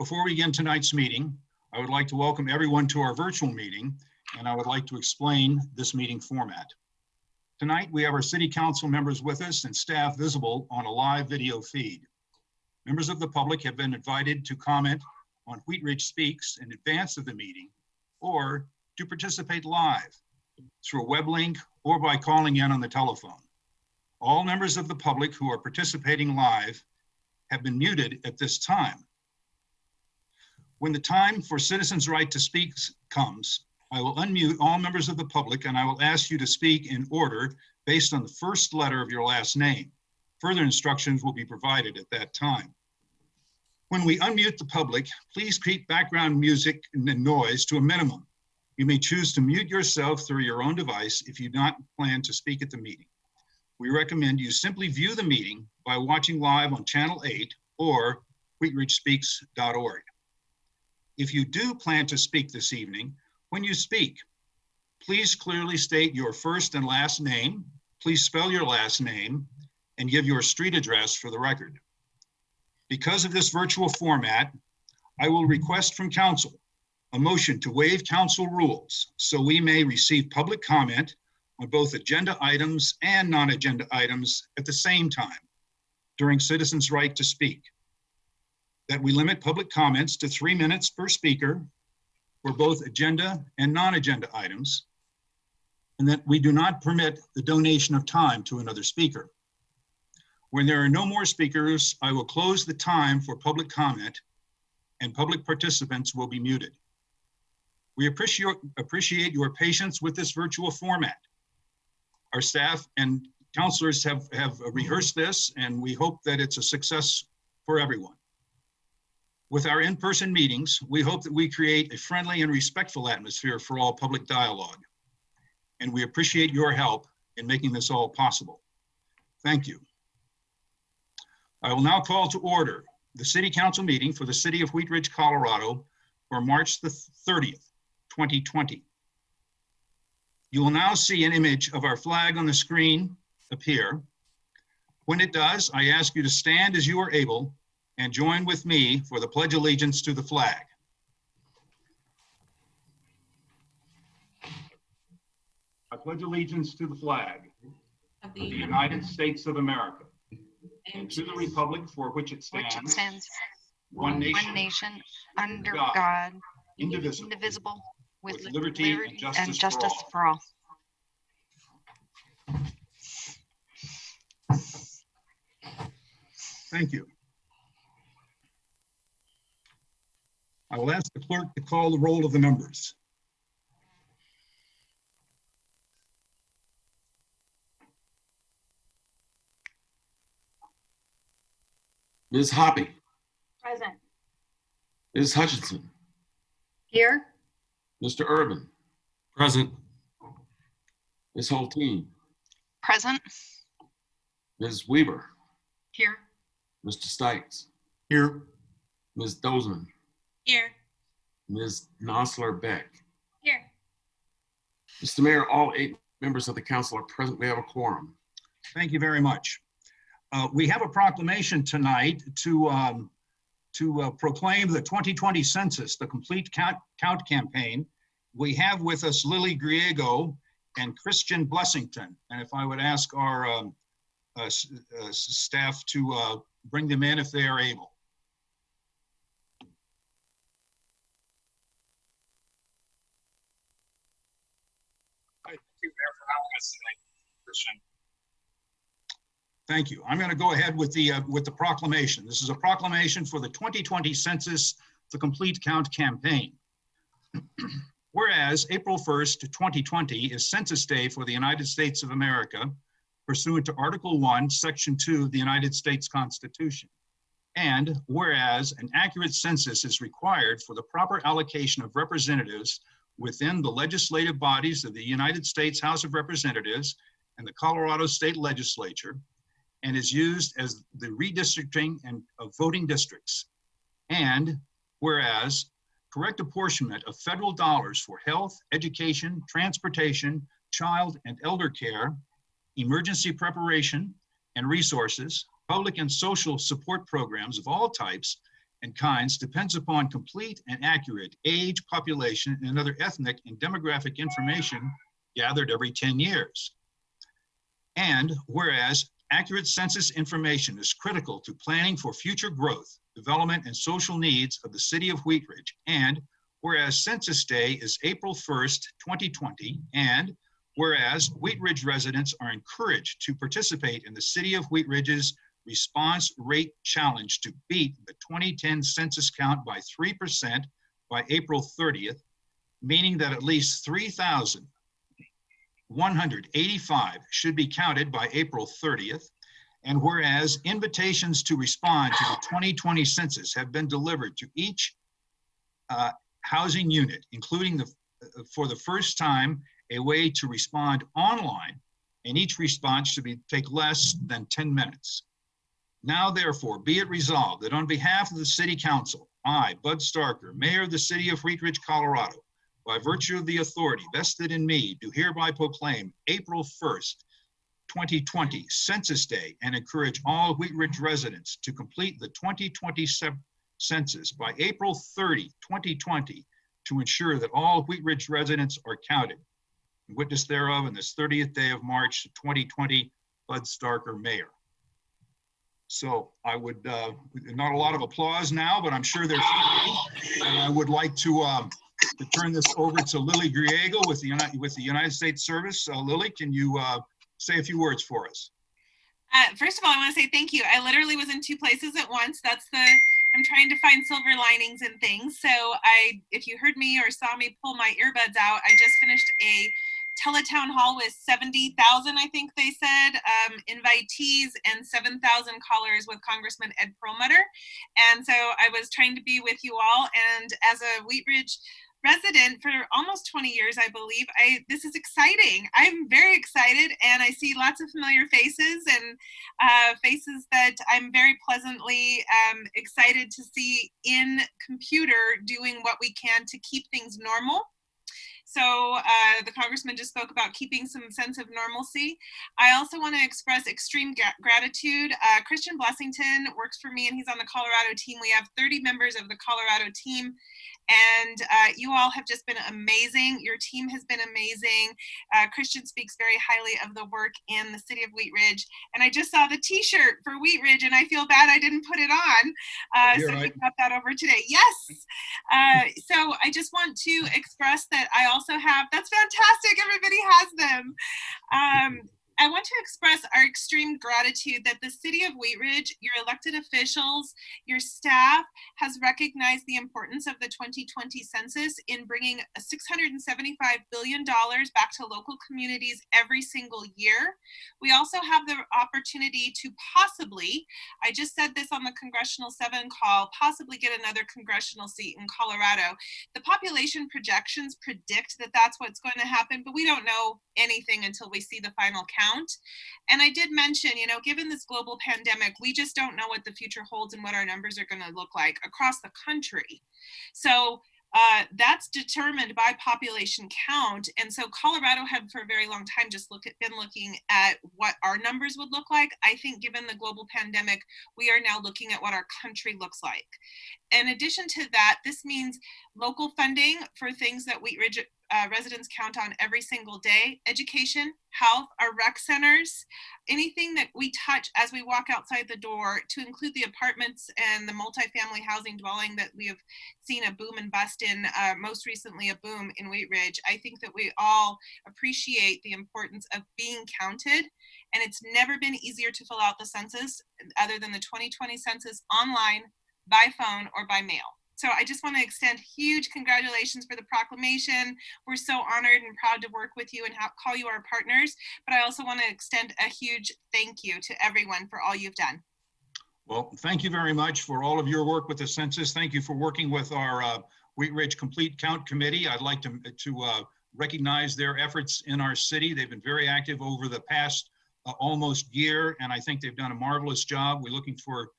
Before we begin tonight's meeting, I would like to welcome everyone to our virtual meeting, and I would like to explain this meeting format. Tonight, we have our City Council members with us and staff visible on a live video feed. Members of the public have been invited to comment on Wheat Ridge Speaks in advance of the meeting, or to participate live through a web link or by calling in on the telephone. All members of the public who are participating live have been muted at this time. When the time for citizens' right to speak comes, I will unmute all members of the public and I will ask you to speak in order based on the first letter of your last name. Further instructions will be provided at that time. When we unmute the public, please keep background music and noise to a minimum. You may choose to mute yourself through your own device if you do not plan to speak at the meeting. We recommend you simply view the meeting by watching live on Channel 8 or wheatridgespeaks.org. If you do plan to speak this evening, when you speak, please clearly state your first and last name, please spell your last name, and give your street address for the record. Because of this virtual format, I will request from council a motion to waive council rules so we may receive public comment on both agenda items and non-agenda items at the same time during citizens' right to speak. That we limit public comments to 3 minutes per speaker for both agenda and non-agenda items, and that we do not permit the donation of time to another speaker. When there are no more speakers, I will close the time for public comment and public participants will be muted. We appreciate your patience with this virtual format. Our staff and counselors have rehearsed this and we hope that it's a success for everyone. With our in-person meetings, we hope that we create a friendly and respectful atmosphere for all public dialogue. And we appreciate your help in making this all possible. Thank you. I will now call to order the City Council meeting for the City of Wheat Ridge, Colorado for March the 30th, 2020. You will now see an image of our flag on the screen appear. When it does, I ask you to stand as you are able and join with me for the Pledge of Allegiance to the flag. I pledge allegiance to the flag of the United States of America and to the republic for which it stands, one nation, under God, indivisible, with liberty and justice for all. Thank you. I will ask the clerk to call the roll of the members. Ms. Hoppy. Present. Ms. Hutchinson. Here. Mr. Urban. Present. Ms. Holteen. Present. Ms. Weaver. Here. Mr. Stikes. Here. Ms. Dozeman. Here. Ms. Nosler Beck. Here. Mr. Mayor, all 8 members of the council are present. We have a quorum. Thank you very much. We have a proclamation tonight to proclaim the 2020 census, the Complete Count campaign. We have with us Lily Griego and Christian Blessington. And if I would ask our staff to bring them in if they are able. Thank you, Mayor, for having us tonight, Christian. Thank you. I'm going to go ahead with the proclamation. This is a proclamation for the 2020 Census, the Complete Count campaign. Whereas April 1st, 2020 is Census Day for the United States of America, pursuant to Article 1, Section 2 of the United States Constitution. And whereas an accurate census is required for the proper allocation of representatives within the legislative bodies of the United States House of Representatives and the Colorado State Legislature, and is used as the redistricting of voting districts. And whereas correct apportionment of federal dollars for health, education, transportation, child and elder care, emergency preparation and resources, public and social support programs of all types, and kinds depends upon complete and accurate age, population, and other ethnic and demographic information gathered every 10 years. And whereas accurate census information is critical to planning for future growth, development, and social needs of the city of Wheat Ridge, and whereas Census Day is April 1st, 2020, and whereas Wheat Ridge residents are encouraged to participate in the city of Wheat Ridge's response rate challenge to beat the 2010 census count by 3% by April 30th, meaning that at least 3,185 should be counted by April 30th. And whereas invitations to respond to the 2020 census have been delivered to each housing unit, including for the first time, a way to respond online, and each response should take less than 10 minutes. Now, therefore, be it resolved that on behalf of the City Council, I, Bud Starker, Mayor of the City of Wheat Ridge, Colorado, by virtue of the authority vested in me, do hereby proclaim April 1st, 2020 Census Day and encourage all Wheat Ridge residents to complete the 2020 census by April 30, 2020 to ensure that all Wheat Ridge residents are counted. Witness thereof in this 30th day of March, 2020, Bud Starker, Mayor. So I would, not a lot of applause now, but I'm sure there's, and I would like to turn this over to Lily Griego with the United States Service. Lily, can you say a few words for us? First of all, I want to say thank you. I literally was in two places at once. I'm trying to find silver linings and things. So if you heard me or saw me pull my earbuds out, I just finished a teletown hall with 70,000, I think they said, invitees and 7,000 callers with Congressman Ed Perlmutter. And so I was trying to be with you all. And as a Wheat Ridge resident for almost 20 years, I believe, this is exciting. I'm very excited, and I see lots of familiar faces and faces that I'm very pleasantly excited to see in computer doing what we can to keep things normal. So the congressman just spoke about keeping some sense of normalcy. I also want to express extreme gratitude. Christian Blessington works for me, and he's on the Colorado team. We have 30 members of the Colorado team, and you all have just been amazing. Your team has been amazing. Christian speaks very highly of the work in the city of Wheat Ridge. And I just saw the t-shirt for Wheat Ridge, and I feel bad I didn't put it on. So we got that over today. Yes. So I just want to express that I also have, that's fantastic. Everybody has them. I want to express our extreme gratitude that the city of Wheat Ridge, your elected officials, your staff has recognized the importance of the 2020 census in bringing $675 billion back to local communities every single year. We also have the opportunity to possibly, I just said this on the Congressional 7 call, possibly get another congressional seat in Colorado. The population projections predict that that's what's going to happen, but we don't know anything until we see the final count. And I did mention, given this global pandemic, we just don't know what the future holds and what our numbers are going to look like across the country. So that's determined by population count. And so Colorado had for a very long time just been looking at what our numbers would look like. I think given the global pandemic, we are now looking at what our country looks like. In addition to that, this means local funding for things that Wheat Ridge residents count on every single day: education, health, our rec centers, anything that we touch as we walk outside the door, to include the apartments and the multifamily housing dwelling that we have seen a boom and bust in, most recently a boom in Wheat Ridge. I think that we all appreciate the importance of being counted, and it's never been easier to fill out the census other than the 2020 census online, by phone, or by mail. So I just want to extend huge congratulations for the proclamation. We're so honored and proud to work with you and call you our partners. But I also want to extend a huge thank you to everyone for all you've done. Well, thank you very much for all of your work with the census. Thank you for working with our Wheat Ridge Complete Count Committee. I'd like to recognize their efforts in our city. They've been very active over the past almost year, and I think they've done a marvelous job. We're looking for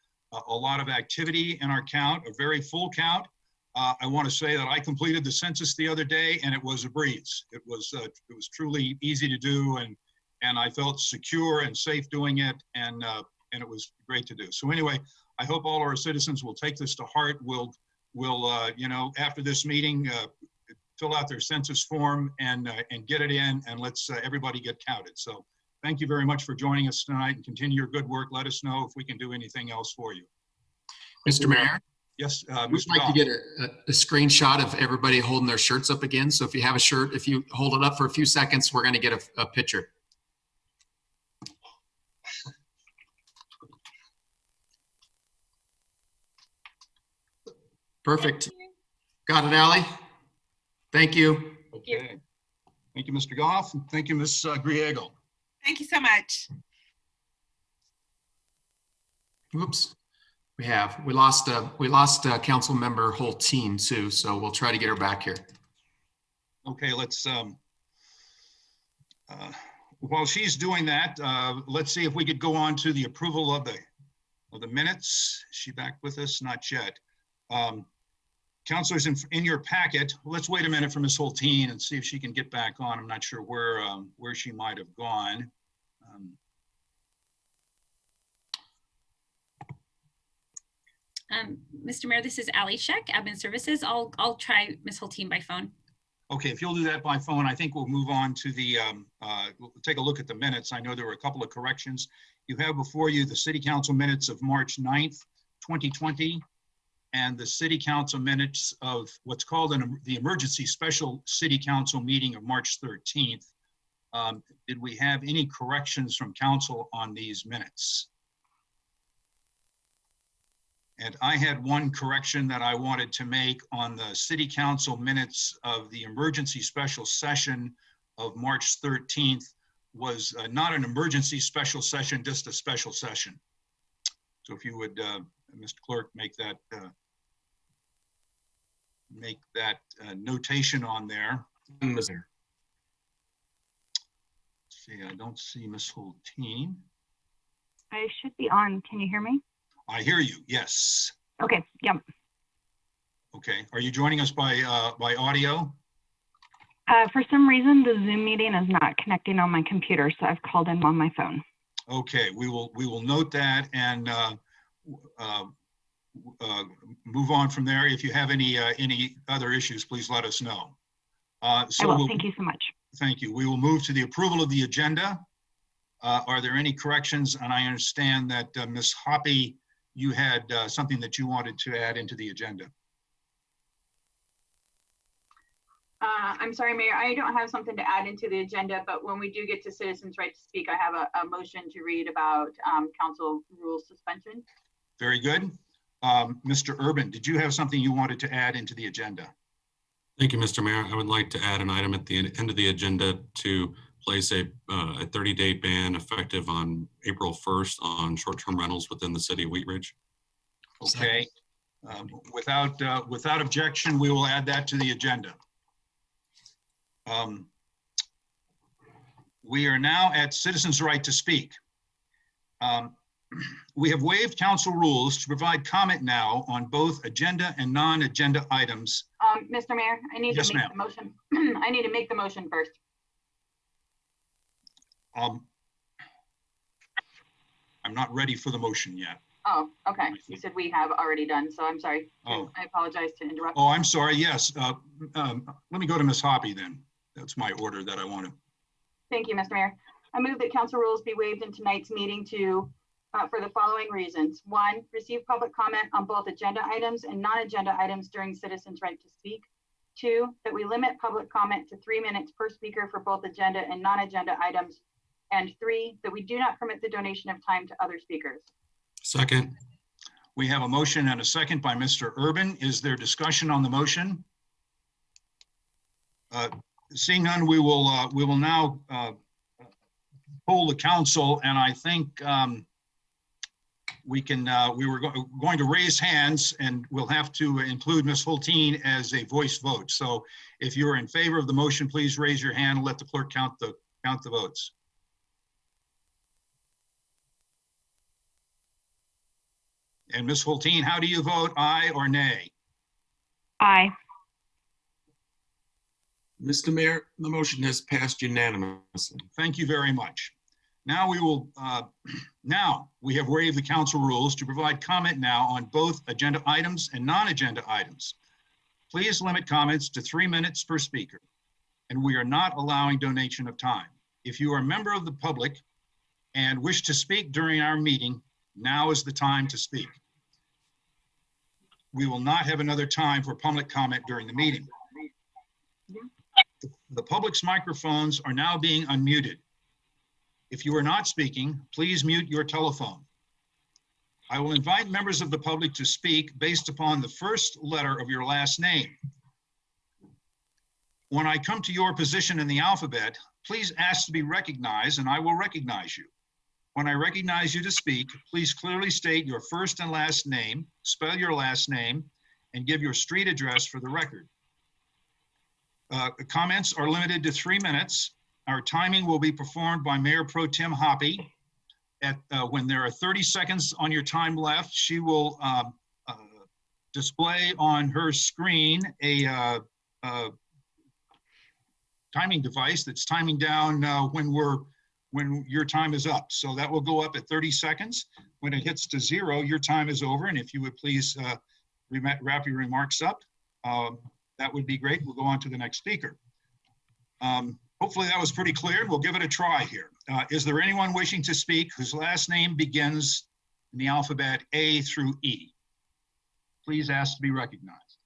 a lot of activity in our count, a very full count. I want to say that I completed the census the other day, and it was a breeze. It was truly easy to do, and I felt secure and safe doing it, and it was great to do. So anyway, I hope all our citizens will take this to heart. Will after this meeting, fill out their census form and get it in, and let's everybody get counted. So thank you very much for joining us tonight, and continue your good work. Let us know if we can do anything else for you. Mr. Mayor, Yes, we'd Mr. like to Goff. get a screenshot of everybody holding their shirts up again. So if you have a shirt, if you hold it up for a few seconds, we're going to get a picture. Perfect. Got it, Ally? Thank you. Okay. Thank you, Mr. Goff. And thank you, Ms. Griego. Thank you so much. Whoops. We lost council member Hulteen too, so we'll try to get her back here. Okay, let's, while she's doing that, let's see if we could go on to the approval of the minutes. Is she back with us? Not yet. Counselors, in your packet, let's wait a minute for Ms. Hulteen and see if she can get back on. I'm not sure where she might have gone. Mr. Mayor, this is Ally Sheck, Admin Services. I'll try Ms. Hulteen by phone. Okay, if you'll do that by phone, I think we'll move on to the, we'll take a look at the minutes. I know there were a couple of corrections. You have before you the City Council minutes of March 9th, 2020, and the City Council minutes of what's called the Emergency Special City Council meeting of March 13th. Did we have any corrections from council on these minutes? And I had one correction that I wanted to make on the City Council minutes of the Emergency Special Session of March 13th. Was not an emergency special session, just a special session. So if you would, Mr. Clerk, make that notation on there. Ms. Mayor. See, I don't see Ms. Hulteen. I should be on. Can you hear me? I hear you, yes. Okay, yep. Okay, are you joining us by audio? For some reason, the Zoom meeting is not connecting on my computer, so I've called in on my phone. Okay, we will note that and move on from there. If you have any other issues, please let us know. I will. Thank you so much. Thank you. We will move to the approval of the agenda. Are there any corrections? And I understand that Ms. Hoppy, you had something that you wanted to add into the agenda. I'm sorry, Mayor, I don't have something to add into the agenda, but when we do get to citizens' right to speak, I have a motion to read about council rules suspension. Very good. Mr. Urban, did you have something you wanted to add into the agenda? Thank you, Mr. Mayor. I would like to add an item at the end of the agenda to place a 30-day ban effective on April 1st on short-term rentals within the city of Wheat Ridge. Okay. Without objection, we will add that to the agenda. We are now at citizens' right to speak. We have waived council rules to provide comment now on both agenda and non-agenda items. Mr. Mayor, I need Yes, to make ma'am. the motion. I need to make the motion first. I'm not ready for the motion yet. Oh, okay. You said we have already done, so I'm sorry. Oh. I apologize to interrupt. Oh, I'm sorry. Yes. Let me go to Ms. Hoppy then. That's my order that I want to. Thank you, Mr. Mayor. I move that council rules be waived in tonight's meeting for the following reasons. 1, receive public comment on both agenda items and non-agenda items during citizens' right to speak. 2, that we limit public comment to 3 minutes per speaker for both agenda and non-agenda items. And 3, that we do not permit the donation of time to other speakers. Second. We have a motion and a second by Mr. Urban. Is there discussion on the motion? Seeing none, we will now poll the council, and I think we were going to raise hands, and we'll have to include Ms. Hulteen as a voice vote. So if you're in favor of the motion, please raise your hand and let the clerk count the votes. And Ms. Hulteen, how do you vote, aye or nay? Aye. Mr. Mayor, the motion has passed unanimously. Thank you very much. Now we have waived the council rules to provide comment now on both agenda items and non-agenda items. Please limit comments to 3 minutes per speaker, and we are not allowing donation of time. If you are a member of the public and wish to speak during our meeting, now is the time to speak. We will not have another time for public comment during the meeting. The public's microphones are now being unmuted. If you are not speaking, please mute your telephone. I will invite members of the public to speak based upon the first letter of your last name. When I come to your position in the alphabet, please ask to be recognized and I will recognize you. When I recognize you to speak, please clearly state your first and last name, spell your last name, and give your street address for the record. The comments are limited to 3 minutes. Our timing will be performed by Mayor Pro Tem Hoppe. When there are 30 seconds on your time left, she will display on her screen a timing device that's timing down when your time is up. So that will go up at 30 seconds. When it hits to 0, your time is over. And if you would please wrap your remarks up, that would be great. We'll go on to the next speaker. Hopefully that was pretty clear. We'll give it a try here. Is there anyone wishing to speak whose last name begins in the alphabet A through E? Please ask to be recognized.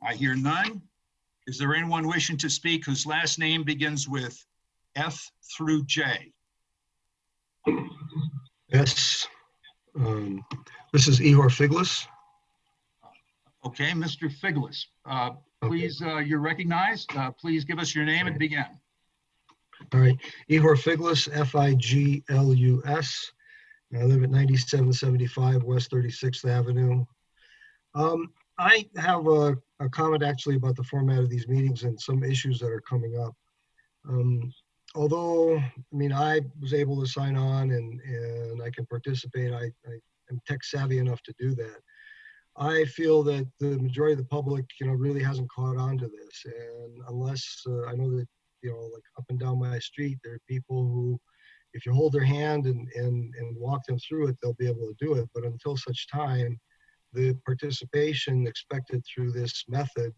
I hear none. Is there anyone wishing to speak whose last name begins with F through J? Yes. This is Ihor Figlis. Okay, Mr. Figlis, please, you're recognized. Please give us your name and begin. All right, Ihor Figlis, F-I-G-L-U-S. I live at 9775 West 36th Avenue. I have a comment actually about the format of these meetings and some issues that are coming up. Although, I mean, I was able to sign on and I can participate. I am tech savvy enough to do that. I feel that the majority of the public, really hasn't caught on to this. And unless I know that, like up and down my street, there are people who, if you hold their hand and walk them through it, they'll be able to do it. But until such time, the participation expected through this method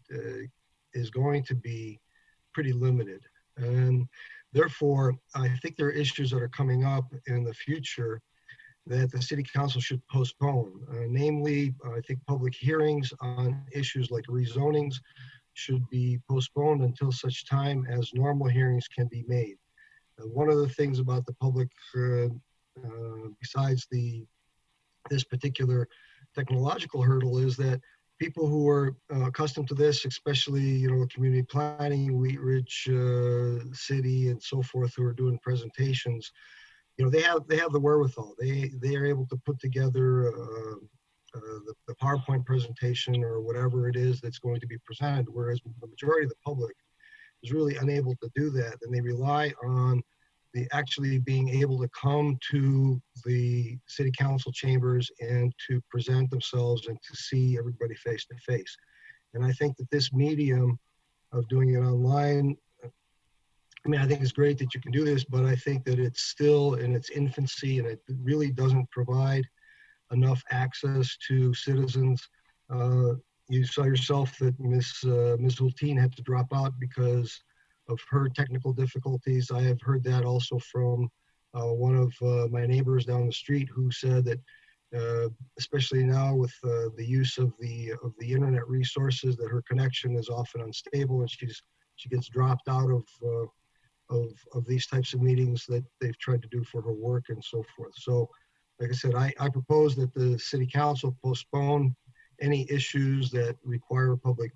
is going to be pretty limited. And therefore, I think there are issues that are coming up in the future that the city council should postpone. Namely, I think public hearings on issues like rezonings should be postponed until such time as normal hearings can be made. One of the things about the public, besides this particular technological hurdle, is that people who are accustomed to this, especially community planning, Wheat Ridge City, and so forth, who are doing presentations, they have the wherewithal. They are able to put together the PowerPoint presentation or whatever it is that's going to be presented. Whereas the majority of the public is really unable to do that, and they rely on the actually being able to come to the city council chambers and to present themselves and to see everybody face to face. And I think that this medium of doing it online, I think it's great that you can do this, but I think that it's still in its infancy and it really doesn't provide enough access to citizens. You saw yourself that Ms. Hultin had to drop out because of her technical difficulties. I have heard that also from one of my neighbors down the street, who said that especially now with the use of the internet resources, that her connection is often unstable and she gets dropped out of these types of meetings that they've tried to do for her work and so forth. So like I said, I propose that the city council postpone any issues that require public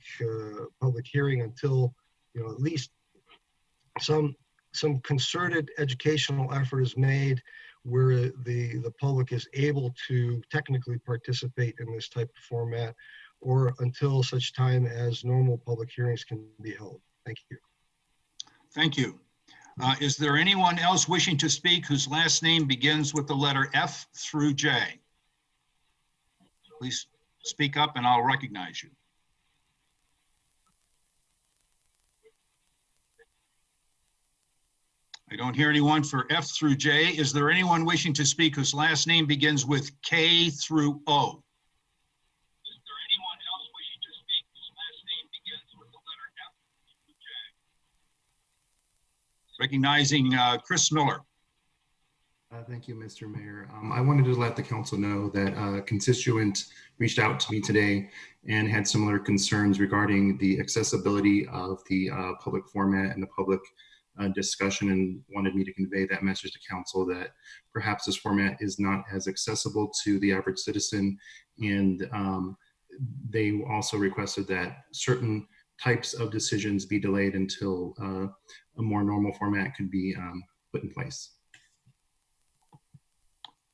hearing until at least some concerted educational effort is made where the public is able to technically participate in this type of format, or until such time as normal public hearings can be held. Thank you. Thank you. Is there anyone else wishing to speak whose last name begins with the letter F through J? Please speak up and I'll recognize you. I don't hear anyone for F through J. Is there anyone wishing to speak whose last name begins with K through O? Is there anyone else wishing to speak whose last name begins with the letter F through J? Recognizing Chris Miller. Thank you, Mr. Mayor. I wanted to let the council know that a constituent reached out to me today and had similar concerns regarding the accessibility of the public format and the public discussion, and wanted me to convey that message to council that perhaps this format is not as accessible to the average citizen. And they also requested that certain types of decisions be delayed until a more normal format could be put in place.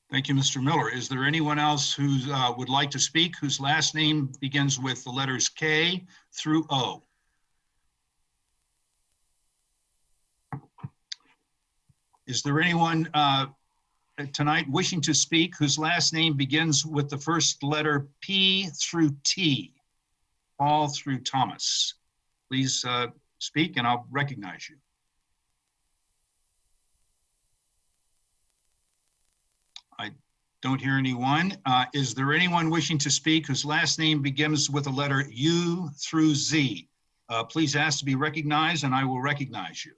Thank you, Mr. Miller. Is there anyone else who would like to speak whose last name begins with the letters K through O? Is there anyone tonight wishing to speak whose last name begins with the first letter P through T? Paul through Thomas. Please speak and I'll recognize you. I don't hear anyone. Is there anyone wishing to speak whose last name begins with the letter U through Z? Please ask to be recognized and I will recognize you.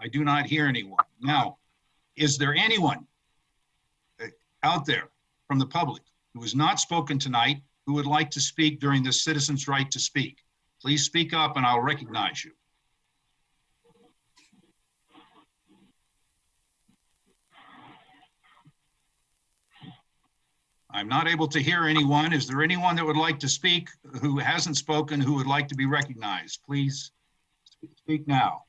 I do not hear anyone. Now, is there anyone out there from the public who has not spoken tonight who would like to speak during this citizen's right to speak? Please speak up and I'll recognize you. I'm not able to hear anyone. Is there anyone that would like to speak who hasn't spoken who would like to be recognized? Please speak now.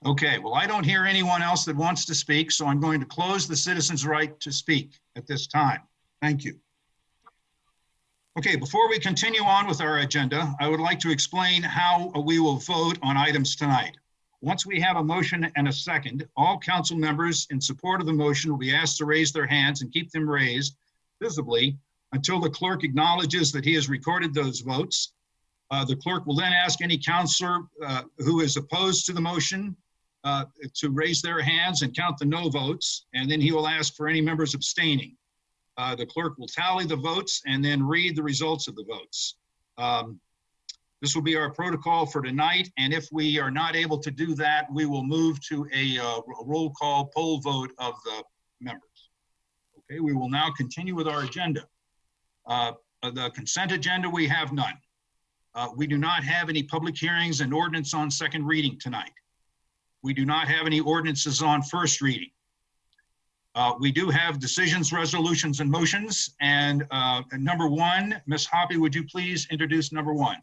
Okay, well, I don't hear anyone else that wants to speak, so I'm going to close the citizen's right to speak at this time. Thank you. Okay, before we continue on with our agenda, I would like to explain how we will vote on items tonight. Once we have a motion and a second, all council members in support of the motion will be asked to raise their hands and keep them raised visibly until the clerk acknowledges that he has recorded those votes. The clerk will then ask any counselor who is opposed to the motion to raise their hands and count the no votes, and then he will ask for any members abstaining. The clerk will tally the votes and then read the results of the votes. This will be our protocol for tonight, and if we are not able to do that, we will move to a roll call poll vote of the members. Okay, we will now continue with our agenda. The consent agenda, we have none. We do not have any public hearings and ordinance on second reading tonight. We do not have any ordinances on first reading. We do have decisions, resolutions, and motions. And number one, Ms. Hoppy, would you please introduce number one?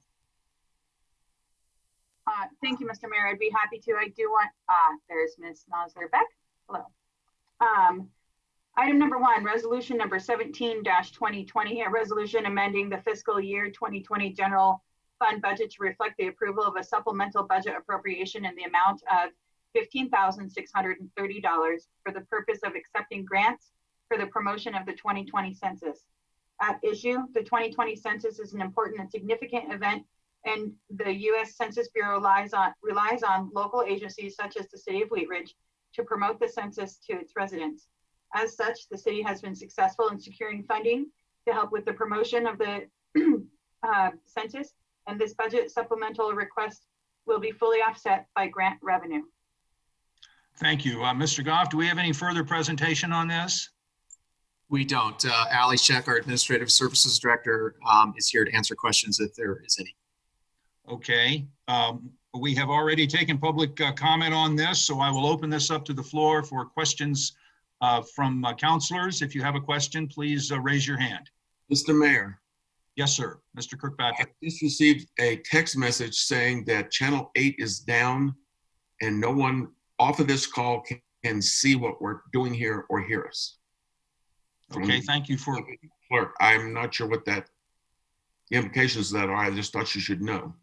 Thank you, Mr. Mayor. I'd be happy to. I do want, there's Ms. Nosler-Beck. Hello. Item number one, resolution number 17-2020, a resolution amending the fiscal year 2020 general fund budget to reflect the approval of a supplemental budget appropriation in the amount of $15,630 for the purpose of accepting grants for the promotion of the 2020 census. At issue, the 2020 census is an important and significant event, and the U.S. Census Bureau relies on local agencies such as the City of Wheat Ridge to promote the census to its residents. As such, the city has been successful in securing funding to help with the promotion of the census, and this budget supplemental request will be fully offset by grant revenue. Thank you. Mr. Goff, do we have any further presentation on this? We don't. Ali Sheck, our Administrative Services Director, is here to answer questions if there is any. Okay. We have already taken public comment on this, so I will open this up to the floor for questions from counselors. If you have a question, please raise your hand. Mr. Mayor. Yes, sir. Mr. Kirkpatrick. I just received a text message saying that Channel 8 is down and no one off of this call can see what we're doing here or hear us. Okay, thank you for... Clerk, I'm not sure what the implications of that are. I just thought you should know.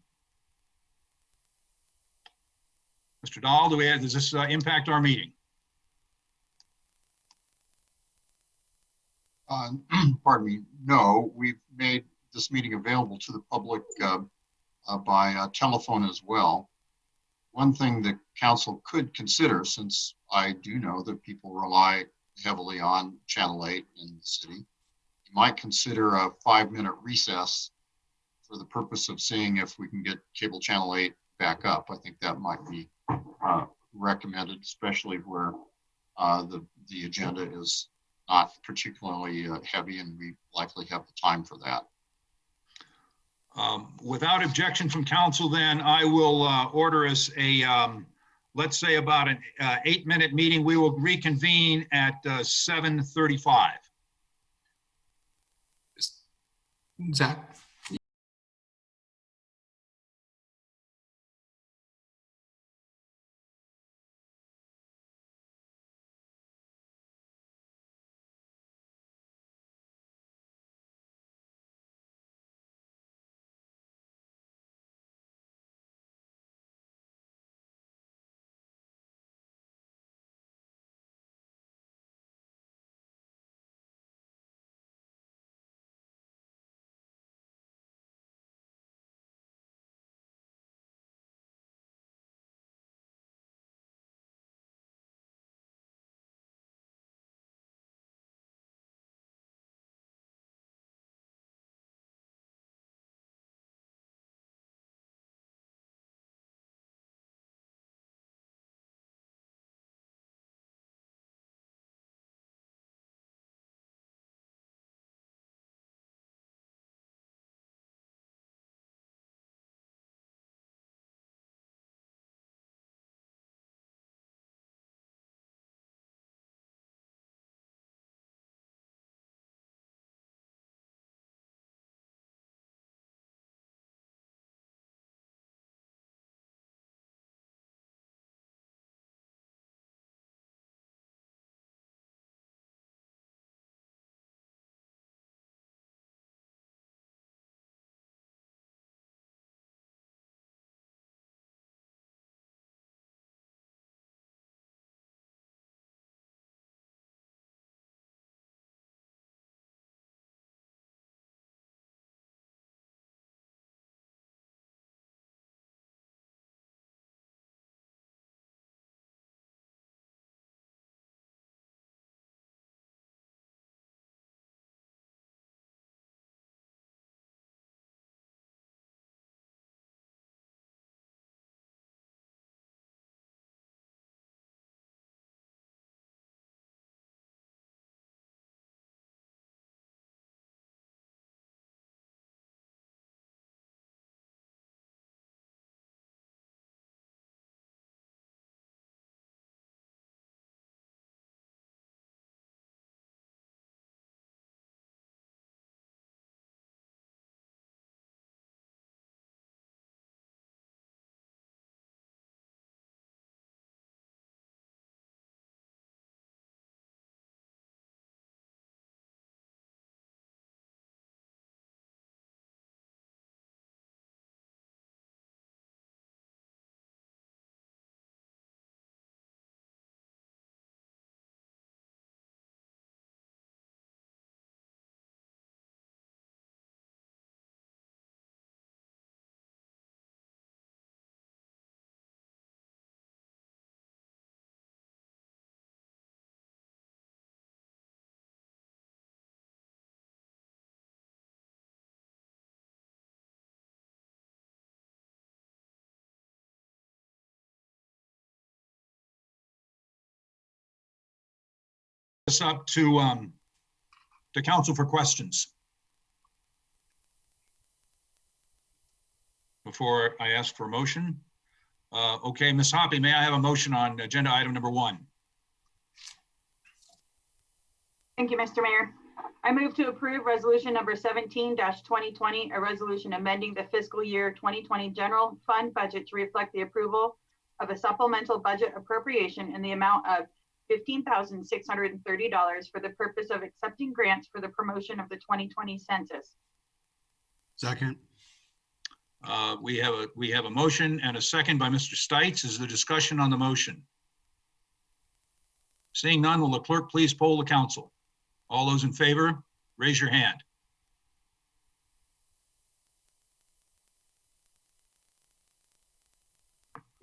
Mr. Dahl, does this impact our meeting? Pardon me, no, we've made this meeting available to the public by telephone as well. One thing that council could consider, since I do know that people rely heavily on Channel 8 in the city, you might consider a 5-minute recess for the purpose of seeing if we can get cable Channel 8 back up. I think that might be recommended, especially where the agenda is not particularly heavy and we likely have the time for that. Without objection from council, then I will order us a, let's say about an 8-minute meeting. We will reconvene at 7:35. Zach? This up to council for questions. Before I ask for a motion. Okay, Ms. Hoppy, may I have a motion on agenda item number 1? Thank you, Mr. Mayor. I move to approve resolution number 17-2020, a resolution amending the fiscal year 2020 general fund budget to reflect the approval of a supplemental budget appropriation in the amount of $15,630 for the purpose of accepting grants for the promotion of the 2020 census. Second. We have a motion and a second by Mr. Stites. Is there discussion on the motion? Seeing none, will the clerk please poll the council? All those in favor, raise your hand.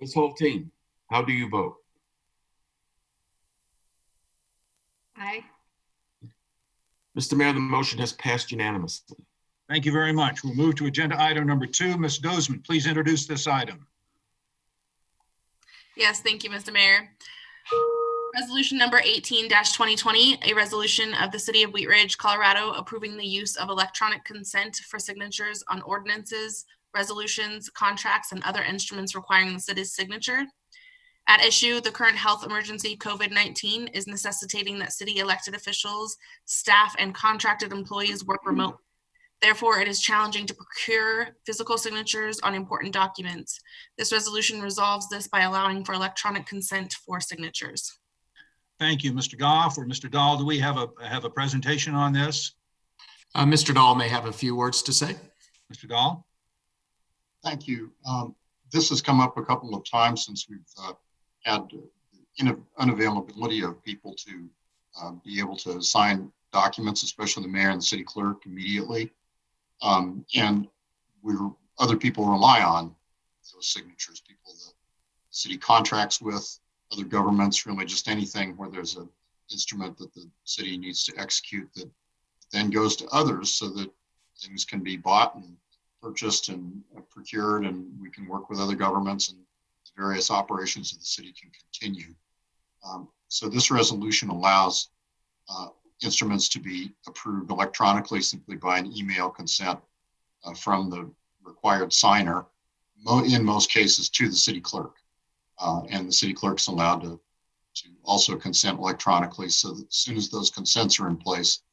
Ms. Hulteen, how do you vote? Aye. Mr. Mayor, the motion has passed unanimously. Thank you very much. We'll move to agenda item number 2. Ms. Dozeman, please introduce this item. Yes, thank you, Mr. Mayor. Resolution number 18-2020, a resolution of the City of Wheat Ridge, Colorado, approving the use of electronic consent for signatures on ordinances, resolutions, contracts, and other instruments requiring the city's signature. At issue, the current health emergency COVID-19 is necessitating that city elected officials, staff, and contracted employees work remote. Therefore, it is challenging to procure physical signatures on important documents. This resolution resolves this by allowing for electronic consent for signatures. Thank you, Mr. Goff or Mr. Dahl. Do we have a presentation on this? Mr. Dahl may have a few words to say. Mr. Dahl? Thank you. This has come up a couple of times since we've had unavailability of people to be able to sign documents, especially the mayor and the city clerk immediately. And other people rely on those signatures, people the city contracts with, other governments, really just anything where there's an instrument that the city needs to execute that then goes to others so that things can be bought and purchased and procured, and we can work with other governments and the various operations of the city can continue. So this resolution allows instruments to be approved electronically simply by an email consent from the required signer, in most cases to the city clerk. And the city clerk's allowed to also consent electronically, so that as soon as those consents are in place,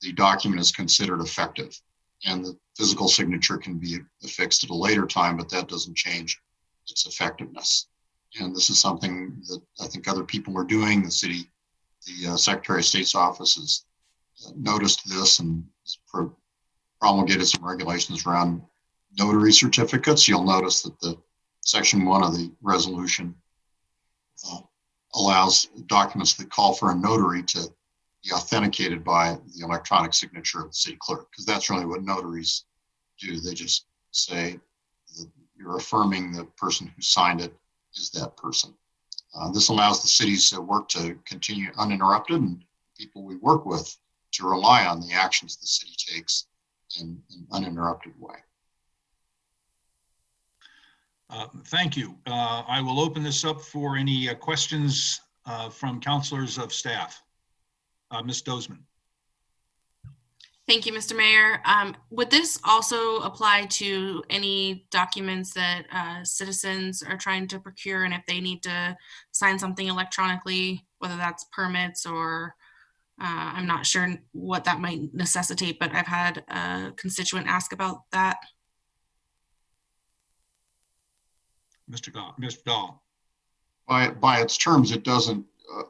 the document is considered effective. And the physical signature can be affixed at a later time, but that doesn't change its effectiveness. And this is something that I think other people are doing. The Secretary of State's office has noticed this and promulgated some regulations around notary certificates. You'll notice that the Section 1 of the resolution allows documents that call for a notary to be authenticated by the electronic signature of the city clerk, because that's really what notaries do. They just say that you're affirming the person who signed it is that person. This allows the city's work to continue uninterrupted, and people we work with to rely on the actions the city takes in an uninterrupted way. Thank you. I will open this up for any questions from counselors of staff. Ms. Dozeman. Thank you, Mr. Mayor. Would this also apply to any documents that citizens are trying to procure, and if they need to sign something electronically, whether that's permits or I'm not sure what that might necessitate, but I've had a constituent ask about that. Mr. Dahl. By its terms, it doesn't,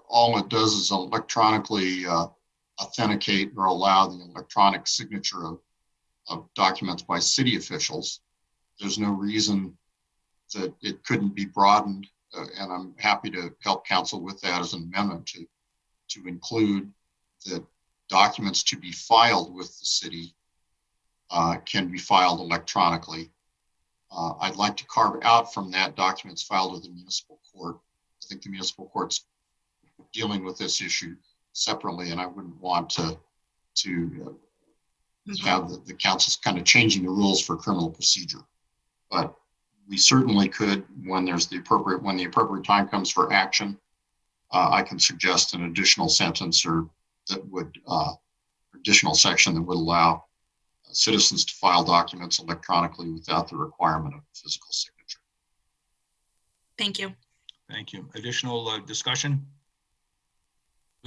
all it does is electronically authenticate or allow the electronic signature of documents by city officials. There's no reason that it couldn't be broadened, and I'm happy to help council with that as an amendment to include that documents to be filed with the city can be filed electronically. I'd like to carve out from that documents filed with the municipal court. I think the municipal court's dealing with this issue separately, and I wouldn't want to have the council's kind of changing the rules for criminal procedure. But we certainly could, when the appropriate time comes for action, I can suggest an additional sentence or that would additional section that would allow citizens to file documents electronically without the requirement of physical signature. Thank you. Thank you. Additional discussion?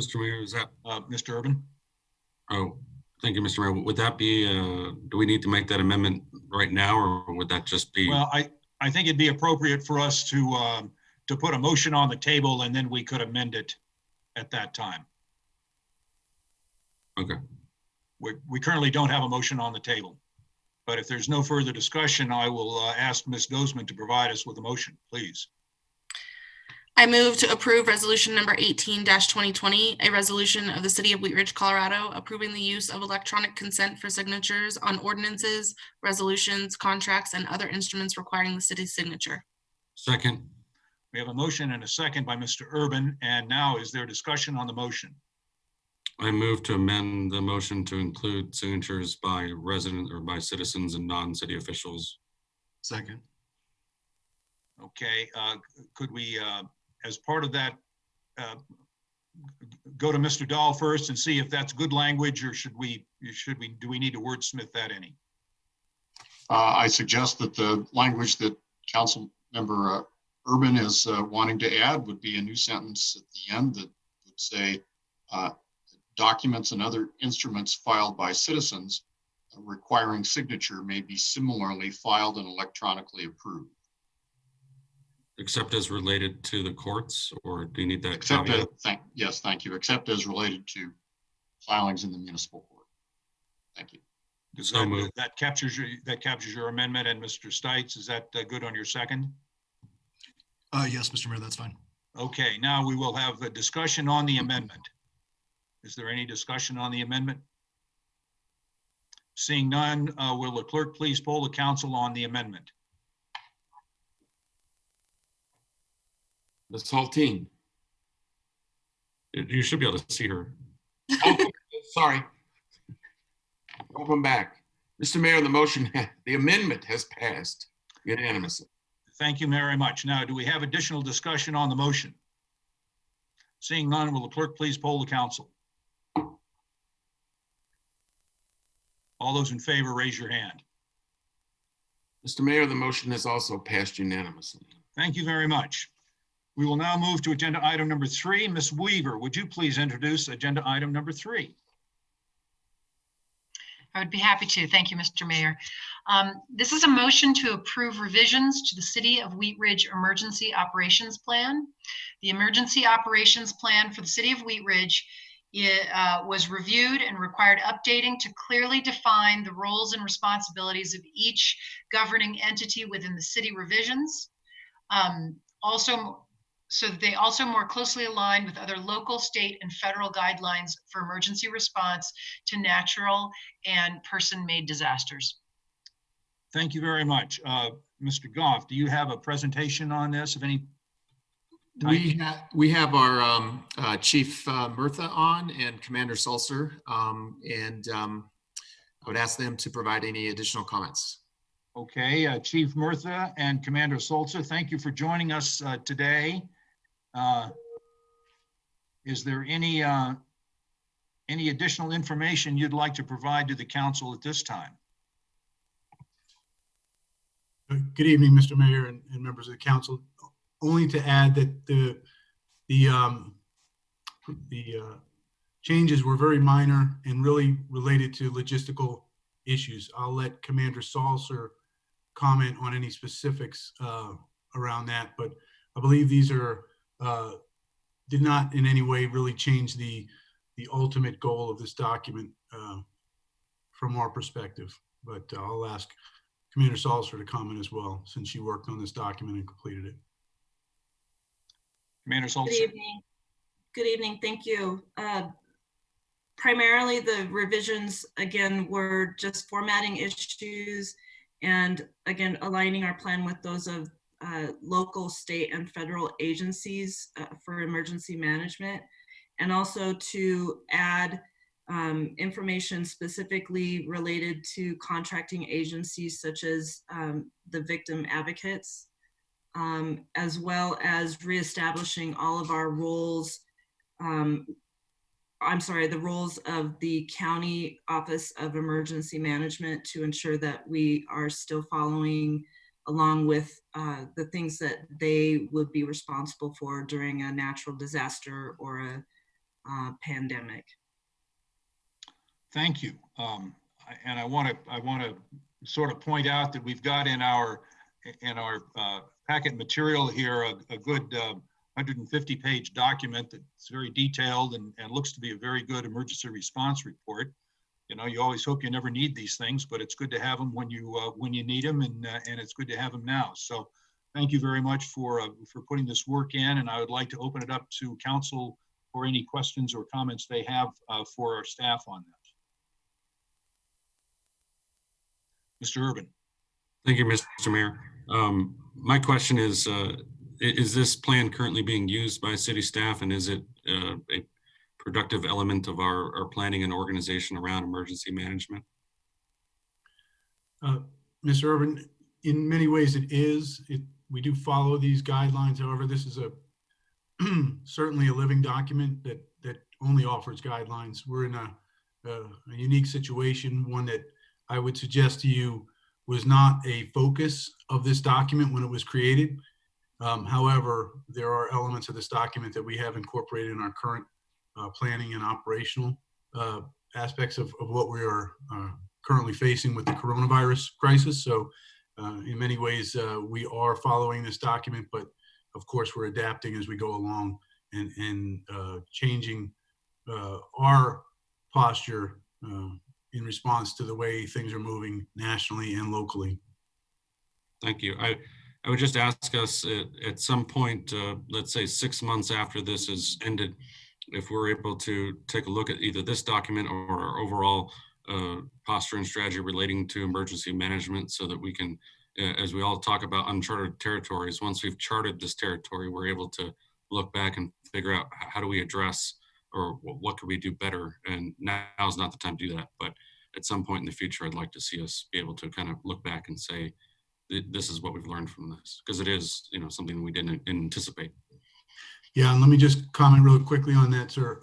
Mr. Mayor, is that? Mr. Urban? Oh, thank you, Mr. Mayor. Would that be, do we need to make that amendment right now, or would that just be? Well, I think it'd be appropriate for us to put a motion on the table, and then we could amend it at that time. Okay. We currently don't have a motion on the table, but if there's no further discussion, I will ask Ms. Dozeman to provide us with a motion, please. I move to approve resolution number 18-2020, a resolution of the city of Wheat Ridge, Colorado, approving the use of electronic consent for signatures on ordinances, resolutions, contracts, and other instruments requiring the city's signature. Second. We have a motion and a second by Mr. Urban, and now is there discussion on the motion? I move to amend the motion to include signatures by resident or by citizens and non-city officials. Second. Okay, could we, as part of that, go to Mr. Dahl first and see if that's good language, or do we need to wordsmith that any? I suggest that the language that Council Member Urban is wanting to add would be a new sentence at the end that would say documents and other instruments filed by citizens requiring signature may be similarly filed and electronically approved. Except as related to the courts, or do you need that? Except caveat? yes, thank you. Except as related to filings in the municipal court. Thank you. Does So moved. that captures your amendment, and Mr. Stites, is that good on your second? Yes, Mr. Mayor, that's fine. Okay, now we will have a discussion on the amendment. Is there any discussion on the amendment? Seeing none, will the clerk please poll the council on the amendment? Ms. Hulteen. You should be able to see her. Oh, sorry. Welcome back. Mr. Mayor, the amendment has passed unanimously. Thank you very much. Now, do we have additional discussion on the motion? Seeing none, will the clerk please poll the council? All those in favor, raise your hand. Mr. Mayor, the motion has also passed unanimously. Thank you very much. We will now move to agenda item number 3. Ms. Weaver, would you please introduce agenda item number 3? I would be happy to. Thank you, Mr. Mayor. This is a motion to approve revisions to the City of Wheat Ridge Emergency Operations Plan. The Emergency Operations Plan for the City of Wheat Ridge was reviewed and required updating to clearly define the roles and responsibilities of each governing entity within the city revisions. So that they also more closely align with other local, state, and federal guidelines for emergency response to natural and person-made disasters. Thank you very much. Mr. Goff, do you have a presentation on this of any type? We have our Chief Murtha on and Commander Sulzer, and I would ask them to provide any additional comments. Okay, Chief Murtha and Commander Sulzer, thank you for joining us today. Is there any additional information you'd like to provide to the council at this time? Good evening, Mr. Mayor and members of the council. Only to add that the changes were very minor and really related to logistical issues. I'll let Commander Sulzer comment on any specifics around that, but I believe these are did not in any way really change the ultimate goal of this document from our perspective. But I'll ask Commander Sulzer to comment as well, since she worked on this document and completed it. Commander Sulzer. Good evening. Good evening. Thank you. Primarily, the revisions, again, were just formatting issues and, again, aligning our plan with those of local, state, and federal agencies for emergency management, and also to add information specifically related to contracting agencies such as the victim advocates, as well as reestablishing all of our roles. The roles of the County Office of Emergency Management to ensure that we are still following along with the things that they would be responsible for during a natural disaster or a pandemic. Thank you. And I want to sort of point out that we've got in our packet material here a good 150-page document that's very detailed and looks to be a very good emergency response report. You know, you always hope you never need these things, but it's good to have them when you need them, and it's good to have them now. So thank you very much for putting this work in, and I would like to open it up to council for any questions or comments they have for our staff on that. Mr. Urban. Thank you, Mr. Mayor. My question is this plan currently being used by city staff, and is it a productive element of our planning and organization around emergency management? Mr. Urban, in many ways it is. We do follow these guidelines. However, this is certainly a living document that only offers guidelines. We're in a unique situation, one that I would suggest to you was not a focus of this document when it was created. However, there are elements of this document that we have incorporated in our current planning and operational aspects of what we are currently facing with the coronavirus crisis. So in many ways, we are following this document, but of course, we're adapting as we go along and changing our posture in response to the way things are moving nationally and locally. Thank you. I would just ask us at some point, let's say 6 months after this is ended, if we're able to take a look at either this document or our overall posture and strategy relating to emergency management, so that we can, as we all talk about uncharted territories, once we've charted this territory, we're able to look back and figure out how do we address or what could we do better. And now is not the time to do that. But at some point in the future, I'd like to see us be able to kind of look back and say, this is what we've learned from this, because it is, something we didn't anticipate. Yeah, and let me just comment really quickly on that, sir.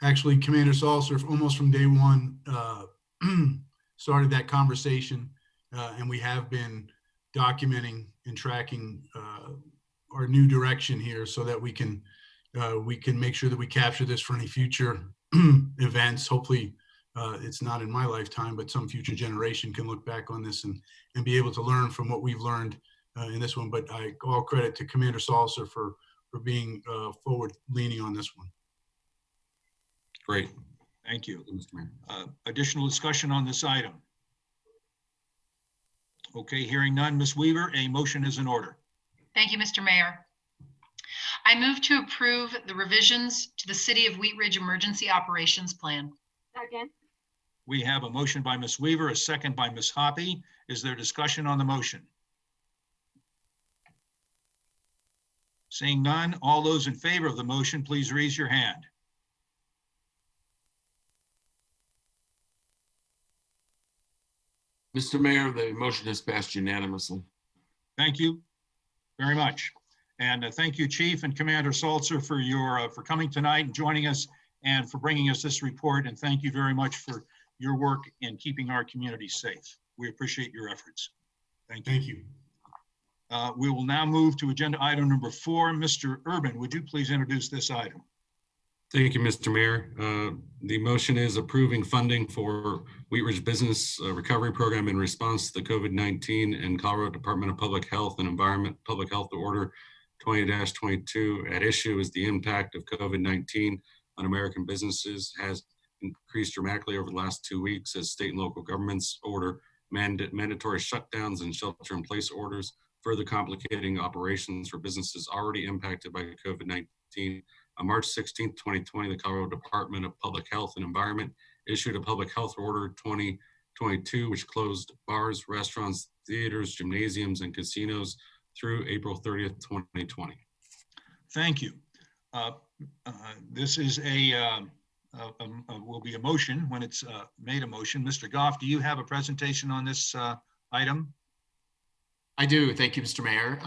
Actually, Commander Salser, almost from day one, started that conversation, and we have been documenting and tracking our new direction here so that we can make sure that we capture this for any future events. Hopefully, it's not in my lifetime, but some future generation can look back on this and be able to learn from what we've learned in this one. But all credit to Commander Salser for being forward leaning on this one. Great. Thank you. Additional discussion on this item? Okay, hearing none. Ms. Weaver, a motion is in order. Thank you, Mr. Mayor. I move to approve the revisions to the City of Wheat Ridge Emergency Operations Plan. Second. We have a motion by Ms. Weaver, a second by Ms. Hoppy. Is there discussion on the motion? Seeing none, all those in favor of the motion, please raise your hand. Mr. Mayor, the motion has passed unanimously. Thank you very much. And thank you, Chief and Commander Salzer, for coming tonight and joining us and for bringing us this report. And thank you very much for your work in keeping our community safe. We appreciate your efforts. Thank you. Thank you. We will now move to agenda item number 4. Mr. Urban, would you please introduce this item? Thank you, Mr. Mayor. The motion is approving funding for Wheat Ridge Business Recovery Program in response to the COVID-19 and Colorado Department of Public Health and Environment Public Health Order 20-22. At issue is the impact of COVID-19 on American businesses has increased dramatically over the last 2 weeks as state and local governments order mandatory shutdowns and shelter-in-place orders, further complicating operations for businesses already impacted by COVID-19. On March 16, 2020, the Colorado Department of Public Health and Environment issued a Public Health Order 2022, which closed bars, restaurants, theaters, gymnasiums, and casinos through April 30th, 2020. Thank you. This is will be a motion when it's made a motion. Mr. Goff, do you have a presentation on this item? I do. Thank you, Mr. Mayor.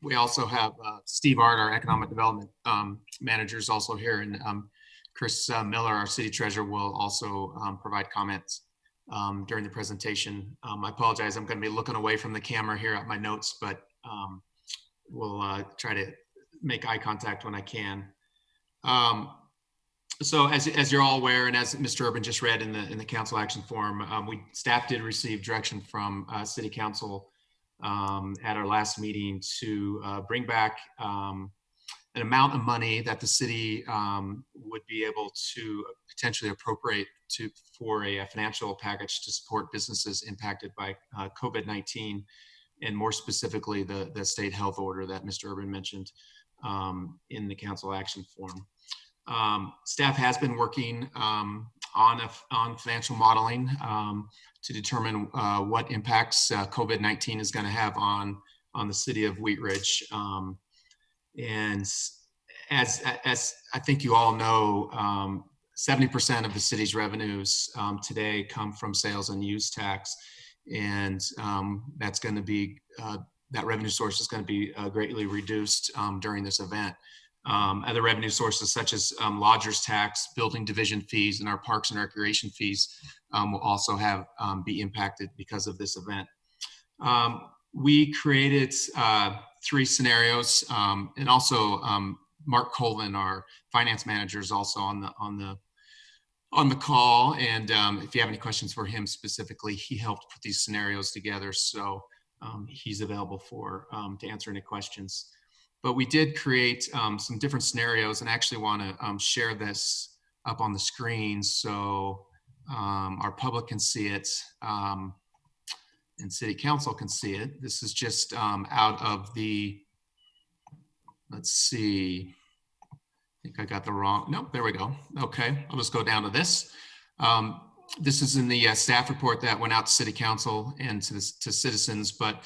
We also have Steve Art, our economic development manager, is also here, and Chris Miller, our city treasurer, will also provide comments during the presentation. I apologize, I'm going to be looking away from the camera here at my notes, but we'll try to make eye contact when I can. So as you're all aware, and as Mr. Urban just read in the council action form, staff did receive direction from City Council at our last meeting to bring back an amount of money that the city would be able to potentially appropriate for a financial package to support businesses impacted by COVID-19. and more specifically, the state health order that Mr. Urban mentioned in the council action form. Staff has been working on financial modeling to determine what impacts COVID-19 is going to have on the city of Wheat Ridge. And as I think you all know, 70% of the city's revenues today come from sales and use tax. And that's going to be, that revenue source is going to be greatly reduced during this event. Other revenue sources such as lodgers tax, building division fees, and our parks and recreation fees will also be impacted because of this event. We created 3 scenarios, and also Mark Colvin, our finance manager, is also on the call. And if you have any questions for him specifically, he helped put these scenarios together, so he's available to answer any questions. But we did create some different scenarios, and I actually want to share this up on the screen so our public can see it and city council can see it. This is just out of the, let's see, I think I got the wrong, nope, there we go. Okay, I'll just go down to this. This is in the staff report that went out to city council and to citizens, but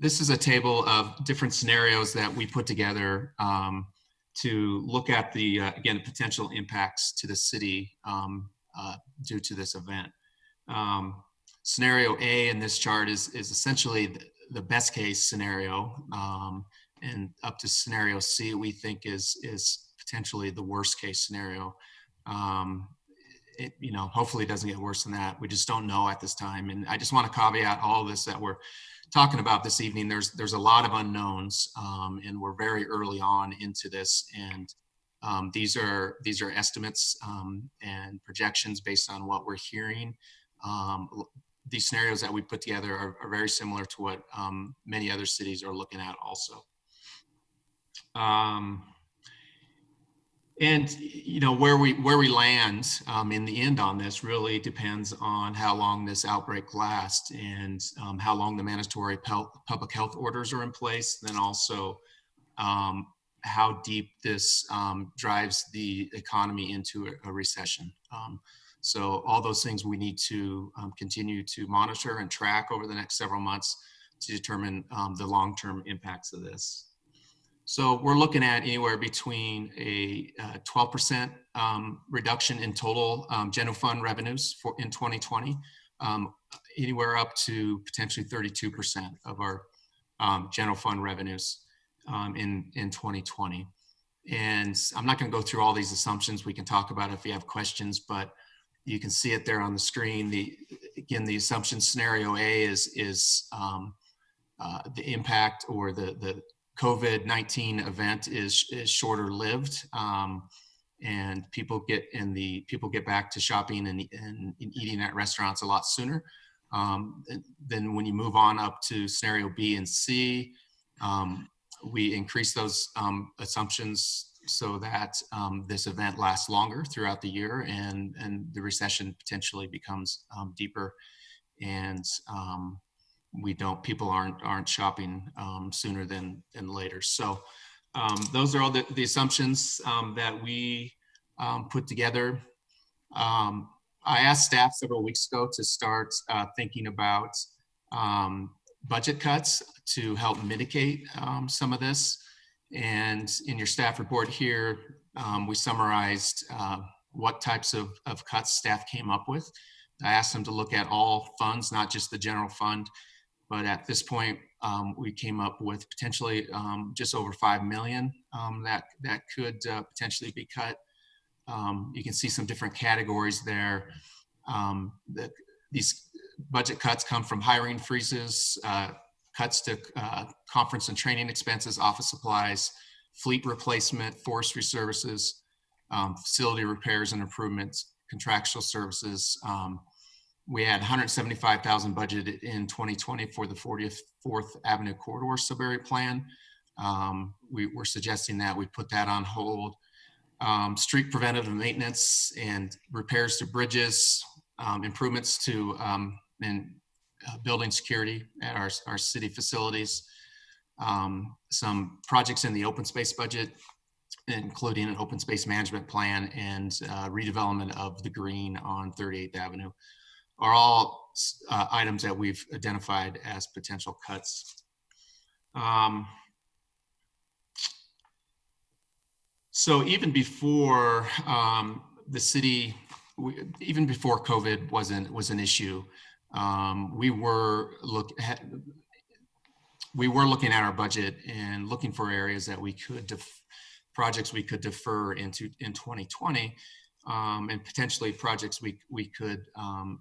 this is a table of different scenarios that we put together to look at the, again, potential impacts to the city due to this event. Scenario A in this chart is essentially the best case scenario, and up to scenario C we think is potentially the worst case scenario. It, hopefully it doesn't get worse than that. We just don't know at this time. And I just want to caveat all of this that we're talking about this evening. There's a lot of unknowns, and we're very early on into this. And these are estimates and projections based on what we're hearing. These scenarios that we put together are very similar to what many other cities are looking at also. And where we land in the end on this really depends on how long this outbreak lasts, and how long the mandatory public health orders are in place. Then also how deep this drives the economy into a recession. So all those things we need to continue to monitor and track over the next several months to determine the long-term impacts of this. So we're looking at anywhere between a 12% reduction in total general fund revenues in 2020, anywhere up to potentially 32% of our general fund revenues in 2020. And I'm not going to go through all these assumptions. We can talk about it if you have questions, but you can see it there on the screen. Again, the assumption scenario A is the impact or the COVID-19 event is shorter lived, and people get back to shopping and eating at restaurants a lot sooner. Then when you move on up to scenario B and C, we increase those assumptions so that this event lasts longer throughout the year, and the recession potentially becomes deeper, and people aren't shopping sooner than later. So those are all the assumptions that we put together. I asked staff several weeks ago to start thinking about budget cuts to help mitigate some of this. And in your staff report here, we summarized what types of cuts staff came up with. I asked them to look at all funds, not just the general fund. But at this point, we came up with potentially just over $5 million that could potentially be cut. You can see some different categories there. These budget cuts come from hiring freezes, cuts to conference and training expenses, office supplies, fleet replacement, forestry services, facility repairs and improvements, contractual services. We had $175,000 budgeted in 2020 for the 44th Avenue Corridor Sub-Area Plan. We're suggesting that we put that on hold. Street preventative maintenance and repairs to bridges, improvements to and building security at our city facilities, some projects in the open space budget, including an open space management plan and redevelopment of the green on 38th Avenue, are all items that we've identified as potential cuts. So even before the city, even before COVID was an issue, we were looking at our budget and looking for areas that we could projects we could defer in 2020, and potentially projects we could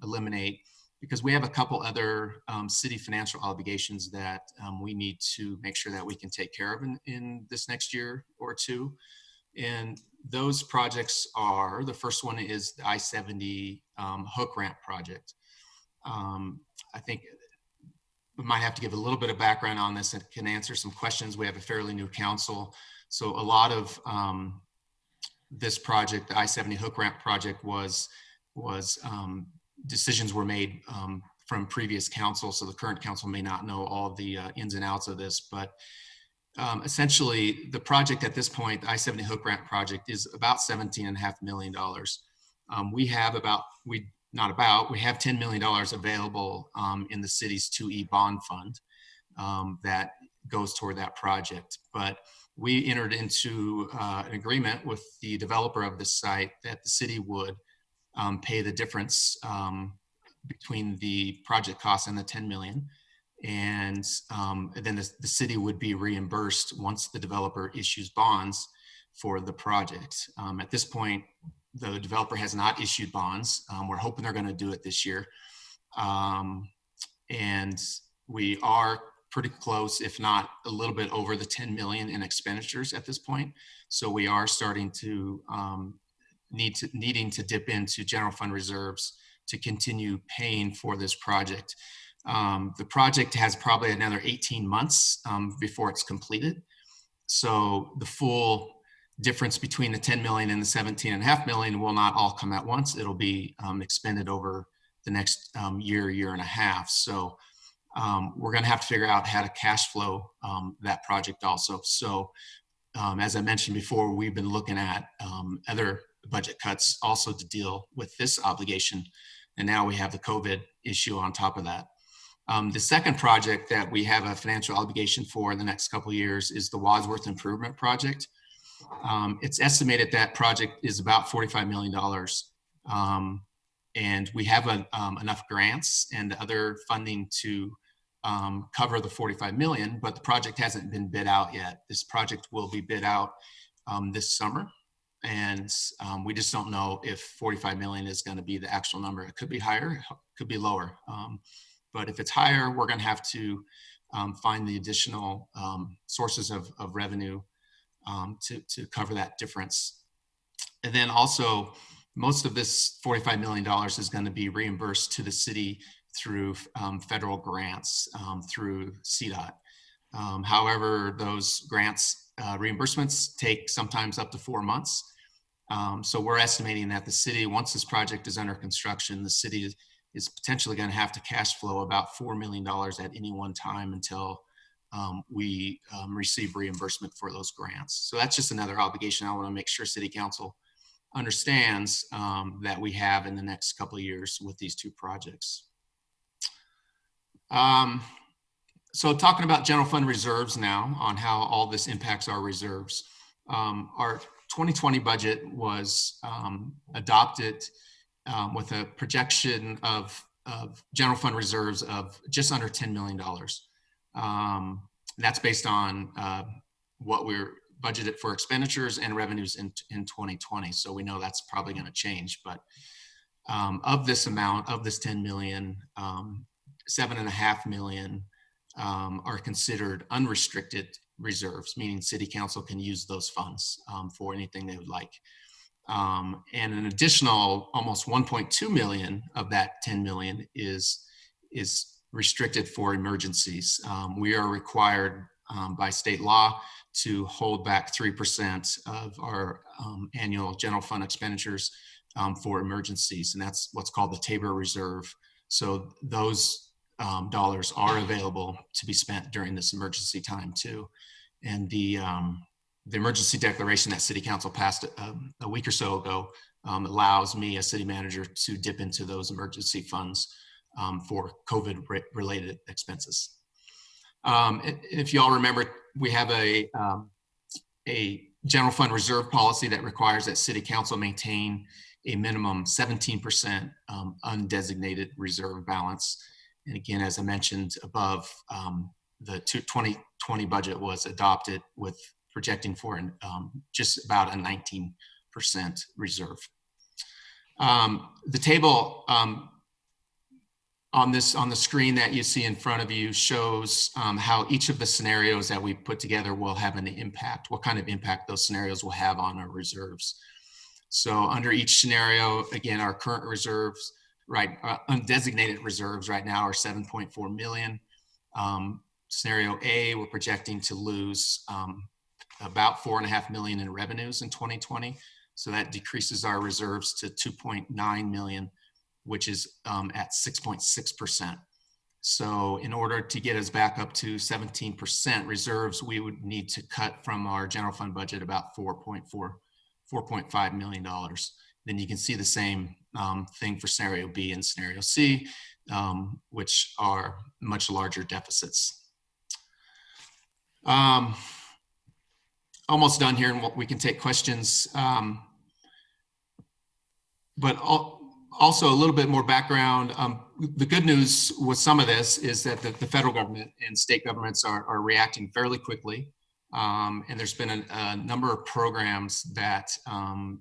eliminate, because we have a couple other city financial obligations that we need to make sure that we can take care of in this next year or two. And those projects are, the first one is the I-70 hook ramp project. I think we might have to give a little bit of background on this and can answer some questions. We have a fairly new council. So a lot of this project, the I-70 hook ramp project, was decisions were made from previous council. So the current council may not know all the ins and outs of this, but essentially the project at this point, the I-70 hook ramp project, is about $17.5 million. We have we have $10 million available in the city's 2E bond fund that goes toward that project. But we entered into an agreement with the developer of this site that the city would pay the difference between the project costs and the 10 million. And then the city would be reimbursed once the developer issues bonds for the project. At this point, the developer has not issued bonds. We're hoping they're going to do it this year. And we are pretty close, if not a little bit over the 10 million in expenditures at this point. So we are starting to needing to dip into general fund reserves to continue paying for this project. The project has probably another 18 months before it's completed. So the full difference between the 10 million and the 17.5 million will not all come at once. It'll be expended over the next year and a half. So we're going to have to figure out how to cash flow that project also. So as I mentioned before, we've been looking at other budget cuts also to deal with this obligation. And now we have the COVID issue on top of that. The second project that we have a financial obligation for in the next couple of years is the Wadsworth Improvement Project. It's estimated that project is about $45 million. And we have enough grants and other funding to cover the 45 million, but the project hasn't been bid out yet. This project will be bid out this summer. And we just don't know if 45 million is going to be the actual number. It could be higher, it could be lower. But if it's higher, we're going to have to find the additional sources of revenue to cover that difference. And then also, most of this $45 million is going to be reimbursed to the city through federal grants through CDOT. However, those grants reimbursements take sometimes up to 4 months. So we're estimating that the city, once this project is under construction, the city is potentially going to have to cash flow about $4 million at any one time until we receive reimbursement for those grants. So that's just another obligation I want to make sure City Council understands that we have in the next couple of years with these two projects. So talking about general fund reserves now, on how all this impacts our reserves. Our 2020 budget was adopted with a projection of general fund reserves of just under $10 million. That's based on what we're budgeted for expenditures and revenues in 2020. So we know that's probably going to change. But of this amount, of this 10 million, 7.5 million are considered unrestricted reserves, meaning City Council can use those funds for anything they would like. And an additional almost 1.2 million of that 10 million is restricted for emergencies. We are required by state law to hold back 3% of our annual general fund expenditures for emergencies, and that's what's called the Tabor Reserve. So those dollars are available to be spent during this emergency time too. And the emergency declaration that City Council passed a week or so ago allows me as city manager to dip into those emergency funds for COVID related expenses. If you all remember, we have a general fund reserve policy that requires that City Council maintain a minimum 17% undesignated reserve balance. And again, as I mentioned above, the 2020 budget was adopted with projecting for just about a 19% reserve. The table on the screen that you see in front of you shows how each of the scenarios that we put together will have an impact, what kind of impact those scenarios will have on our reserves. So under each scenario, again, our current reserves, right, undesignated reserves right now are 7.4 million. Scenario A, we're projecting to lose about 4.5 million in revenues in 2020. So that decreases our reserves to 2.9 million, which is at 6.6%. So in order to get us back up to 17% reserves, we would need to cut from our general fund budget about $4.5 million. Then you can see the same thing for scenario B and scenario C, which are much larger deficits. Almost done here, and we can take questions. But also a little bit more background. The good news with some of this is that the federal government and state governments are reacting fairly quickly. And there's been a number of programs that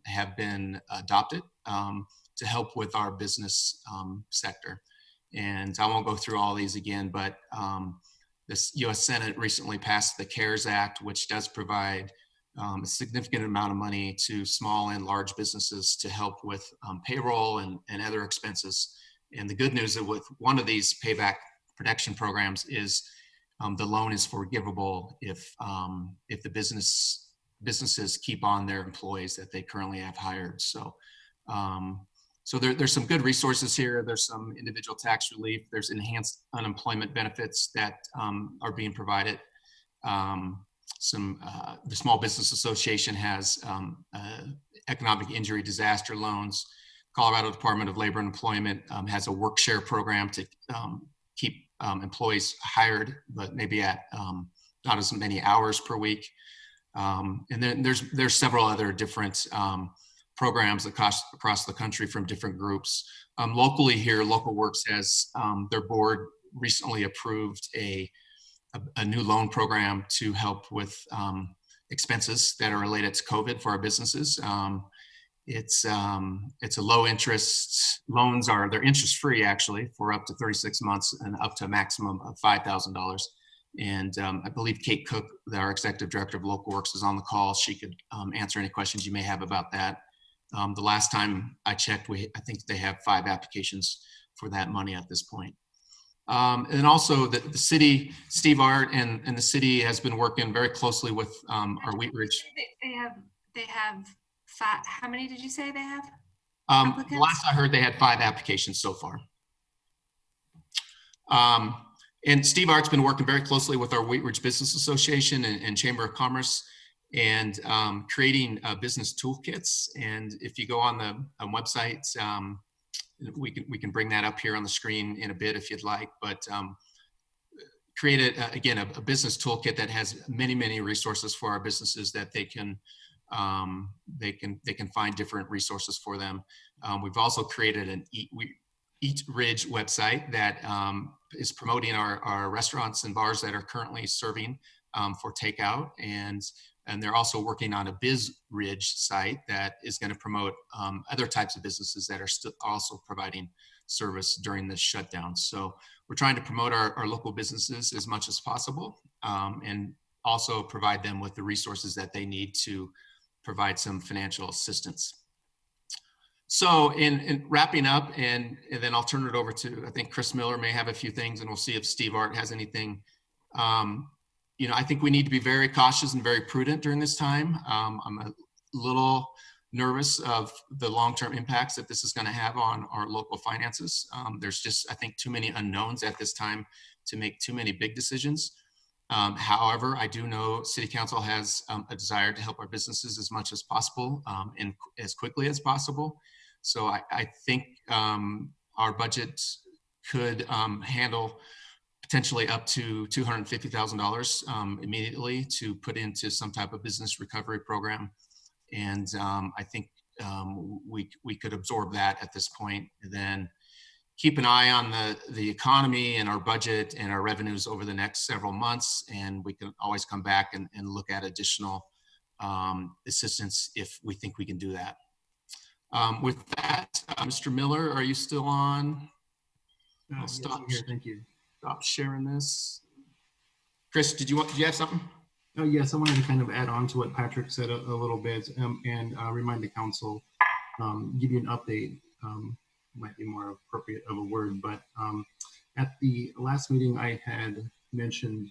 have been adopted to help with our business sector. And I won't go through all these again, but this US Senate recently passed the CARES Act, which does provide a significant amount of money to small and large businesses to help with payroll and other expenses. And the good news is with one of these payback protection programs is the loan is forgivable if the businesses keep on their employees that they currently have hired. So, so there's some good resources here. There's some individual tax relief. There's enhanced unemployment benefits that are being provided. The Small Business Association has economic injury disaster loans. Colorado Department of Labor and Employment has a work share program to keep employees hired, but maybe at not as many hours per week. And then there's several other different programs across the country from different groups. Locally here, Local Works has their board recently approved a new loan program to help with expenses that are related to COVID for our businesses. It's a low interest loans they're interest free actually for up to 36 months and up to a maximum of $5,000. And I believe Kate Cook, our executive director of Local Works, is on the call. She could answer any questions you may have about that. The last time I checked, I think they have 5 applications for that money at this point. And also the city, Steve Art and the city has been working very closely with our Wheat Ridge. They have 5, how many did you say they have? The last I heard, they had 5 applications so far. And Steve Art's been working very closely with our Wheat Ridge Business Association and Chamber of Commerce and creating business toolkits. And if you go on the website, we can bring that up here on the screen in a bit if you'd like, but created again a business toolkit that has many resources for our businesses that they can find different resources for them. We've also created an Eat Ridge website that is promoting our restaurants and bars that are currently serving for takeout, and they're also working on a Biz Ridge site that is going to promote other types of businesses that are still also providing service during this shutdown. So we're trying to promote our local businesses as much as possible, and also provide them with the resources that they need to provide some financial assistance. So in wrapping up, and then I'll turn it over to, I think Chris Miller may have a few things, and we'll see if Steve Art has anything. I think we need to be very cautious and very prudent during this time. I'm a little nervous of the long-term impacts that this is going to have on our local finances. There's just, I think, too many unknowns at this time to make too many big decisions. However, I do know City Council has a desire to help our businesses as much as possible and as quickly as possible. So I think our budget could handle potentially up to $250,000 immediately to put into some type of business recovery program. And I think we could absorb that at this point, and then keep an eye on the economy and our budget and our revenues over the next several months. And we can always come back and look at additional assistance if we think we can do that. With that, Mr. Miller, are you still on? I'll stop. Yes, thank you. Stop sharing this. Chris, did you have something? Oh, yes, I wanted to kind of add on to what Patrick said a little bit and remind the council, give you an update, might be more appropriate of a word, but at the last meeting I had mentioned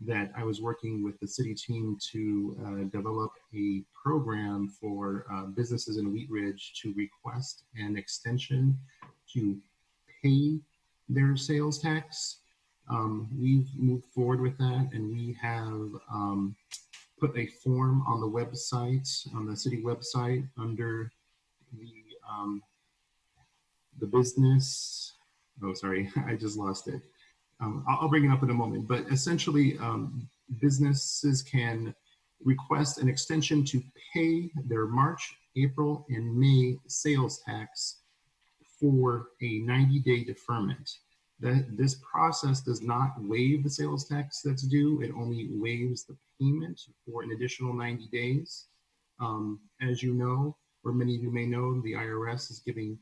that I was working with the city team to develop a program for businesses in Wheat Ridge to request an extension to pay their sales tax. We've moved forward with that, and we have put a form on the website, on the city website, under the business. Oh, sorry, I just lost it. I'll bring it up in a moment, but essentially businesses can request an extension to pay their March, April, and May sales tax for a 90-day deferment. This process does not waive the sales tax that's due. It only waives the payment for an additional 90 days. As you know, or many of you may know, the IRS is giving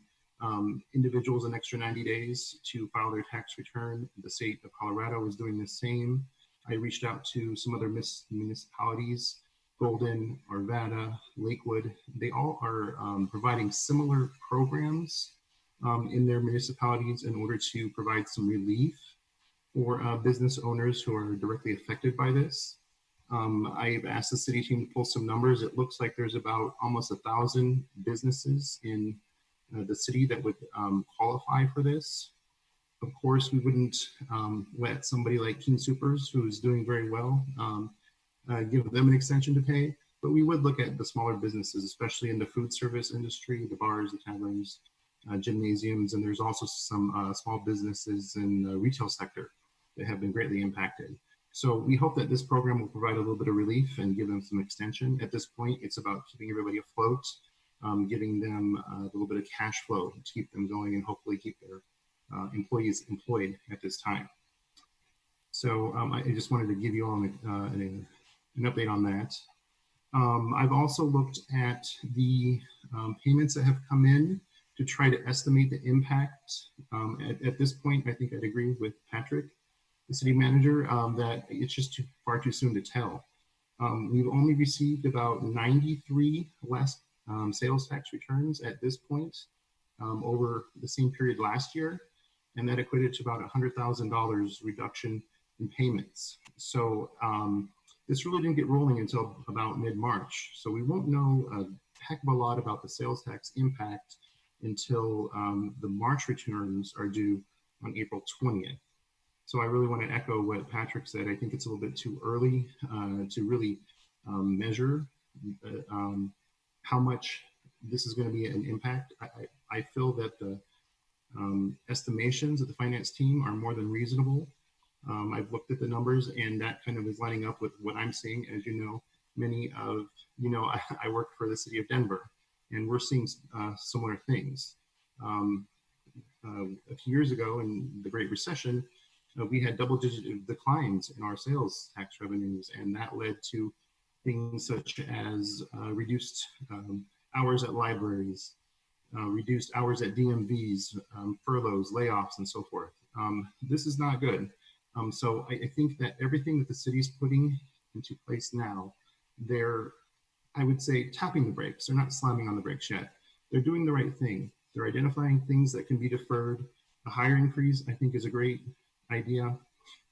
individuals an extra 90 days to file their tax return. The state of Colorado is doing the same. I reached out to some other municipalities, Golden, Arvada, Lakewood. They all are providing similar programs in their municipalities in order to provide some relief for business owners who are directly affected by this. I've asked the city team to pull some numbers. It looks like there's about almost 1,000 businesses in the city that would qualify for this. Of course, we wouldn't let somebody like King Soopers, who's doing very well, give them an extension to pay, but we would look at the smaller businesses, especially in the food service industry, the bars, the taverns, gymnasiums, and there's also some small businesses in the retail sector that have been greatly impacted. So we hope that this program will provide a little bit of relief and give them some extension. At this point, it's about keeping everybody afloat, giving them a little bit of cash flow to keep them going and hopefully keep their employees employed at this time. So I just wanted to give you all an update on that. I've also looked at the payments that have come in to try to estimate the impact. At this point, I think I'd agree with Patrick, the city manager, that it's just far too soon to tell. We've only received about 93 less sales tax returns at this point over the same period last year, and that equated to about $100,000 reduction in payments. So this really didn't get rolling until about mid-March. So we won't know a heck of a lot about the sales tax impact until the March returns are due on April 20th. So I really want to echo what Patrick said. I think it's a little bit too early to really measure how much this is going to be an impact. I feel that the estimations of the finance team are more than reasonable. I've looked at the numbers, and that kind of is lining up with what I'm seeing. As you know, I work for the city of Denver, and we're seeing similar things. A few years ago in the Great Recession, we had double-digit declines in our sales tax revenues, and that led to things such as reduced hours at libraries, reduced hours at DMVs, furloughs, layoffs, and so forth. This is not good. So I think that everything that the city's putting into place now, they're, I would say, tapping the brakes. They're not slamming on the brakes yet. They're doing the right thing. They're identifying things that can be deferred. A hiring freeze, I think, is a great idea.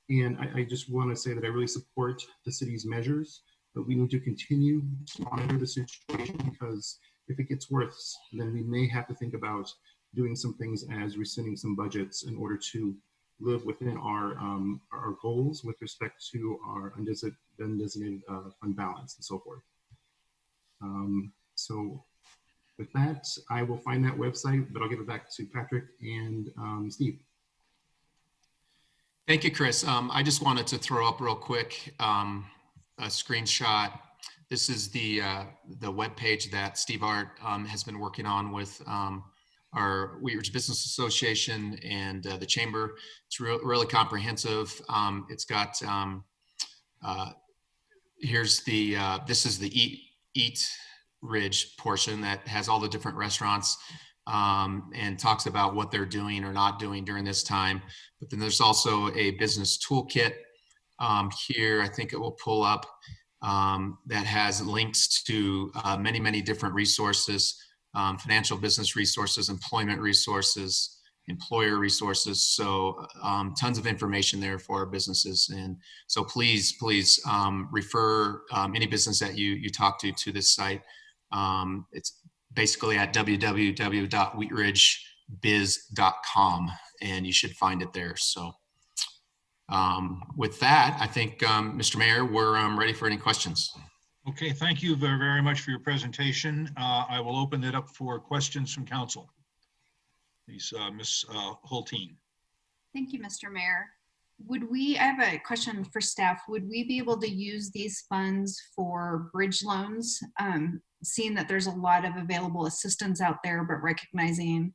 And I just want to say that I really support the city's measures, but we need to continue to monitor the situation because if it gets worse, then we may have to think about doing some things as rescinding some budgets in order to live within our goals with respect to our undesignated fund balance and so forth. So with that, I will find that website, but I'll give it back to Patrick and Steve. Thank you, Chris. I just wanted to throw up real quick a screenshot. This is the webpage that Steve Art has been working on with our Wheat Ridge Business Association and the Chamber. It's really comprehensive. It's got, here's the, this is the Eat Ridge portion that has all the different restaurants and talks about what they're doing or not doing during this time. But then there's also a business toolkit here. I think it will pull up that has links to many, many different resources, financial business resources, employment resources, employer resources. So tons of information there for our businesses. And so please refer any business that you talk to this site. It's basically at www.wheatridgebiz.com, and you should find it there. So with that, I think, Mr. Mayor, we're ready for any questions. Okay, thank you very, very much for your presentation. I will open it up for questions from council. Please, Ms. Hulteen. Thank you, Mr. Mayor. I have a question for staff. Would we be able to use these funds for bridge loans? Seeing that there's a lot of available assistance out there, but recognizing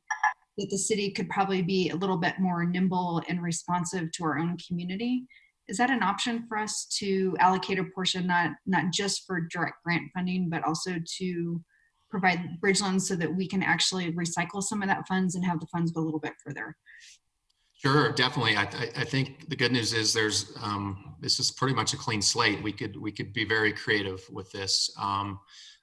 that the city could probably be a little bit more nimble and responsive to our own community. Is that an option for us to allocate a portion, not just for direct grant funding, but also to provide bridge loans so that we can actually recycle some of that funds and have the funds go a little bit further? Sure, definitely. I think the good news is there's this is pretty much a clean slate. We could be very creative with this.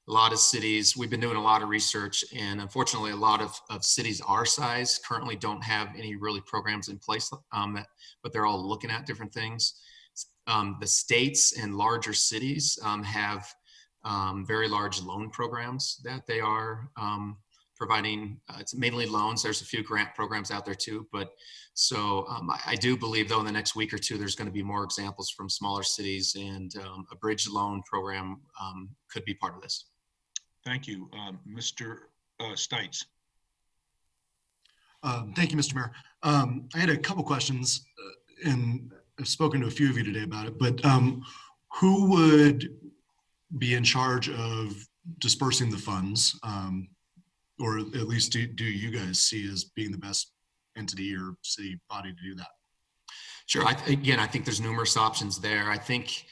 A lot of cities, we've been doing a lot of research, and unfortunately a lot of cities our size currently don't have any really programs in place, but they're all looking at different things. The states and larger cities have very large loan programs that they are providing. It's mainly loans. There's a few grant programs out there too, but so I do believe though in the next week or two there's going to be more examples from smaller cities, and a bridge loan program could be part of this. Thank you. Mr. Stites. Thank you, Mr. Mayor. I had a couple questions, and I've spoken to a few of you today about it, but who would be in charge of dispersing the funds, or at least do you guys see as being the best entity or city body to do that? Sure. Again, I think there's numerous options there. I think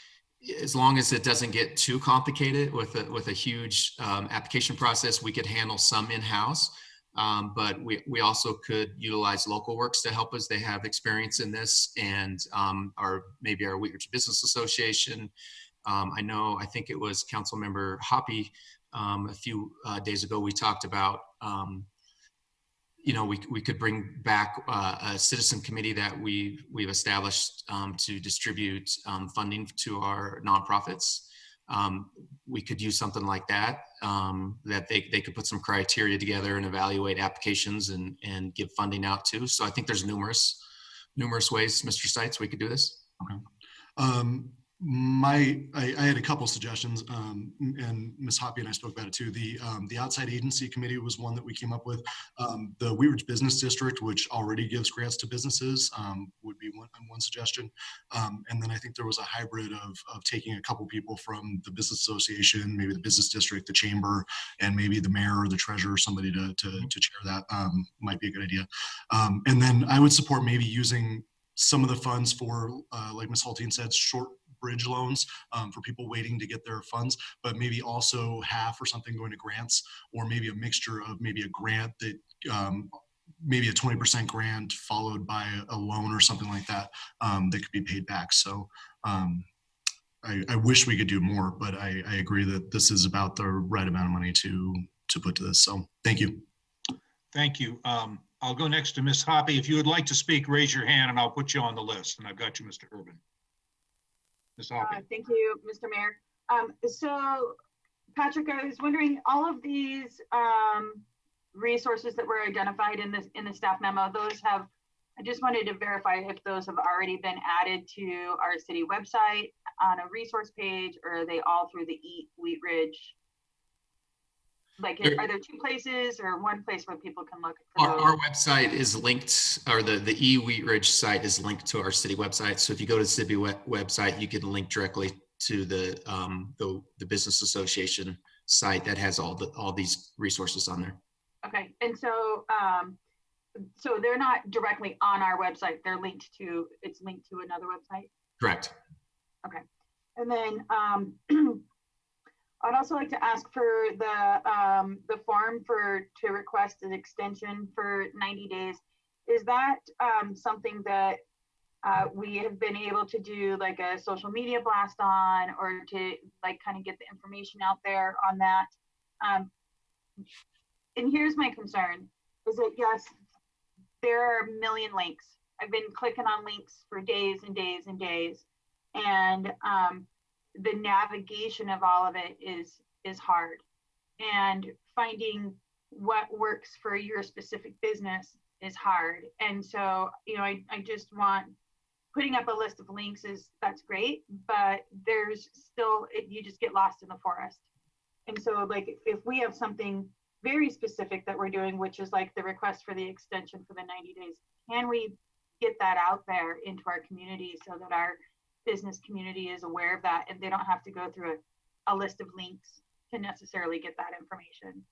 as long as it doesn't get too complicated with a huge application process, we could handle some in-house. But we also could utilize Local Works to help us. They have experience in this, and maybe our Wheat Ridge Business Association. I think it was Councilmember Hoppy a few days ago, we talked about we could bring back a citizen committee that we've established to distribute funding to our nonprofits. We could use something like that, that they could put some criteria together and evaluate applications and give funding out to. So I think there's numerous ways, Mr. Stites, we could do this. Okay. I had a couple suggestions, and Ms. Hoppy and I spoke about it too. The outside agency committee was one that we came up with. The Wheat Ridge Business District, which already gives grants to businesses, would be one suggestion. And then I think there was a hybrid of taking a couple people from the business association, maybe the business district, the chamber, and maybe the mayor or the treasurer, somebody to chair that might be a good idea. And then I would support maybe using some of the funds for, like Ms. Hulteen said, short bridge loans for people waiting to get their funds, but maybe also half or something going to grants, or maybe a mixture of maybe a grant that maybe a 20% grant followed by a loan or something like that that could be paid back. So I wish we could do more, but I agree that this is about the right amount of money to put to this. So thank you. Thank you. I'll go next to Ms. Hoppy. If you would like to speak, raise your hand and I'll put you on the list. And I've got you, Mr. Urban. Ms. Hoppy. Thank you, Mr. Mayor. So Patrick, I was wondering, all of these resources that were identified in the staff memo, I just wanted to verify if those have already been added to our city website on a resource page, or are they all through the Eat Wheat Ridge? Like, are there two places or one place where people can look? Our website is linked, or the Wheat Ridge site is linked to our city website. So if you go to the city website, you can link directly to the business association site that has all these resources on there. Okay, and so so they're not directly on our website. They're linked to, it's linked to another website. Correct. Okay, and then I'd also like to ask for the form to request an extension for 90 days. Is that something that we have been able to do like a social media blast on, or to like kind of get the information out there on that? And here's my concern, is that yes, there are a million links. I've been clicking on links for days and days and days. And the navigation of all of it is hard. And finding what works for your specific business is hard. And so, you know, I just want, putting up a list of links that's great, but there's still, you just get lost in the forest. And so like, if we have something very specific that we're doing, which is like the request for the extension for the 90 days, can we get that out there into our community so that our business community is aware of that and they don't have to go through a list of links to necessarily get that information?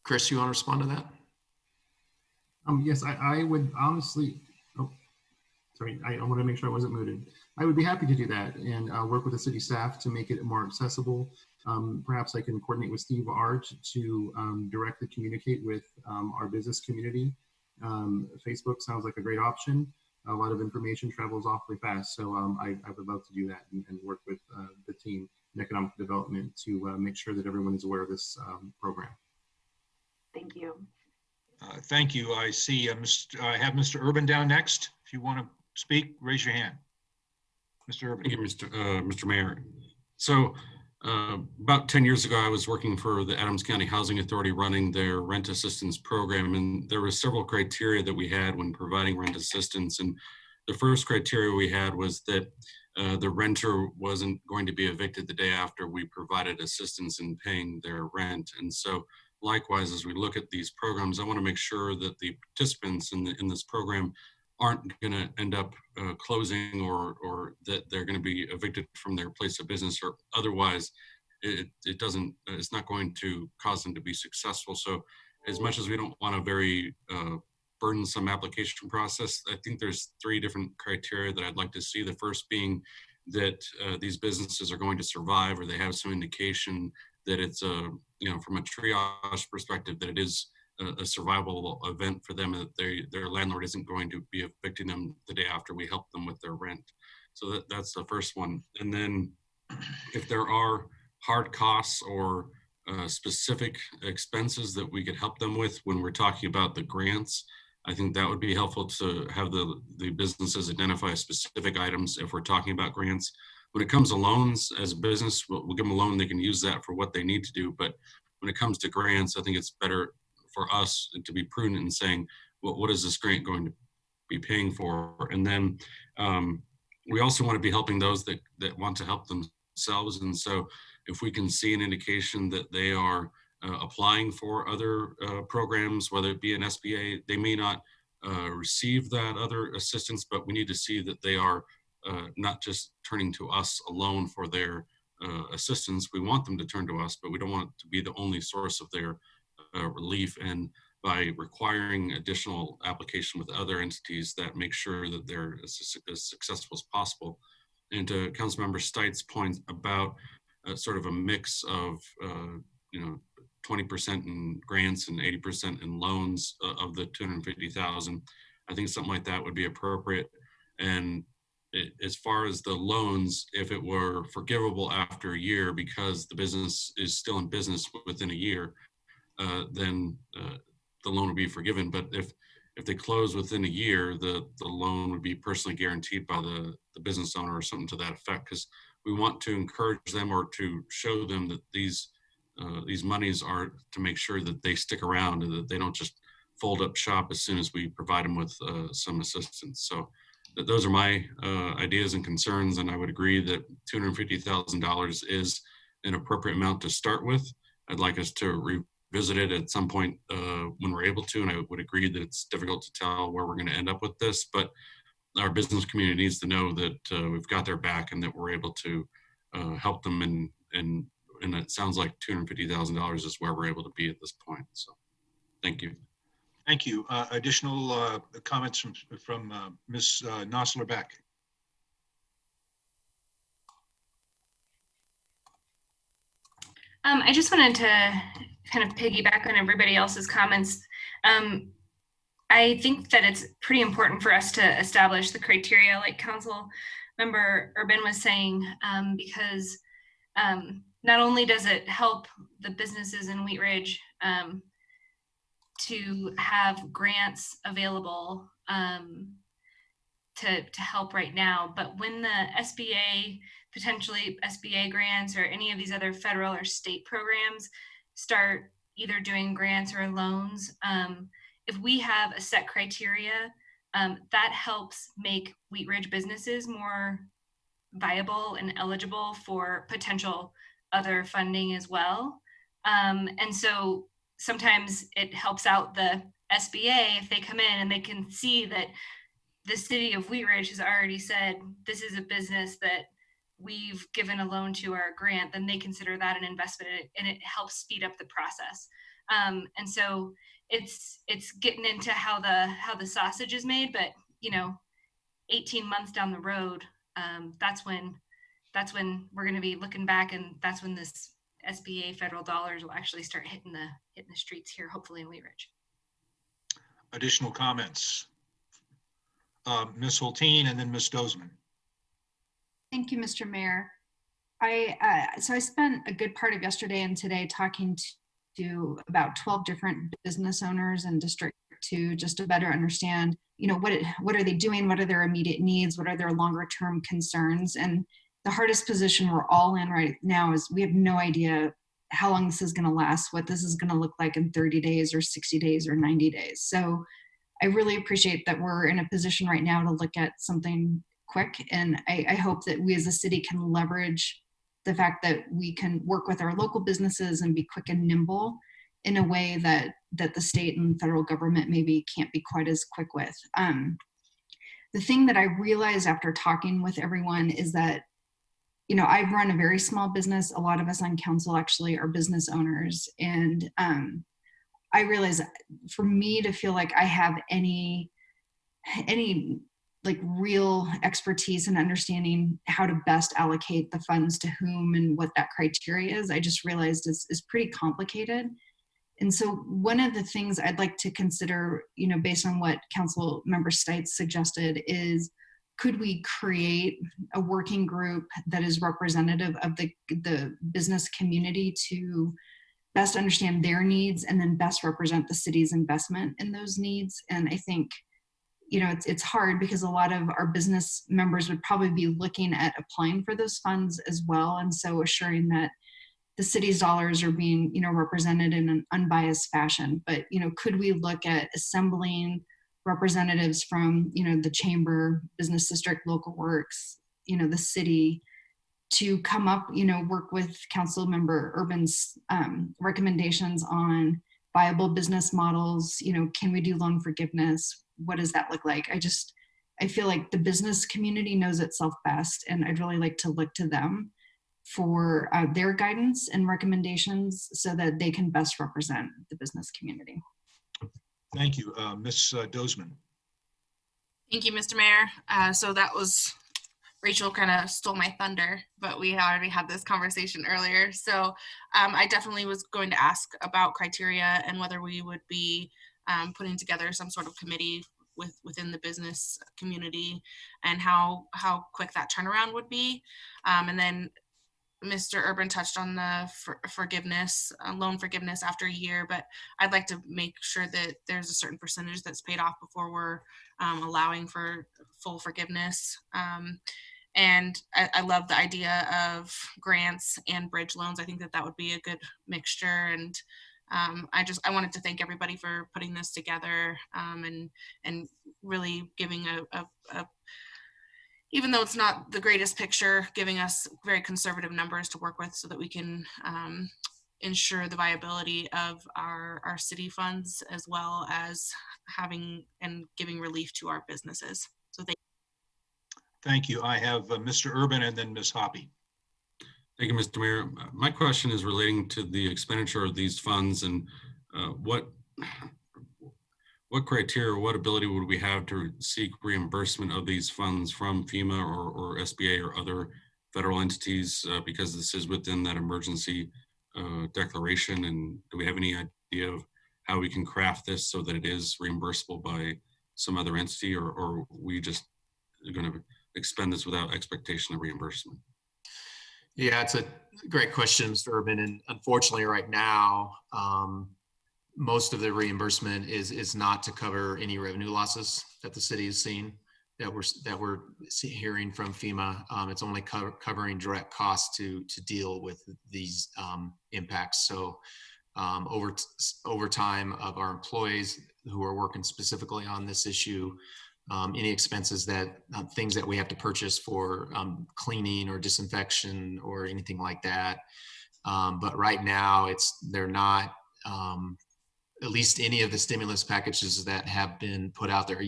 Chris, you want to respond to that? Yes, I would honestly, sorry, I want to make sure I wasn't muted. I would be happy to do that and work with the city staff to make it more accessible. Perhaps I can coordinate with Steve Art to directly communicate with our business community. Facebook sounds like a great option. A lot of information travels awfully fast. So I would love to do that and work with the team in economic development to make sure that everyone is aware of this program. Thank you. Thank you. I see I have Mr. Urban down next. If you want to speak, raise your hand. Mr. Urban. Thank you, Mr. Mayor. So about 10 years ago, I was working for the Adams County Housing Authority running their rent assistance program. And there were several criteria that we had when providing rent assistance. And the first criteria we had was that the renter wasn't going to be evicted the day after we provided assistance in paying their rent. And so likewise, as we look at these programs, I want to make sure that the participants in this program aren't going to end up closing or that they're going to be evicted from their place of business, or otherwise it's not going to cause them to be successful. So as much as we don't want a very burdensome application process, I think there's 3 different criteria that I'd like to see. The first being that these businesses are going to survive, or they have some indication that it's from a triage perspective, that it is a survival event for them, that their landlord isn't going to be evicting them the day after we help them with their rent. So that's the first one. And then if there are hard costs or specific expenses that we could help them with when we're talking about the grants, I think that would be helpful to have the businesses identify specific items if we're talking about grants. When it comes to loans, as a business, we'll give them a loan, they can use that for what they need to do. But when it comes to grants, I think it's better for us to be prudent in saying, well, what is this grant going to be paying for? And then we also want to be helping those that want to help themselves. And so if we can see an indication that they are applying for other programs, whether it be an SBA, they may not receive that other assistance, but we need to see that they are not just turning to us alone for their assistance. We want them to turn to us, but we don't want it to be the only source of their relief. And by requiring additional application with other entities, that make sure that they're as successful as possible. And to Councilmember Stites' point about sort of a mix of 20% in grants and 80% in loans of the 250,000, I think something like that would be appropriate. And as far as the loans, if it were forgivable after a year because the business is still in business within a year, then the loan would be forgiven. But if if they close within a year, the loan would be personally guaranteed by the business owner or something to that effect, because we want to encourage them or to show them that these monies are to make sure that they stick around and that they don't just fold up shop as soon as we provide them with some assistance. So those are my ideas and concerns, and I would agree that $250,000 is an appropriate amount to start with. I'd like us to revisit it at some point when we're able to, and I would agree that it's difficult to tell where we're going to end up with this, but our business community needs to know that we've got their back and that we're able to help them, and it sounds like $250,000 is where we're able to be at this point. So thank you. Thank you. Additional comments from Ms. Nosler-Beck. I just wanted to kind of piggyback on everybody else's comments. I think that it's pretty important for us to establish the criteria, like Council Member Urban was saying, because not only does it help the businesses in Wheat Ridge to have grants available to help right now, but when the SBA, potentially SBA grants or any of these other federal or state programs start either doing grants or loans, if we have a set criteria, that helps make Wheat Ridge businesses more viable and eligible for potential other funding as well. And so sometimes it helps out the SBA if they come in and they can see that the city of Wheat Ridge has already said, this is a business that we've given a loan to our grant, then they consider that an investment, and it helps speed up the process. And so it's getting into how the sausage is made, but 18 months down the road, that's when we're going to be looking back, and that's when this SBA federal dollars will actually start hitting the streets here, hopefully in Wheat Ridge. Additional comments? Ms. Hulteen and then Ms. Dozeman. Thank you, Mr. Mayor. So I spent a good part of yesterday and today talking to about 12 different business owners in District 2 just to better understand, what are they doing? What are their immediate needs? What are their longer term concerns? And the hardest position we're all in right now is we have no idea how long this is going to last, what this is going to look like in 30 days or 60 days or 90 days. So I really appreciate that we're in a position right now to look at something quick. And I hope that we as a city can leverage the fact that we can work with our local businesses and be quick and nimble in a way that the state and federal government maybe can't be quite as quick with. The thing that I realized after talking with everyone is that, I've run a very small business. A lot of us on council actually are business owners. And I realize for me to feel like I have any like real expertise in understanding how to best allocate the funds to whom and what that criteria is, I just realized is pretty complicated. And so one of the things I'd like to consider, based on what Council Member Stites suggested, is could we create a working group that is representative of the business community to best understand their needs and then best represent the city's investment in those needs? And I think, it's hard because a lot of our business members would probably be looking at applying for those funds as well. And so assuring that the city's dollars are being, represented in an unbiased fashion. But, could we look at assembling representatives from, the chamber, business district, local works, the city, to come up, work with Council Member Urban's recommendations on viable business models. Can we do loan forgiveness? What does that look like? I feel like the business community knows itself best, and I'd really like to look to them for their guidance and recommendations so that they can best represent the business community. Thank you. Ms. Dozeman. Thank you, Mr. Mayor. So that was, Rachel kind of stole my thunder, but we already had this conversation earlier. So I definitely was going to ask about criteria and whether we would be putting together some sort of committee within the business community and how quick that turnaround would be. And then Mr. Urban touched on the forgiveness, loan forgiveness after a year, but I'd like to make sure that there's a certain percentage that's paid off before we're allowing for full forgiveness. And I love the idea of grants and bridge loans. I think that that would be a good mixture. And I wanted to thank everybody for putting this together and really giving a even though it's not the greatest picture, giving us very conservative numbers to work with so that we can ensure the viability of our city funds, as well as having and giving relief to our businesses. So Thank you. I have Mr. Urban and then Ms. Hoppy. Thank you, Mr. Mayor. My question is relating to the expenditure of these funds and what criteria, what ability would we have to seek reimbursement of these funds from FEMA or SBA or other federal entities because this is within that emergency declaration? And do we have any idea of how we can craft this so that it is reimbursable by some other entity, or we just are going to expend this without expectation of reimbursement? Yeah, it's a great question, Mr. Urban. And unfortunately, right now, most of the reimbursement is not to cover any revenue losses that the city has seen that we're hearing from FEMA. It's only covering direct costs to deal with these impacts. So over time of our employees who are working specifically on this issue, any expenses that things that we have to purchase for cleaning or disinfection or anything like that. But right now they're not, at least any of the stimulus packages that have been put out there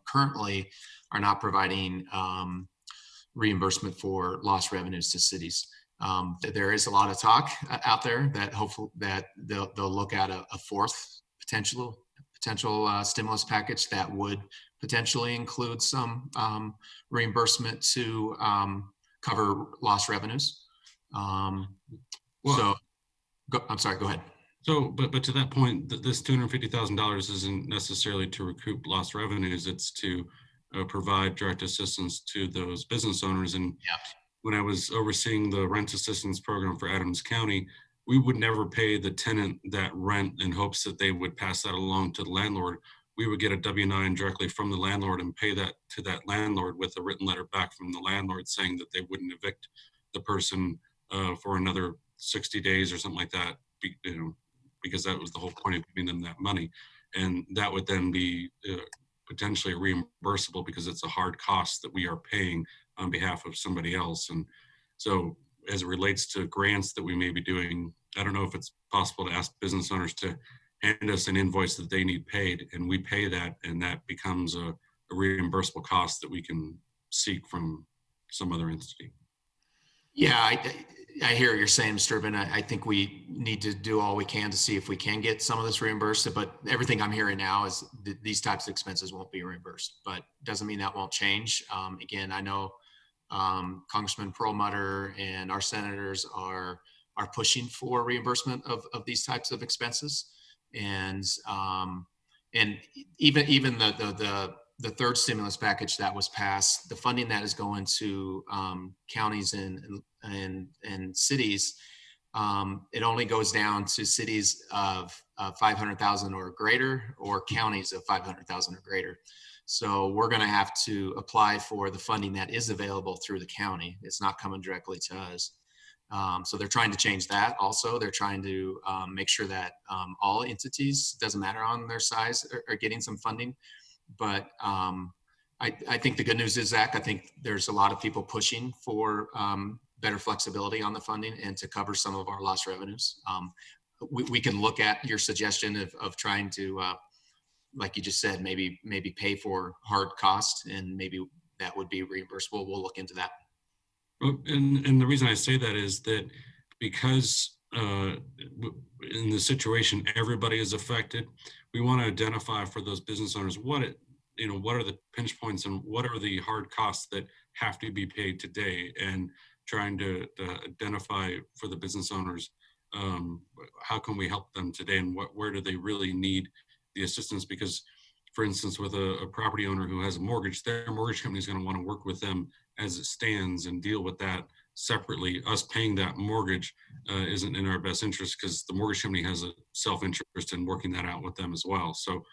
currently are not providing reimbursement for lost revenues to cities. There is a lot of talk out there that hopefully that they'll look at a fourth potential stimulus package that would potentially include some reimbursement to cover lost revenues. I'm sorry, go ahead. So, but to that point, this $250,000 isn't necessarily to recoup lost revenues. It's to provide direct assistance to those business owners. And when I was overseeing the rent assistance program for Adams County, we would never pay the tenant that rent in hopes that they would pass that along to the landlord. We would get a W-9 directly from the landlord and pay that to that landlord with a written letter back from the landlord saying that they wouldn't evict the person for another 60 days or something like that, because that was the whole point of giving them that money. And that would then be potentially reimbursable because it's a hard cost that we are paying on behalf of somebody else. And so as it relates to grants that we may be doing, I don't know if it's possible to ask business owners to hand us an invoice that they need paid, and we pay that, and that becomes a reimbursable cost that we can seek from some other entity. Yeah, I hear what you're saying, Mr. Urban. I think we need to do all we can to see if we can get some of this reimbursed, but everything I'm hearing now is these types of expenses won't be reimbursed, but doesn't mean that won't change. Again, I know Congressman Perlmutter and our senators are pushing for reimbursement of these types of expenses. And even the third stimulus package that was passed, the funding that is going to counties and cities, it only goes down to cities of 500,000 or greater, or counties of 500,000 or greater. So we're going to have to apply for the funding that is available through the county. It's not coming directly to us. So they're trying to change that. Also, they're trying to make sure that all entities, doesn't matter on their size, are getting some funding. But I think the good news is, Zach, I think there's a lot of people pushing for better flexibility on the funding and to cover some of our lost revenues. We can look at your suggestion of trying to, like you just said, maybe pay for hard costs, and maybe that would be reimbursable. We'll look into that. Well, and the reason I say that is that because in the situation everybody is affected, we want to identify for those business owners what are the pinch points and what are the hard costs that have to be paid today, and trying to identify for the business owners how can we help them today, and where do they really need the assistance, because for instance, with a property owner who has a mortgage, their mortgage company is going to want to work with them as it stands and deal with that separately. Us paying that mortgage isn't in our best interest because the mortgage company has a self-interest in working that out with them as well. So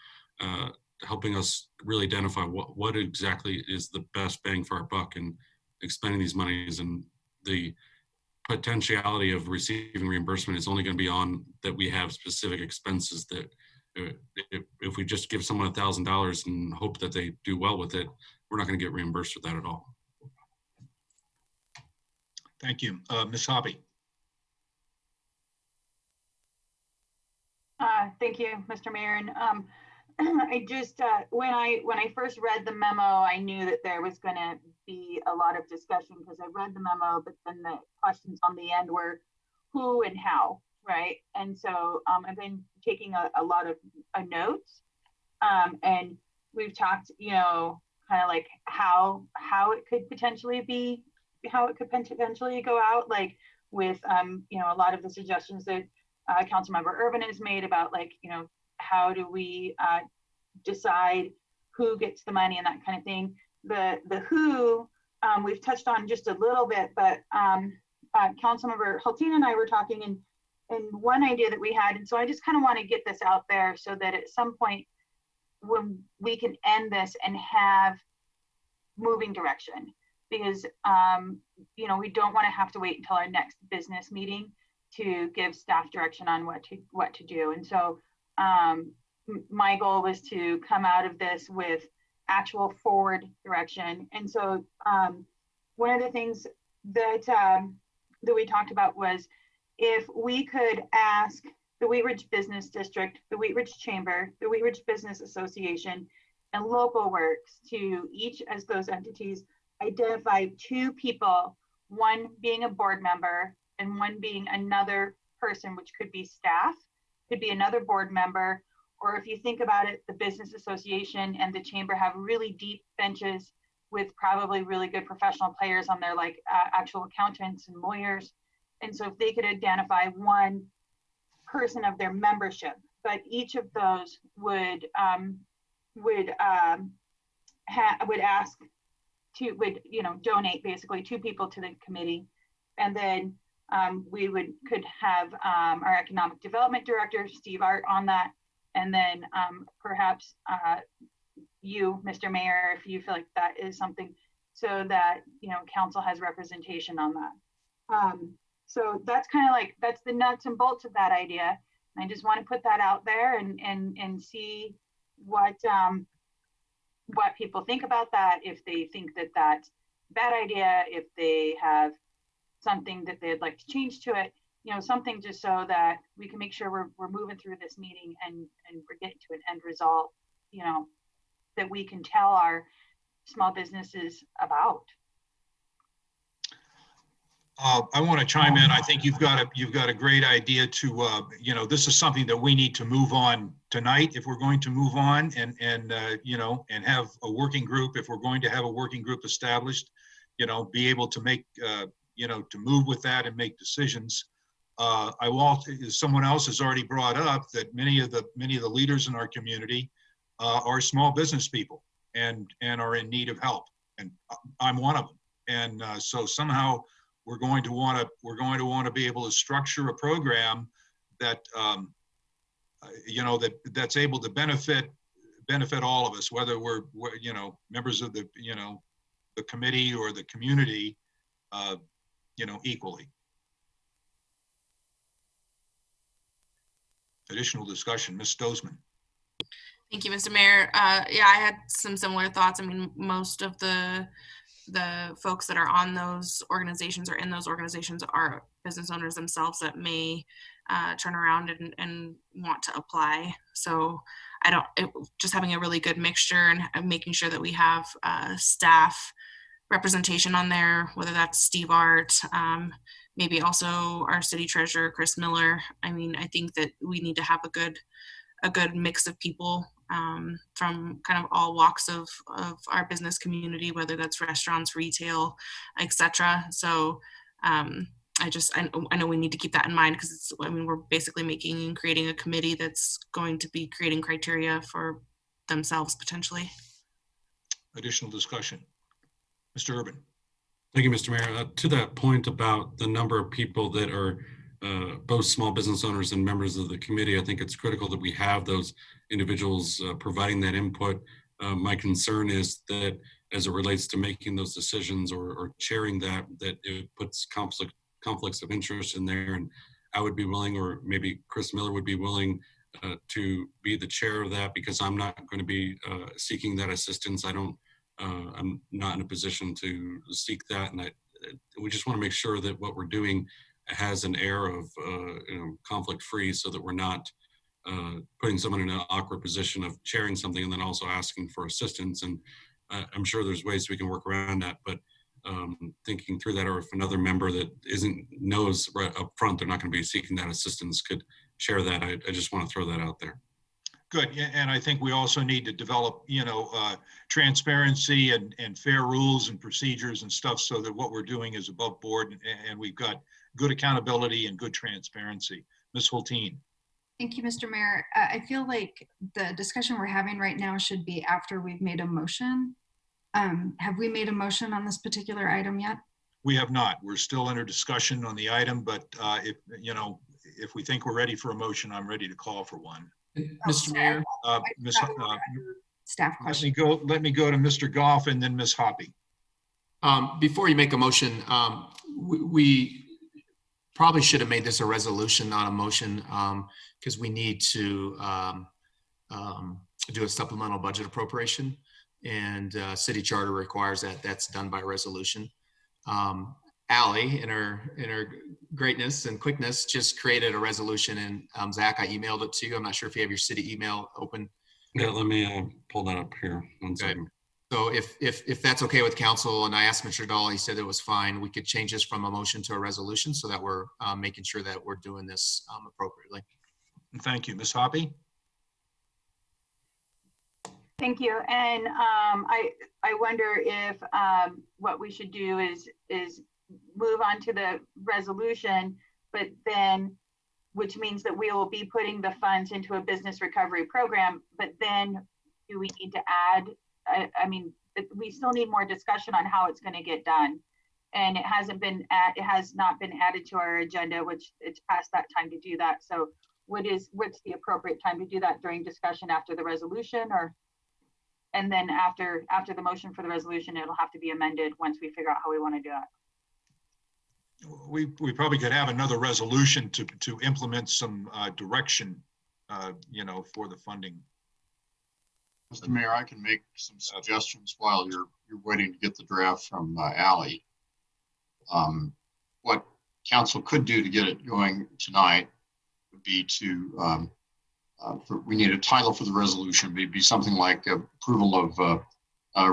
helping us really identify what exactly is the best bang for our buck and expending these monies, and the potentiality of receiving reimbursement is only going to be on that we have specific expenses that if we just give someone $1,000 and hope that they do well with it, we're not going to get reimbursed for that at all. Thank you. Ms. Hoppy. Thank you, Mr. Mayor. And I just, when I first read the memo, I knew that there was going to be a lot of discussion because I read the memo, but then the questions on the end were who and how, right? And so I've been taking a lot of notes, and we've talked, you know, kind of like how it could potentially be, how it could potentially go out, like with, you know, a lot of the suggestions that Councilmember Urban has made about, like, you know, how do we decide who gets the money and that kind of thing. The who we've touched on just a little bit, but Councilmember Hultina and I were talking, and one idea that we had, and so I just kind of want to get this out there so that at some point when we can end this and have moving direction, because you know, we don't want to have to wait until our next business meeting to give staff direction on what to do. And so my goal was to come out of this with actual forward direction. And so one of the things that that we talked about was if we could ask the Wheat Ridge Business District, the Wheat Ridge Chamber, the Wheat Ridge Business Association, and Local Works to each as those entities identify 2 people, one being a board member and one being another person, which could be staff, could be another board member, or if you think about it, the Business Association and the Chamber have really deep benches with probably really good professional players on there, like actual accountants and lawyers. And so if they could identify one person of their membership, but each of those would ask to, you know, donate basically 2 people to the committee. And then we could have our economic development director, Steve Art, on that. And then perhaps you, Mr. Mayor, if you feel like that is something, so that, you know, council has representation on that. So that's kind of like, that's the nuts and bolts of that idea. And I just want to put that out there and see what people think about that, if they think that that's a bad idea, if they have something that they'd like to change to it, you know, something just so that we can make sure we're moving through this meeting and we're getting to an end result, you know, that we can tell our small businesses about. I want to chime in. I think you've got a great idea to, you know, this is something that we need to move on tonight if we're going to move on, and you know, and have a working group if we're going to have a working group established, you know, be able to make, you know, to move with that and make decisions. I will also, someone else has already brought up that many of the leaders in our community are small business people and are in need of help, and I'm one of them. And so somehow we're going to want to be able to structure a program that you know, that's able to benefit all of us, whether we're you know, members of the, you know, the committee or the community, you know, equally. Additional discussion, Ms. Stosman. Thank you, Mr. Mayor. Yeah, I had some similar thoughts. I mean, most of the folks that are on those organizations or in those organizations are business owners themselves that may turn around and want to apply. So just having a really good mixture and making sure that we have staff representation on there, whether that's Steve Art, maybe also our city treasurer, Chris Miller. I mean, I think that we need to have a good mix of people from kind of all walks of our business community, whether that's restaurants, retail, etc. So I know we need to keep that in mind, because we're basically making and creating a committee that's going to be creating criteria for themselves potentially. Additional discussion. Mr. Urban. Thank you, Mr. Mayor. To that point about the number of people that are both small business owners and members of the committee, I think it's critical that we have those individuals providing that input. My concern is that as it relates to making those decisions or chairing that it puts conflicts of interest in there. And I would be willing, or maybe Chris Miller would be willing to be the chair of that, because I'm not going to be seeking that assistance. I'm not in a position to seek that. And we just want to make sure that what we're doing has an air of conflict free, so that we're not putting someone in an awkward position of chairing something and then also asking for assistance. And I'm sure there's ways we can work around that, but thinking through that, or if another member that knows right up front they're not going to be seeking that assistance could share that, I just want to throw that out there. Good, and I think we also need to develop, transparency and fair rules and procedures and stuff, so that what we're doing is above board and we've got good accountability and good transparency. Ms. Hulteen. Thank you, Mr. Mayor. I feel like the discussion we're having right now should be after we've made a motion. Have we made a motion on this particular item yet? We have not. We're still under discussion on the item, but if we think we're ready for a motion, I'm ready to call for one. Mr. Mayor. Staff question. Let me go to Mr. Goff and then Ms. Hoppy. Before you make a motion, we probably should have made this a resolution, not a motion, because we need to do a supplemental budget appropriation, and city charter requires that that's done by resolution. Allie, in her greatness and quickness, just created a resolution, and Zach, I emailed it to you. I'm not sure if you have your city email open. Yeah, let me pull that up here. One second. So if that's okay with council, and I asked Mr. Dahl, he said it was fine, we could change this from a motion to a resolution, so that we're making sure that we're doing this appropriately. Thank you. Ms. Hoppy? Thank you. And I wonder if what we should do is move on to the resolution, but then, which means that we will be putting the funds into a business recovery program, but then do we need to add, we still need more discussion on how it's going to get done. And it has not been added to our agenda, which it's past that time to do that. So what's the appropriate time to do that? During discussion after the resolution, and then after the motion for the resolution, it'll have to be amended once we figure out how we want to do it. We probably could have another resolution to implement some direction, for the funding. Mr. Mayor, I can make some suggestions while you're waiting to get the draft from Allie. What council could do to get it going tonight would be to, we need a title for the resolution. It'd be something like approval of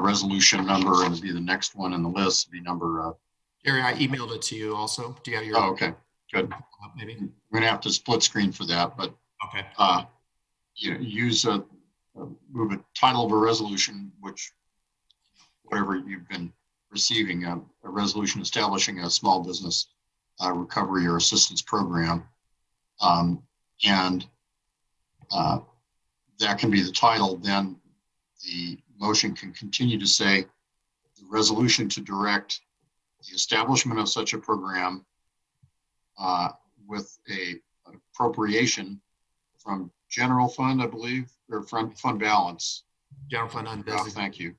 resolution number, and it'd be the next one in the list, it'd be number. Gary, I emailed it to you also. Do you have your? Oh, okay, good. Maybe. We're gonna have to split screen for that, but okay. Use move a title of a resolution, which whatever you've been receiving, a resolution establishing a small business recovery or assistance program, and that can be the title. Then the motion can continue to say the resolution to direct the establishment of such a program with an appropriation from general fund, I believe, or fund balance. General fund undesignated. Thank you.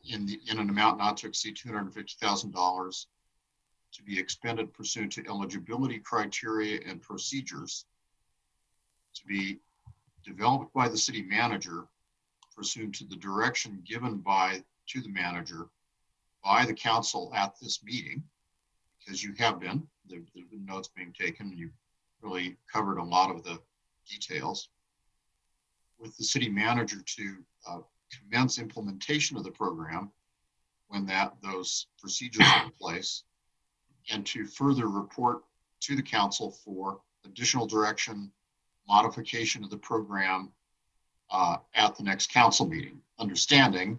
In an amount not to exceed $250,000 to be expended pursuant to eligibility criteria and procedures to be developed by the city manager pursuant to the direction given to the manager by the council at this meeting, because you have been, there've been notes being taken, you've really covered a lot of the details, with the city manager to commence implementation of the program when those procedures are in place, and to further report to the council for additional direction, modification of the program at the next council meeting, understanding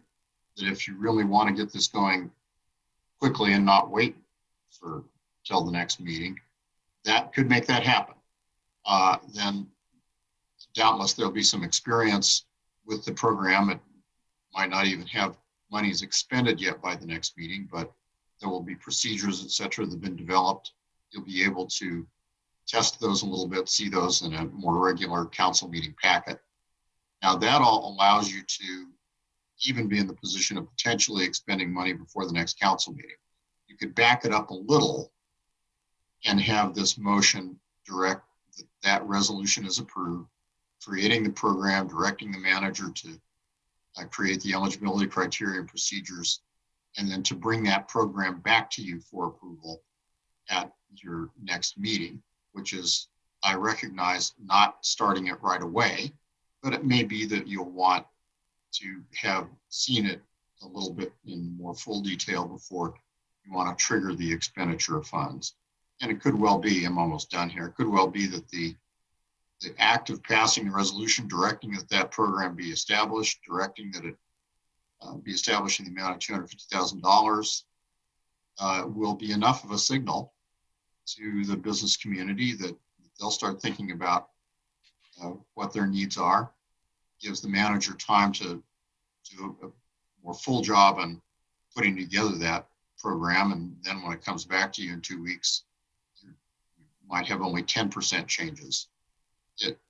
that if you really want to get this going quickly and not wait till the next meeting, that could make that happen. Then doubtless there'll be some experience with the program. It might not even have monies expended yet by the next meeting, but there will be procedures, et cetera, that have been developed. You'll be able to test those a little bit, see those in a more regular council meeting packet. Now that all allows you to even be in the position of potentially expending money before the next council meeting. You could back it up a little and have this motion direct that resolution is approved, creating the program, directing the manager to create the eligibility criteria and procedures, and then to bring that program back to you for approval at your next meeting, which is, I recognize, not starting it right away, but it may be that you'll want to have seen it a little bit in more full detail before you want to trigger the expenditure of funds. And it could well be, I'm almost done here, it could well be that the act of passing the resolution directing that that program be established, directing that it be established in the amount of $250,000 will be enough of a signal to the business community that they'll start thinking about what their needs are, gives the manager time to do a more full job on putting together that program. And then when it comes back to you in 2 weeks, you might have only 10% changes.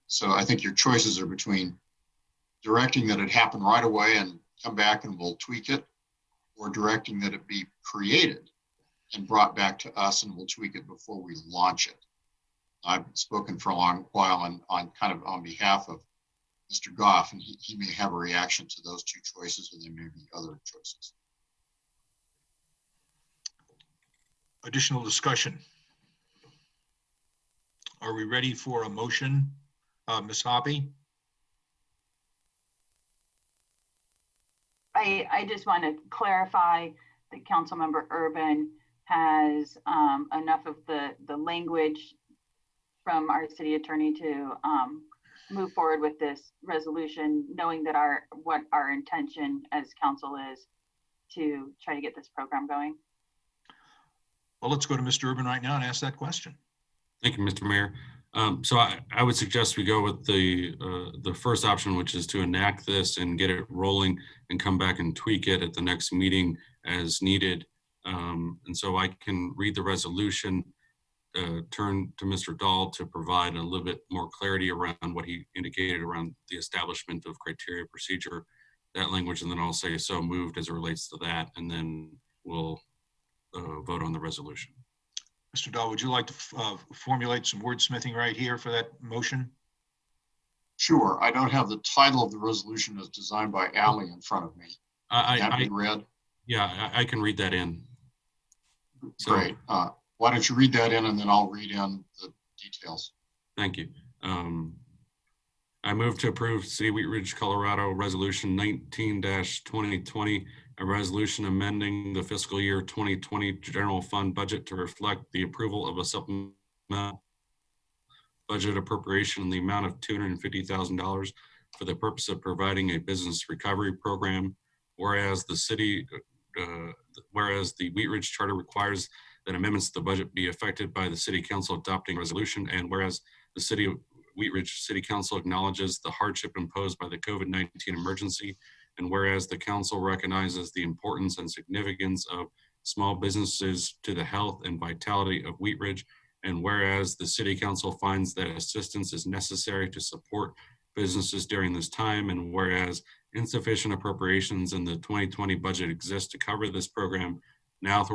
So I think your choices are between directing that it happen right away and come back and we'll tweak it, or directing that it be created and brought back to us and we'll tweak it before we launch it. I've spoken for a long while on behalf of Mr. Goff, and he may have a reaction to those two choices, or there may be other choices. Additional discussion. Are we ready for a motion? Ms. Hoppy? I just want to clarify that Councilmember Urban has enough of the language from our city attorney to move forward with this resolution, knowing that what our intention as council is to try to get this program going. Well, let's go to Mr. Urban right now and ask that question. Thank you, Mr. Mayor. So I would suggest we go with the first option, which is to enact this and get it rolling and come back and tweak it at the next meeting as needed. And so I can read the resolution, turn to Mr. Dahl to provide a little bit more clarity around what he indicated around the establishment of criteria procedure, that language, and then I'll say so moved as it relates to that, and then we'll vote on the resolution. Mr. Dahl, would you like to formulate some wordsmithing right here for that motion? Sure. I don't have the title of the resolution as designed by Ally in front of me. Can that be read? Yeah, I can read that in. So, great. Why don't you read that in and then I'll read in the details. Thank you. I move to approve City of Wheat Ridge, Colorado Resolution 19-2020, a resolution amending the fiscal year 2020 general fund budget to reflect the approval of a supplemental budget appropriation in the amount of $250,000 for the purpose of providing a business recovery program. Whereas the Wheat Ridge Charter requires that amendments to the budget be effected by the City Council adopting a resolution, and whereas the City of Wheat Ridge City Council acknowledges the hardship imposed by the COVID-19 emergency, and whereas the council recognizes the importance and significance of small businesses to the health and vitality of Wheat Ridge, and whereas the City Council finds that assistance is necessary to support businesses during this time, and whereas insufficient appropriations in the 2020 budget exist to cover this program, now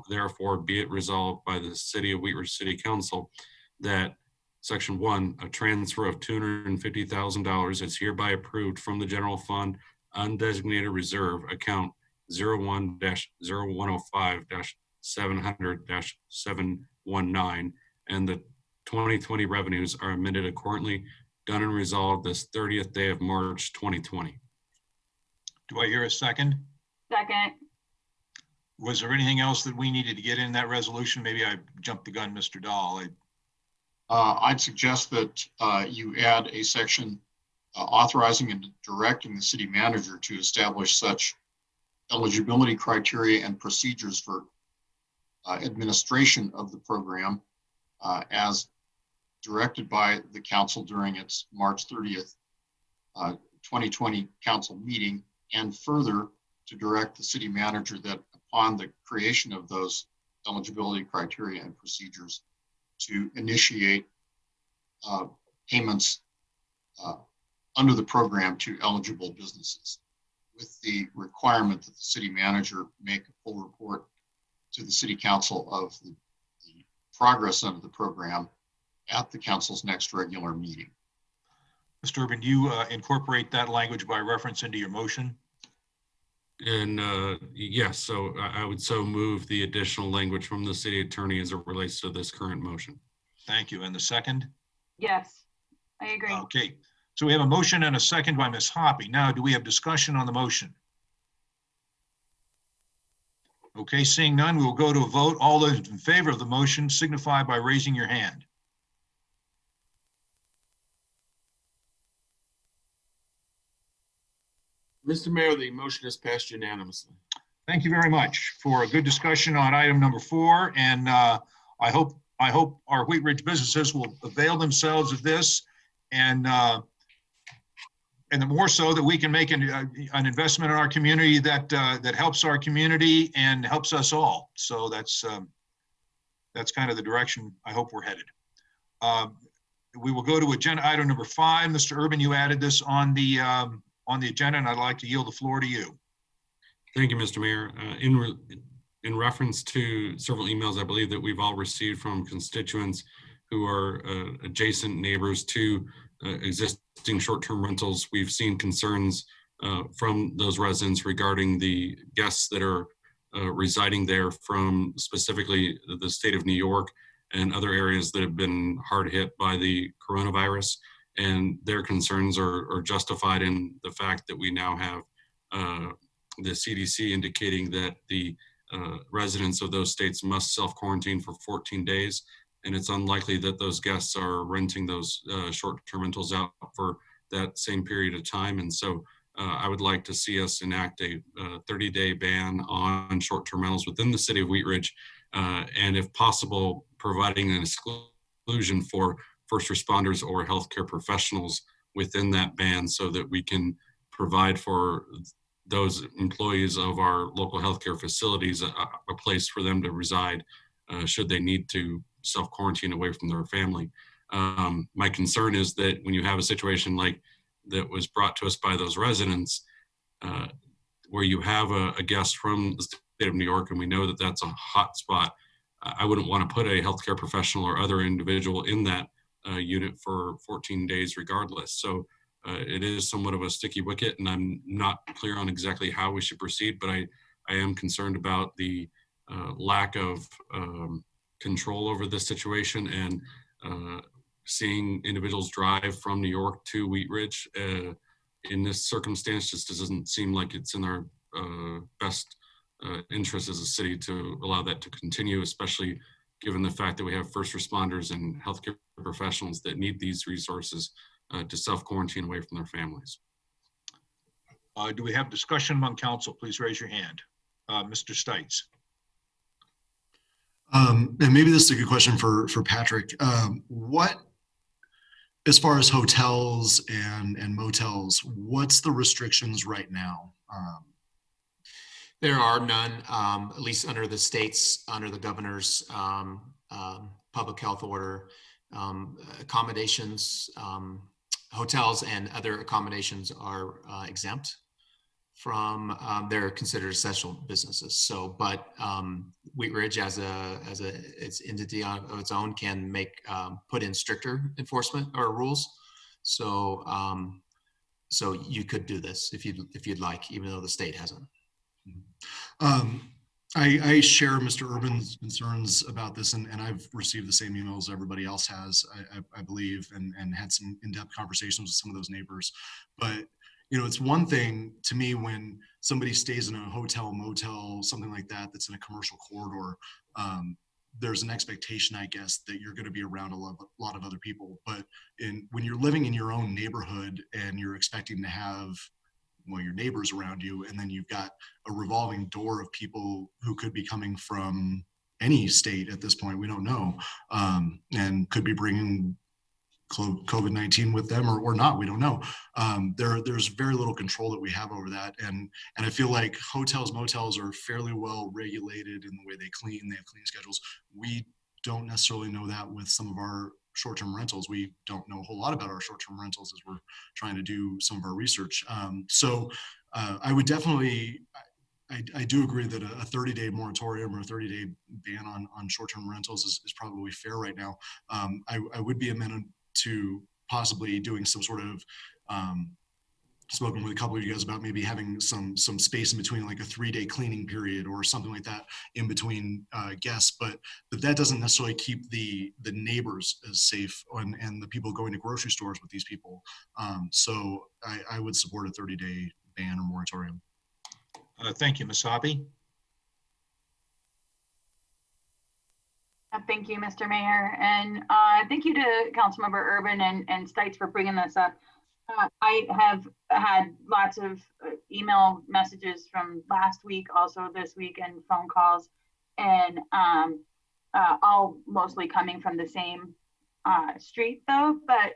therefore be it resolved by the City of Wheat Ridge City Council that Section 1, a transfer of $250,000 is hereby approved from the general fund undesignated reserve account 01-005-700-719, and the 2020 revenues are amended accordingly, done and resolved this 30th day of March 2020. Do I hear a second? Second. Was there anything else that we needed to get in that resolution? Maybe I jumped the gun, Mr. Dahl. I'd suggest that you add a section authorizing and directing the city manager to establish such eligibility criteria and procedures for administration of the program as directed by the council during its March 30th 2020 council meeting, and further to direct the city manager that upon the creation of those eligibility criteria and procedures to initiate payments under the program to eligible businesses, with the requirement that the city manager make a full report to the city council of the progress under the program at the council's next regular meeting. Mr. Urban, do you incorporate that language by reference into your motion? And yes, so I would so move the additional language from the city attorney as it relates to this current motion. Thank you. And the second? Yes, I agree. Okay, so we have a motion and a second by Ms. Hoppy. Now, do we have discussion on the motion? Okay, seeing none, we will go to a vote. All those in favor of the motion signify by raising your hand. Mr. Mayor, the motion is passed unanimously. Thank you very much for a good discussion on item number 4. And I hope our Wheat Ridge businesses will avail themselves of this, and the more so that we can make an investment in our community that helps our community and helps us all. So that's kind of the direction I hope we're headed. We will go to agenda item number 5. Mr. Urban, you added this on the agenda, and I'd like to yield the floor to you. Thank you, Mr. Mayor. In reference to several emails I believe that we've all received from constituents who are adjacent neighbors to existing short-term rentals, we've seen concerns from those residents regarding the guests that are residing there from specifically the state of New York and other areas that have been hard hit by the coronavirus. And their concerns are justified in the fact that we now have the CDC indicating that the residents of those states must self-quarantine for 14 days. And it's unlikely that those guests are renting those short-term rentals out for that same period of time. And so I would like to see us enact a 30-day ban on short-term rentals within the city of Wheat Ridge, and if possible, providing an exclusion for first responders or healthcare professionals within that ban so that we can provide for those employees of our local healthcare facilities a place for them to reside should they need to self-quarantine away from their family. My concern is that when you have a situation like that was brought to us by those residents, where you have a guest from the state of New York, and we know that that's a hot spot, I wouldn't want to put a healthcare professional or other individual in that unit for 14 days regardless. So it is somewhat of a sticky wicket, and I'm not clear on exactly how we should proceed, but I am concerned about the lack of control over this situation, and seeing individuals drive from New York to Wheat Ridge in this circumstance just doesn't seem like it's in our best interest as a city to allow that to continue, especially given the fact that we have first responders and healthcare professionals that need these resources to self-quarantine away from their families. Do we have discussion among council? Please raise your hand. Mr. Stites. And maybe this is a good question for Patrick. What, as far as hotels and motels, what's the restrictions right now? There are none, at least under the state's, under the governor's public health order. Accommodations, hotels and other accommodations are exempt from, they're considered essential businesses. So, but Wheat Ridge as its entity of its own can make, put in stricter enforcement or rules. So, so you could do this if you'd like, even though the state hasn't. I share Mr. Urban's concerns about this, and I've received the same emails everybody else has, I believe, and had some in-depth conversations with some of those neighbors. But, you know, it's one thing to me when somebody stays in a hotel, motel, something like that, that's in a commercial corridor. There's an expectation, I guess, that you're going to be around a lot of other people. But when you're living in your own neighborhood and you're expecting to have, well, your neighbors around you, and then you've got a revolving door of people who could be coming from any state at this point, we don't know, and could be bringing COVID-19 with them or not. We don't know. There's very little control that we have over that. And I feel like hotels, motels are fairly well regulated in the way they clean. They have cleaning schedules. We don't necessarily know that with some of our short-term rentals. We don't know a whole lot about our short-term rentals as we're trying to do some of our research. So I would definitely, I do agree that a 30-day moratorium or a 30-day ban on short-term rentals is probably fair right now. I would be amenable to possibly doing some sort of, spoken with a couple of you guys about maybe having some space in between, like a 3-day cleaning period or something like that in between guests, but that doesn't necessarily keep the neighbors as safe and the people going to grocery stores with these people. So I would support a 30-day ban or moratorium. Thank you, Ms. Hoppy. Thank you, Mr. Mayor, and thank you to Councilmember Urban and Stites for bringing this up. I have had lots of email messages from last week, also this week, and phone calls, and all mostly coming from the same street, though. But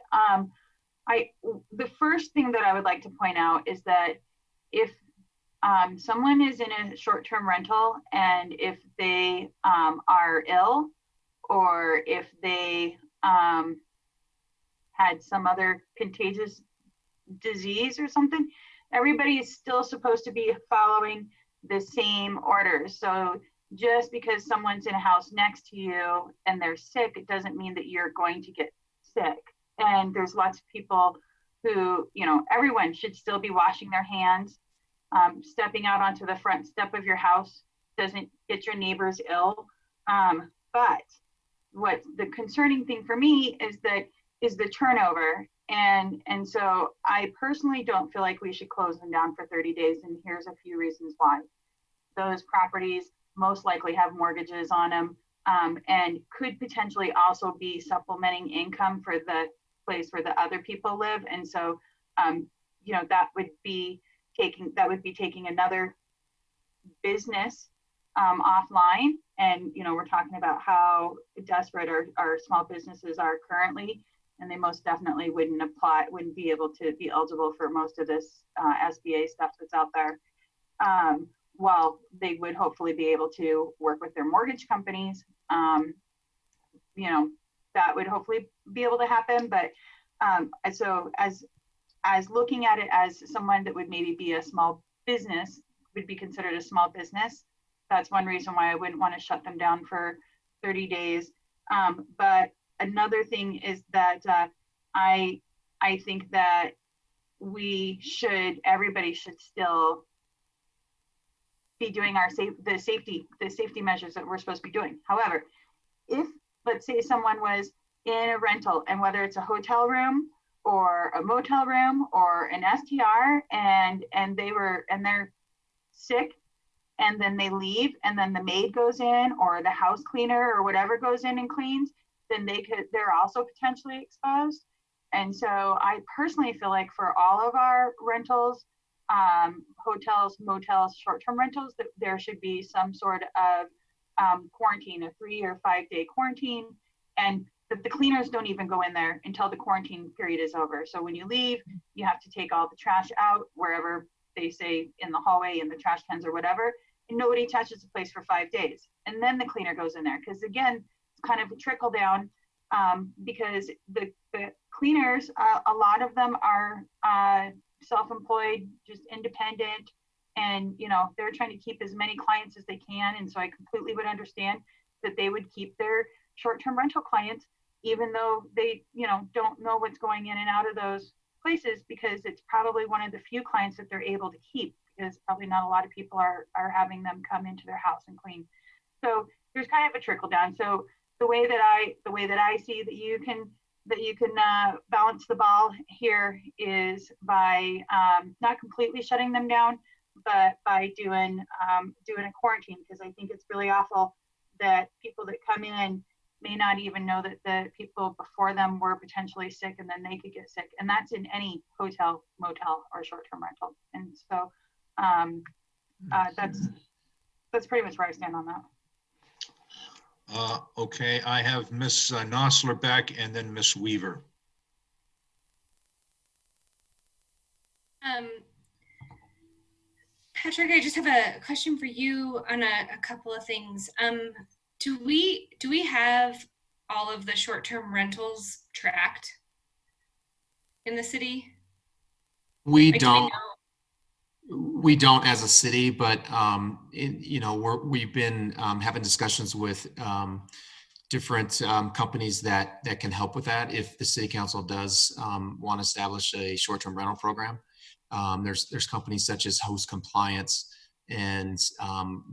the first thing that I would like to point out is that if someone is in a short-term rental and if they are ill, or if they had some other contagious disease or something, everybody is still supposed to be following the same orders. So just because someone's in a house next to you and they're sick, it doesn't mean that you're going to get sick. And there's lots of people who, everyone should still be washing their hands. Stepping out onto the front step of your house doesn't get your neighbors ill. But what the concerning thing for me is the turnover. And so I personally don't feel like we should close them down for 30 days. And here's a few reasons why. Those properties most likely have mortgages on them, and could potentially also be supplementing income for the place where the other people live. And so, that would be taking another business offline. And, we're talking about how desperate our small businesses are currently, and they most definitely wouldn't be able to be eligible for most of this SBA stuff that's out there. While they would hopefully be able to work with their mortgage companies, that would hopefully be able to happen. But so as looking at it as someone that would maybe be a small business, would be considered a small business, that's one reason why I wouldn't want to shut them down for 30 days. But another thing is that I think that everybody should still be doing the safety measures that we're supposed to be doing. However, if let's say someone was in a rental, and whether it's a hotel room or a motel room or an STR, and they're sick, and then they leave, and then the maid goes in, or the house cleaner or whatever goes in and cleans, then they're also potentially exposed. And so I personally feel like for all of our rentals, hotels, motels, short-term rentals, that there should be some sort of quarantine, a 3 or 5 day quarantine, and that the cleaners don't even go in there until the quarantine period is over. So when you leave, you have to take all the trash out wherever they say, in the hallway, in the trash cans or whatever, and nobody touches the place for 5 days. And then the cleaner goes in there, because again, it's kind of a trickle down, because the cleaners, a lot of them are self-employed, just independent, and they're trying to keep as many clients as they can. And so I completely would understand that they would keep their short-term rental clients, even though they don't know what's going in and out of those places, because it's probably one of the few clients that they're able to keep, because probably not a lot of people are having them come into their house and clean. So there's kind of a trickle down. So the way that I see that you can balance the ball here is by not completely shutting them down, but by doing a quarantine, because I think it's really awful that people that come in may not even know that the people before them were potentially sick, and then they could get sick. And that's in any hotel, motel, or short-term rental. And so that's pretty much where I stand on that. Okay, I have Ms. Nosler back, and then Ms. Weaver. Patrick, I just have a question for you on a couple of things. Do we have all of the short-term rentals tracked in the city? We Like, do we don't. know? We don't as a city, but we've been having discussions with different companies that can help with that. If the city council does want to establish a short-term rental program, there's companies such as Host Compliance, and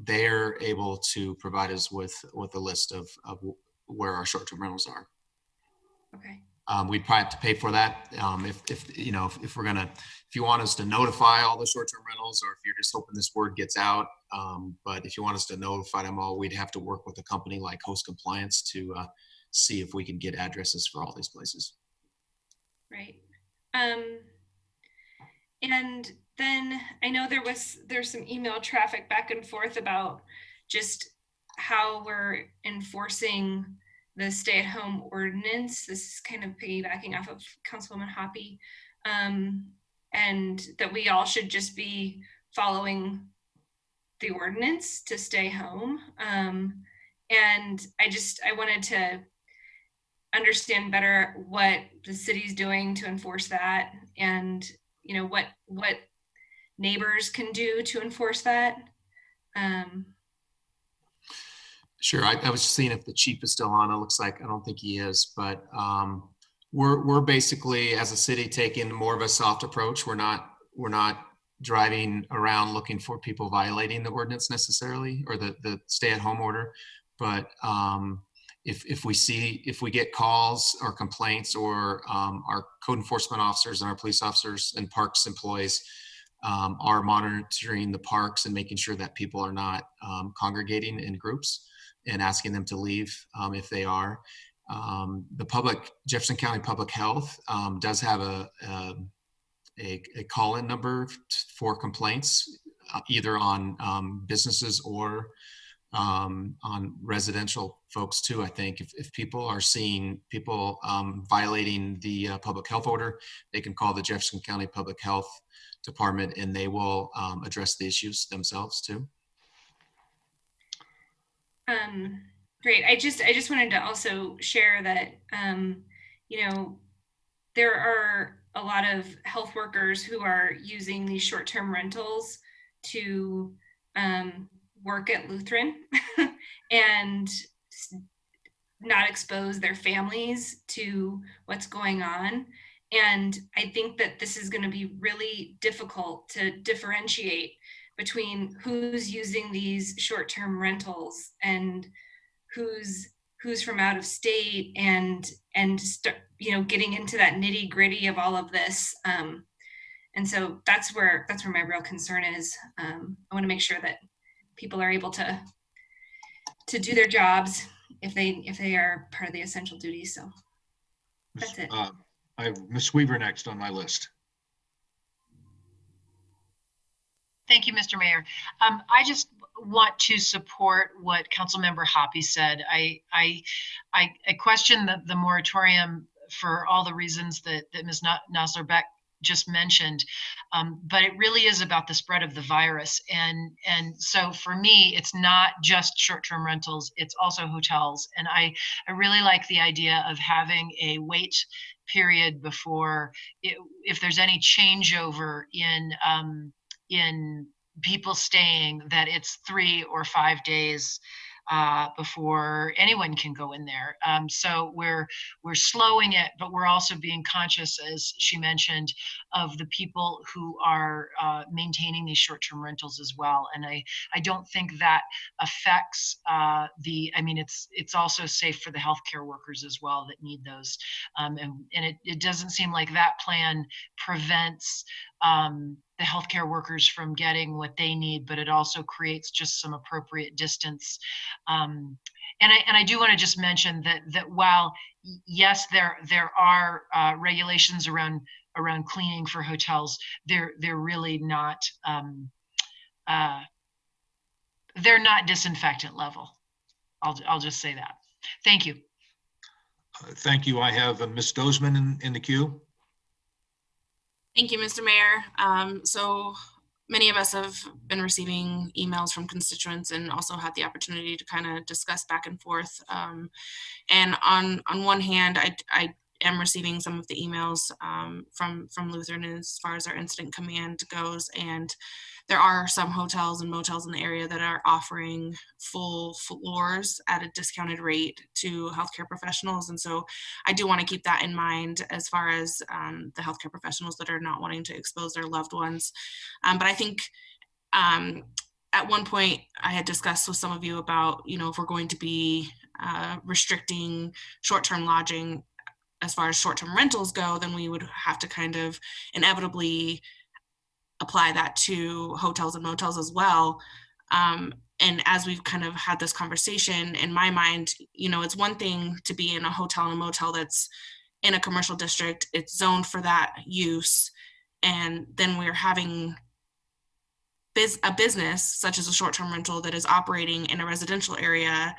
they're able to provide us with a list of where our short-term rentals are. Okay. We'd probably have to pay for that if we're gonna, if you want us to notify all the short-term rentals, or if you're just hoping this word gets out. But if you want us to notify them all, we'd have to work with a company like Host Compliance to see if we can get addresses for all these places. Right. And then I know there's some email traffic back and forth about just how we're enforcing the stay-at-home ordinance. This is kind of piggybacking off of Councilwoman Hoppy, and that we all should just be following the ordinance to stay home. And I wanted to understand better what the city's doing to enforce that, and what neighbors can do to enforce that. Sure. I was seeing if the chief is still on. It looks like, I don't think he is, but we're basically, as a city, taking more of a soft approach. We're not driving around looking for people violating the ordinance necessarily, or the stay-at-home order. But if we get calls or complaints, or our code enforcement officers and our police officers and parks employees are monitoring the parks and making sure that people are not congregating in groups, and asking them to leave if they are. The Jefferson County Public Health does have a call-in number for complaints, either on businesses or on residential folks too. I think if people are seeing people violating the public health order, they can call the Jefferson County Public Health Department, and they will address the issues themselves too. Great. I just wanted to also share that, there are a lot of health workers who are using these short-term rentals to work at Lutheran and not expose their families to what's going on. And I think that this is going to be really difficult to differentiate between who's using these short-term rentals and who's from out of state, and getting into that nitty-gritty of all of this. And so that's where my real concern is. I want to make sure that people are able to do their jobs if they are part of the essential duties. So that's it. I have Ms. Weaver next on my list. Thank you, Mr. Mayor. I just want to support what Councilmember Hoppy said. I question the moratorium for all the reasons that Ms. Nosler-Beck just mentioned, but it really is about the spread of the virus. And so for me, it's not just short-term rentals, it's also hotels. And I really like the idea of having a wait period before, if there's any changeover in people staying, that it's 3 or 5 days before anyone can go in there. So we're slowing it, but we're also being conscious, as she mentioned, of the people who are maintaining these short-term rentals as well. And I don't think that affects it's also safe for the healthcare workers as well that need those. And it doesn't seem like that plan prevents the healthcare workers from getting what they need, but it also creates just some appropriate distance. And I do want to just mention that while yes, there are regulations around cleaning for hotels, they're really not they're not disinfectant level. I'll just say that. Thank you. Thank you. I have Ms. Dozman in the queue. Thank you, Mr. Mayor. So many of us have been receiving emails from constituents and also had the opportunity to kind of discuss back and forth. And on one hand, I am receiving some of the emails from Lutheran as far as our incident command goes. And there are some hotels and motels in the area that are offering full floors at a discounted rate to healthcare professionals. And so I do want to keep that in mind as far as the healthcare professionals that are not wanting to expose their loved ones. But I think at one point I had discussed with some of you about, if we're going to be restricting short-term lodging as far as short-term rentals go, then we would have to kind of inevitably apply that to hotels and motels as well. And as we've kind of had this conversation, in my mind, it's one thing to be in a hotel and a motel that's in a commercial district, it's zoned for that use. And then we're having a business such as a short-term rental that is operating in a residential area.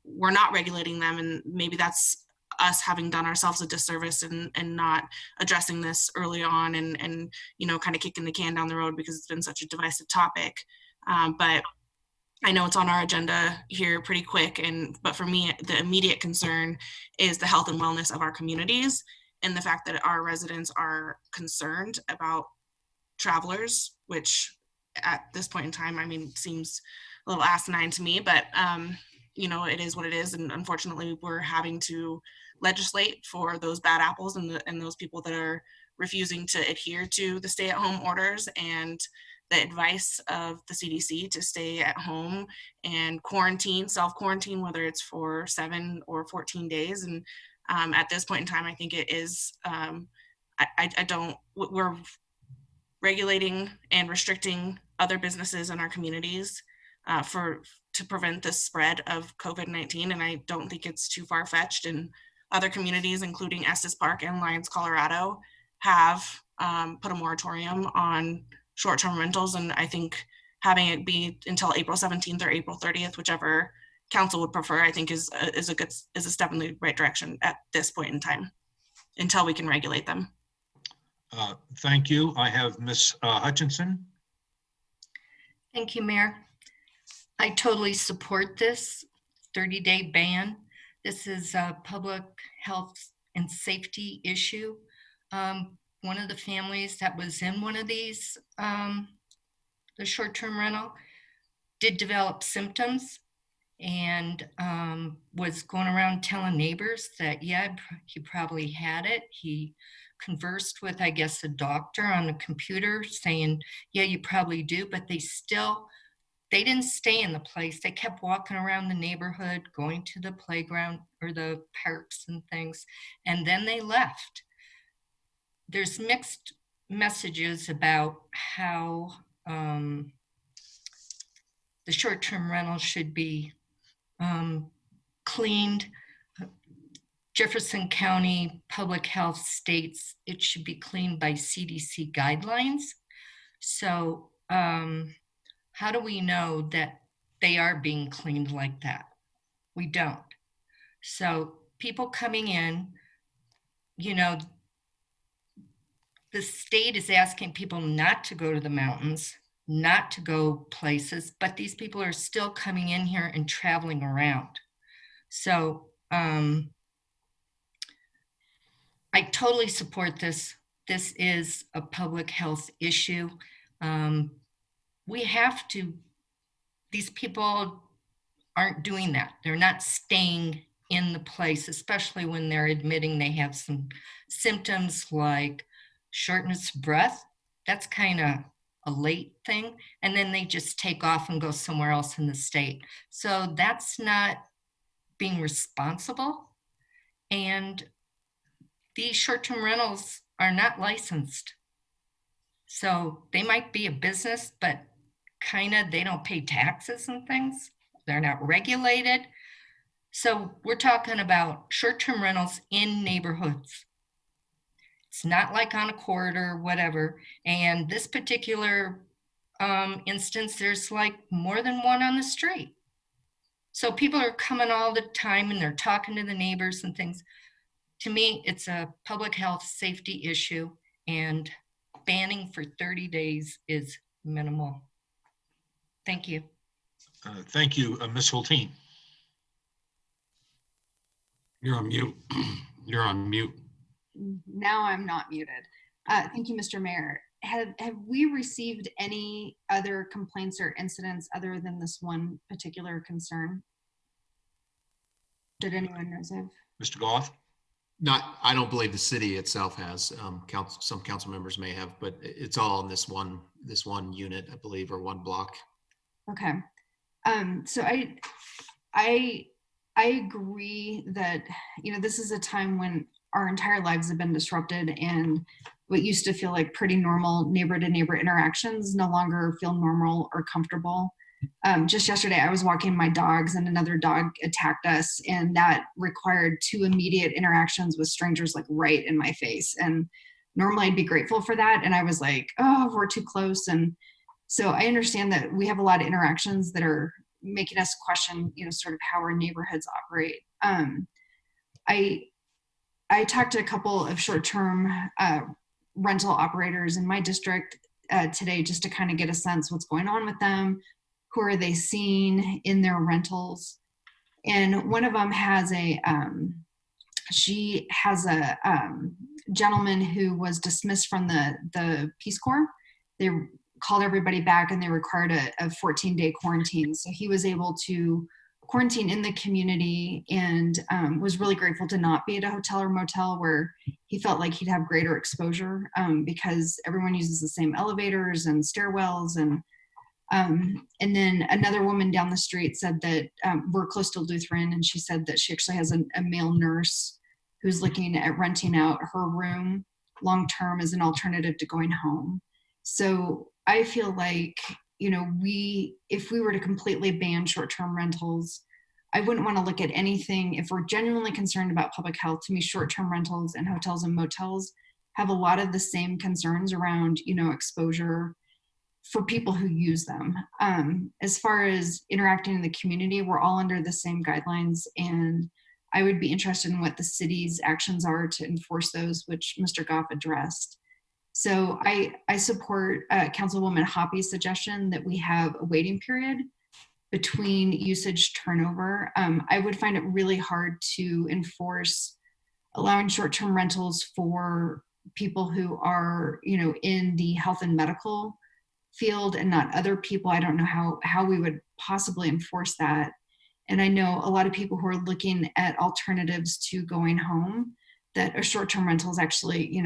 We're not regulating them, and maybe that's us having done ourselves a disservice and not addressing this early on and kind of kicking the can down the road because it's been such a divisive topic. But I know it's on our agenda here pretty quick. But for me, the immediate concern is the health and wellness of our communities and the fact that our residents are concerned about travelers, which at this point in time, seems a little asinine to me, but it is what it is. And unfortunately, we're having to legislate for those bad apples and those people that are refusing to adhere to the stay-at-home orders and the advice of the CDC to stay at home and self-quarantine, whether it's for 7 or 14 days. And at this point in time, I think it is, we're regulating and restricting other businesses in our communities to prevent the spread of COVID-19. And I don't think it's too far-fetched. And other communities, including Estes Park and Lyons, Colorado, have put a moratorium on short-term rentals. And I think having it be until April 17th or April 30th, whichever council would prefer, I think is a step in the right direction at this point in time until we can regulate them. Thank you. I have Ms. Hutchinson. Thank you, Mayor. I totally support this 30-day ban. This is a public health and safety issue. One of the families that was in one of these, the short-term rental, did develop symptoms and was going around telling neighbors that, yeah, he probably had it. He conversed with, I guess, a doctor on the computer saying, yeah, you probably do, but they didn't stay in the place. They kept walking around the neighborhood, going to the playground or the parks and things, and then they left. There's mixed messages about how the short-term rental should be cleaned. Jefferson County Public Health states it should be cleaned by CDC guidelines. So how do we know that they are being cleaned like that? We don't. So people coming in, the state is asking people not to go to the mountains, not to go places, but these people are still coming in here and traveling around. So I totally support this. This is a public health issue. These people aren't doing that. They're not staying in the place, especially when they're admitting they have some symptoms like shortness of breath. That's kind of a late thing. And then they just take off and go somewhere else in the state. So that's not being responsible. And these short-term rentals are not licensed. So they might be a business, but they don't pay taxes and things. They're not regulated. So we're talking about short-term rentals in neighborhoods. It's not like on a corridor, whatever. And this particular instance, there's like more than one on the street. So people are coming all the time and they're talking to the neighbors and things. To me, it's a public health safety issue. and banning for 30 days is minimal. Thank you. Thank you, Ms. Hulteen. You're on mute. You're on mute. Now I'm not muted. Thank you, Mr. Mayor. Have we received any other complaints or incidents other than this one particular concern? Did anyone know of? Mr. Goff? I don't believe the city itself has. Some council members may have, but it's all in this one unit, I believe, or one block. Okay. So I agree that, this is a time when our entire lives have been disrupted, and what used to feel like pretty normal neighbor to neighbor interactions no longer feel normal or comfortable. Just yesterday, I was walking my dogs and another dog attacked us, and that required 2 immediate interactions with strangers, like right in my face. And normally I'd be grateful for that. And I was like, oh, we're too close. And so I understand that we have a lot of interactions that are making us question, sort of how our neighborhoods operate. I talked to a couple of short-term rental operators in my district today, just to kind of get a sense what's going on with them. Who are they seeing in their rentals? And one of them has she has a gentleman who was dismissed from the Peace Corps. They called everybody back and they required a 14-day quarantine. So he was able to quarantine in the community, and was really grateful to not be at a hotel or motel where he felt like he'd have greater exposure, because everyone uses the same elevators and stairwells. And then another woman down the street said that we're close to Lutheran, and she said that she actually has a male nurse who's looking at renting out her room long-term as an alternative to going home. So I feel like, if we were to completely ban short-term rentals, I wouldn't want to look at anything. If we're genuinely concerned about public health, to me, short-term rentals and hotels and motels have a lot of the same concerns around, exposure for people who use them. As far as interacting in the community, we're all under the same guidelines, and I would be interested in what the city's actions are to enforce those, which Mr. Goff addressed. So I support Councilwoman Hoppy's suggestion that we have a waiting period between usage turnover. I would find it really hard to enforce allowing short-term rentals for people who are, in the health and medical field and not other people. I don't know how we would possibly enforce that. And I know a lot of people who are looking at alternatives to going home, that a short-term rental is actually,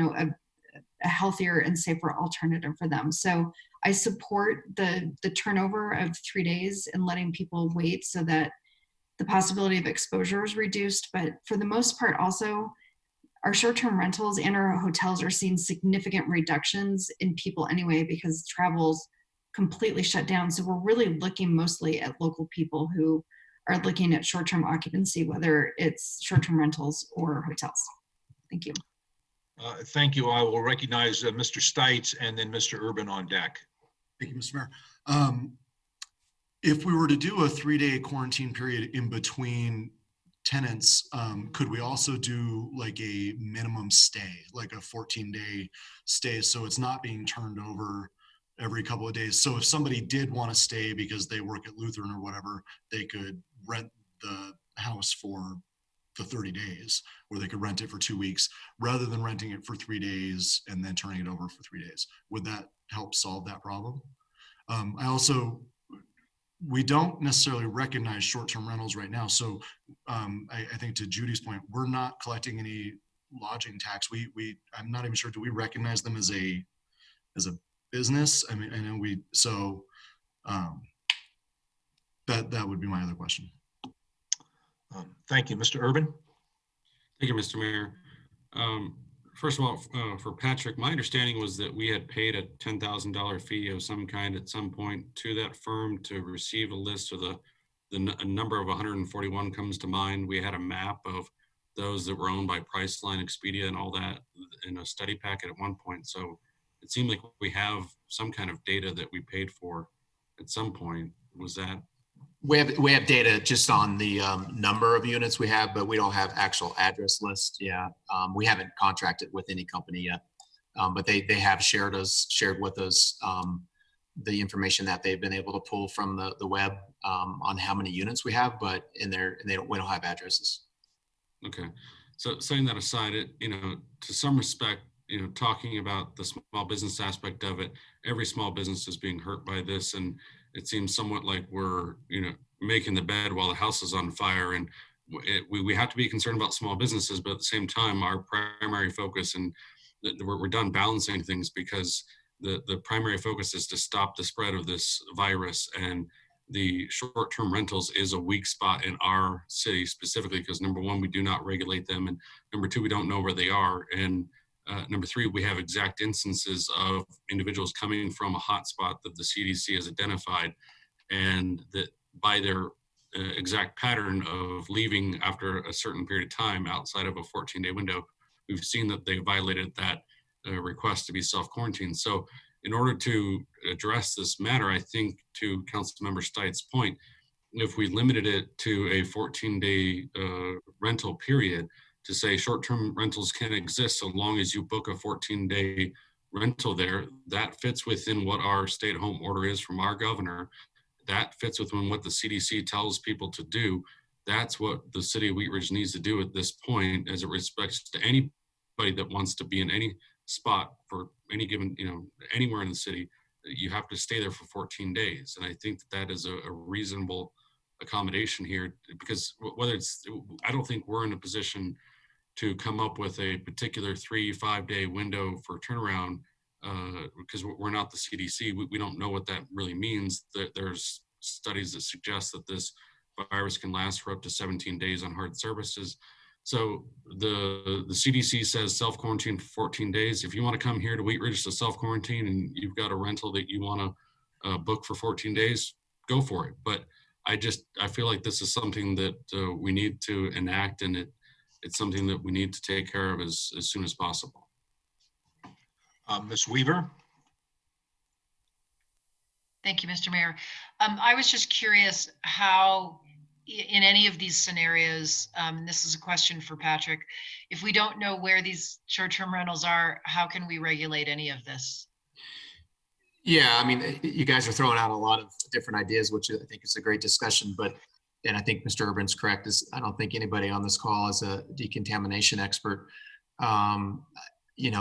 a healthier and safer alternative for them. So I support the turnover of 3 days and letting people wait so that the possibility of exposure is reduced. But for the most part, also, our short-term rentals and our hotels are seeing significant reductions in people anyway, because travel's completely shut down. So we're really looking mostly at local people who are looking at short-term occupancy, whether it's short-term rentals or hotels. Thank you. Thank you. I will recognize Mr. Stites and then Mr. Urban on deck. Thank you, Mr. Mayor. If we were to do a 3-day quarantine period in between tenants, could we also do like a minimum stay, like a 14-day stay, so it's not being turned over every couple of days? So if somebody did want to stay because they work at Lutheran or whatever, they could rent the house for the 30 days, or they could rent it for 2 weeks rather than renting it for 3 days and then turning it over for 3 days. Would that help solve that problem? We don't necessarily recognize short-term rentals right now. So I think to Judy's point, we're not collecting any lodging tax. I'm not even sure, do we recognize them as a business? I mean, I know that would be my other question. Thank you, Mr. Urban. Thank you, Mr. Mayor. First of all, for Patrick, my understanding was that we had paid a $10,000 fee of some kind at some point to that firm to receive a list of the number of 141 comes to mind. We had a map of those that were owned by Priceline, Expedia, and all that in a study packet at one point. So it seemed like we have some kind of data that we paid for at some point. Was that? We have data just on the number of units we have, but we don't have actual address lists. Yeah, we haven't contracted with any company yet. But they have shared with us the information that they've been able to pull from the web on how many units we have, but we don't have addresses. Okay, so setting that aside, to some respect, talking about the small business aspect of it, every small business is being hurt by this, and it seems somewhat like we're, making the bed while the house is on fire. And we have to be concerned about small businesses, but at the same time, our primary focus, and we're done balancing things, because the primary focus is to stop the spread of this virus. And the short-term rentals is a weak spot in our city specifically, because number one, we do not regulate them, and number two, we don't know where they are, and number three, we have exact instances of individuals coming from a hotspot that the CDC has identified, and that by their exact pattern of leaving after a certain period of time outside of a 14-day window, we've seen that they violated that request to be self-quarantined. So in order to address this matter, I think, to Councilmember Stites' point, if we limited it to a 14-day rental period, to say short-term rentals can exist so long as you book a 14-day rental there, that fits within what our stay-at-home order is from our governor. That fits within what the CDC tells people to do. That's what the city of Wheat Ridge needs to do at this point, as it respects to anybody that wants to be in any spot for any given, anywhere in the city. You have to stay there for 14 days. And I think that is a reasonable accommodation here, because I don't think we're in a position to come up with a particular 3-5 day window for turnaround, because we're not the CDC. We don't know what that really means. There's studies that suggest that this virus can last for up to 17 days on hard surfaces. So the CDC says self-quarantine for 14 days. If you want to come here to Wheat Ridge to self-quarantine and you've got a rental that you want to book for 14 days, go for it. But I feel like this is something that we need to enact, and it's something that we need to take care of as soon as possible. Ms. Weaver? Thank you, Mr. Mayor. I was just curious how, in any of these scenarios, and this is a question for Patrick, if we don't know where these short-term rentals are, how can we regulate any of this? Yeah, I mean, you guys are throwing out a lot of different ideas, which I think is a great discussion, and I think Mr. Urban's correct, I don't think anybody on this call is a decontamination expert.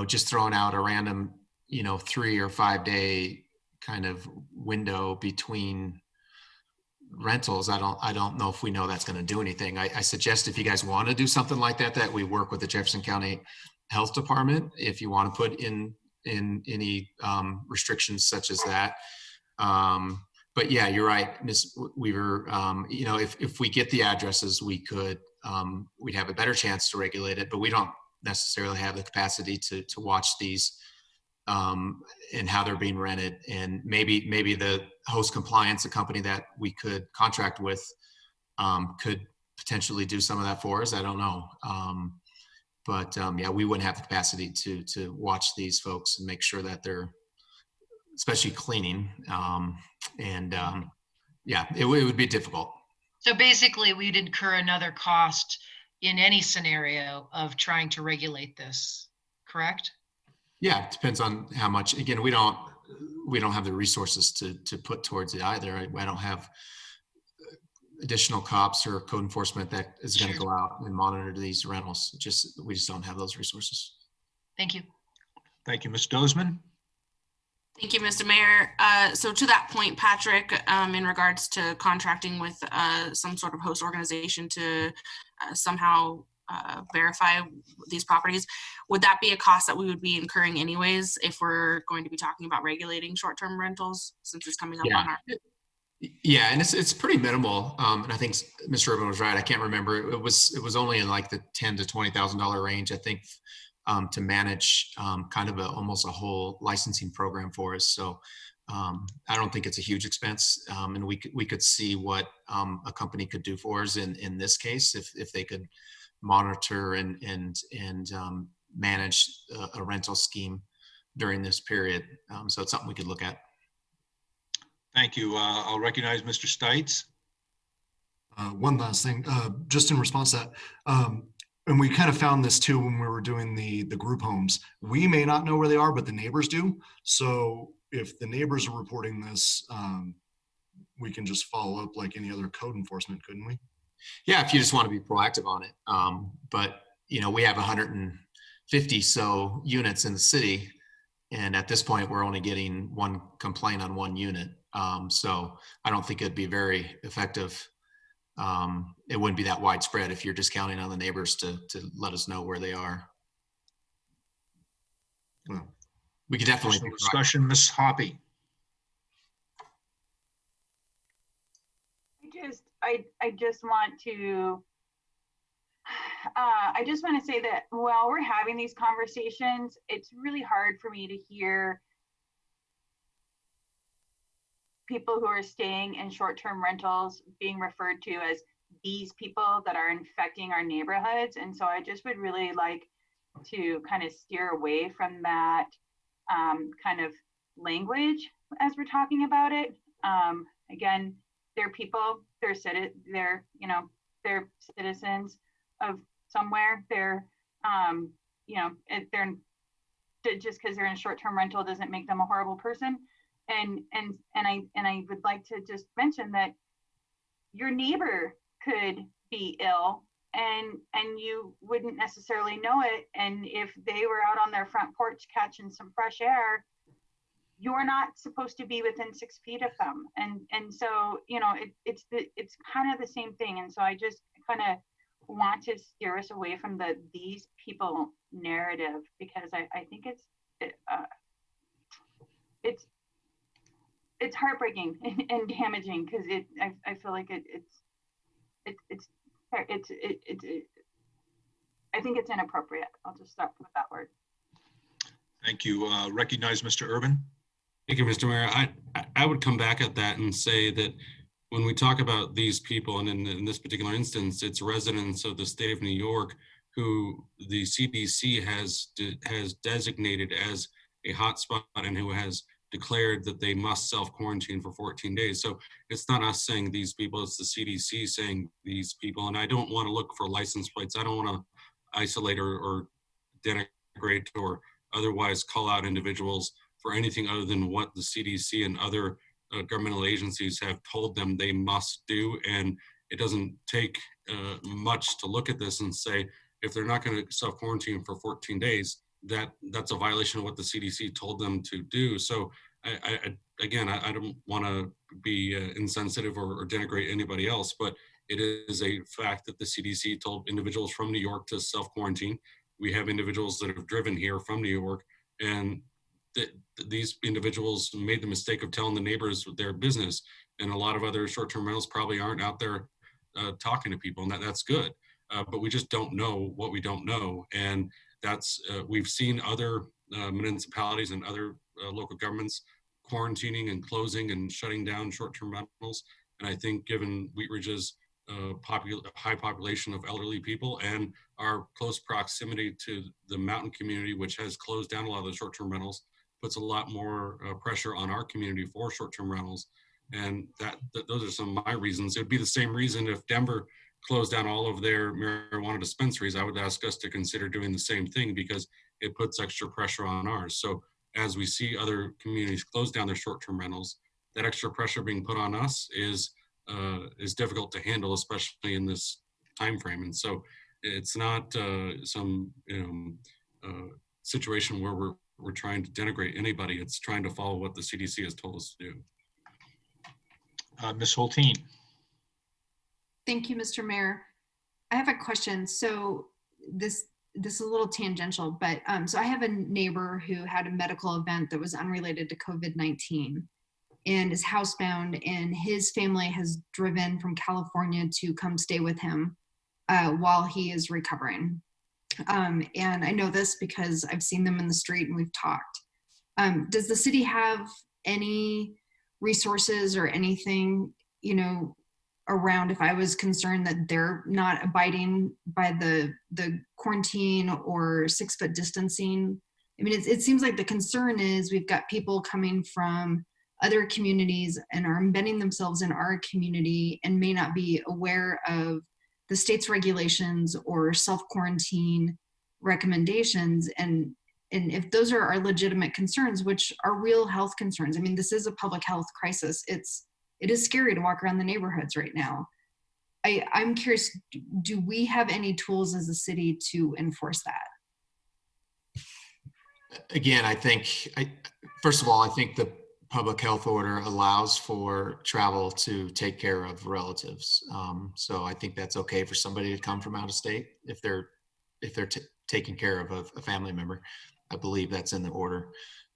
Just throwing out a random, 3 or 5 day kind of window between rentals, I don't know if we know that's going to do anything. I suggest, if you guys want to do something like that, that we work with the Jefferson County Health Department, if you want to put in any restrictions such as that. But yeah, you're right, Ms. Weaver. If we get the addresses, we'd have a better chance to regulate it, but we don't necessarily have the capacity to watch these and how they're being rented. And maybe the host compliance, a company that we could contract with, could potentially do some of that for us. I don't know. Yeah, we wouldn't have the capacity to watch these folks and make sure that they're, especially cleaning. Yeah, it would be difficult. So basically, we'd incur another cost in any scenario of trying to regulate this, correct? Yeah, it depends on how much. Again, we don't have the resources to put towards it either. I don't have additional cops or code enforcement that is going to go out and monitor these rentals. We just don't have those resources. Thank you. Thank you, Ms. Dozeman. Thank you, Mr. Mayor. So to that point, Patrick, in regards to contracting with some sort of host organization to somehow verify these properties, would that be a cost that we would be incurring anyways if we're going to be talking about regulating short-term rentals, since it's coming up on our... Yeah, and it's pretty minimal. And I think Mr. Urban was right. I can't remember. It was only in like the $10,000 to $20,000 range, I think, to manage kind of almost a whole licensing program for us. So I don't think it's a huge expense, and we could see what a company could do for us in this case if they could monitor and manage a rental scheme during this period. So it's something we could look at. Thank you. I'll recognize Mr. Stites. One last thing, just in response to that, and we kind of found this too when we were doing the group homes. We may not know where they are, but the neighbors do. So if the neighbors are reporting this, we can just follow up like any other code enforcement, couldn't we? Yeah, if you just want to be proactive on it. But we have 150 so units in the city, and at this point, we're only getting one complaint on one unit. So I don't think it'd be very effective. It wouldn't be that widespread if you're just counting on the neighbors to let us know where they are. We could definitely Additional discussion, Ms. Hoppy. I just want to say that while we're having these conversations, it's really hard for me to hear people who are staying in short-term rentals being referred to as these people that are infecting our neighborhoods. And so I just would really like to kind of steer away from that kind of language as we're talking about it. Again, they're people, they're citizens of somewhere. They're just because they're in a short-term rental doesn't make them a horrible person. And I would like to just mention that your neighbor could be ill and you wouldn't necessarily know it. And if they were out on their front porch catching some fresh air, you're not supposed to be within 6 feet of them. And so, it's kind of the same thing. And so I just kind of want to steer us away from these people narrative, because I think it's heartbreaking and damaging, because I feel like I think it's inappropriate. I'll just start with that word. Thank you. Recognize Mr. Urban. Thank you, Mr. Mayor. I would come back at that and say that when we talk about these people, and in this particular instance, it's residents of the state of New York who the CDC has designated as a hotspot and who has declared that they must self-quarantine for 14 days. So it's not us saying these people, it's the CDC saying these people. And I don't want to look for license plates. I don't want to isolate or denigrate or otherwise call out individuals for anything other than what the CDC and other governmental agencies have told them they must do. And it doesn't take much to look at this and say, if they're not going to self-quarantine for 14 days, that's a violation of what the CDC told them to do. So I don't want to be insensitive or denigrate anybody else, but it is a fact that the CDC told individuals from New York to self-quarantine. We have individuals that have driven here from New York, and these individuals made the mistake of telling the neighbors their business. And a lot of other short-term rentals probably aren't out there talking to people, and that's good. But we just don't know what we don't know. And that's, we've seen other municipalities and other local governments quarantining and closing and shutting down short-term rentals. And I think given Wheat Ridge's high population of elderly people and our close proximity to the mountain community, which has closed down a lot of the short-term rentals, puts a lot more pressure on our community for short-term rentals. And those are some of my reasons. It would be the same reason if Denver closed down all of their marijuana dispensaries. I would ask us to consider doing the same thing, because it puts extra pressure on ours. So as we see other communities close down their short-term rentals, that extra pressure being put on us is difficult to handle, especially in this time frame. And so it's not some situation where we're trying to denigrate anybody. It's trying to follow what the CDC has told us to do. Ms. Hulteen. Thank you, Mr. Mayor. I have a question. So this is a little tangential, but so I have a neighbor who had a medical event that was unrelated to COVID-19 and is housebound, and his family has driven from California to come stay with him while he is recovering. And I know this because I've seen them in the street and we've talked. Does the city have any resources or anything, around if I was concerned that they're not abiding by the quarantine or 6 foot distancing? I mean, it seems like the concern is we've got people coming from other communities and are embedding themselves in our community and may not be aware of the state's regulations or self-quarantine recommendations. And if those are our legitimate concerns, which are real health concerns, I mean, this is a public health crisis. It is scary to walk around the neighborhoods right now. I'm curious, do we have any tools as a city to enforce that? Again, first of all, I think the public health order allows for travel to take care of relatives. So I think that's okay for somebody to come from out of state if they're taking care of a family member. I believe that's in the order.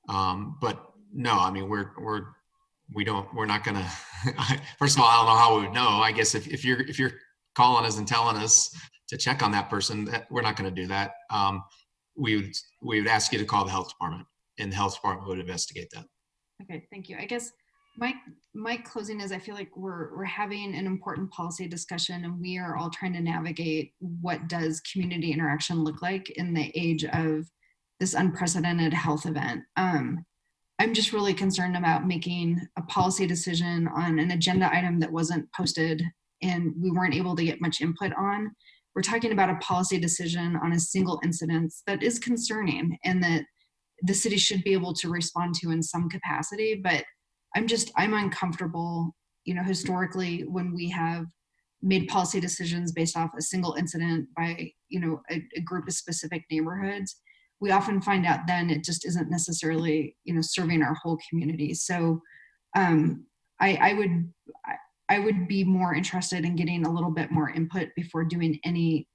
But no, I mean, we're not gonna, first of all, I don't know how we would know. I guess if you're calling us and telling us to check on that person, we're not gonna do that. We would ask you to call the health department, and the health department would investigate that. Okay, thank you. I guess my closing is, I feel like we're having an important policy discussion, and we are all trying to navigate what does community interaction look like in the age of this unprecedented health event. I'm just really concerned about making a policy decision on an agenda item that wasn't posted and we weren't able to get much input on. We're talking about a policy decision on a single incident that is concerning and that the city should be able to respond to in some capacity, but I'm uncomfortable, historically, when we have made policy decisions based off a single incident by, a group of specific neighborhoods. We often find out then it just isn't necessarily, serving our whole community. So I would be more interested in getting a little bit more input before doing any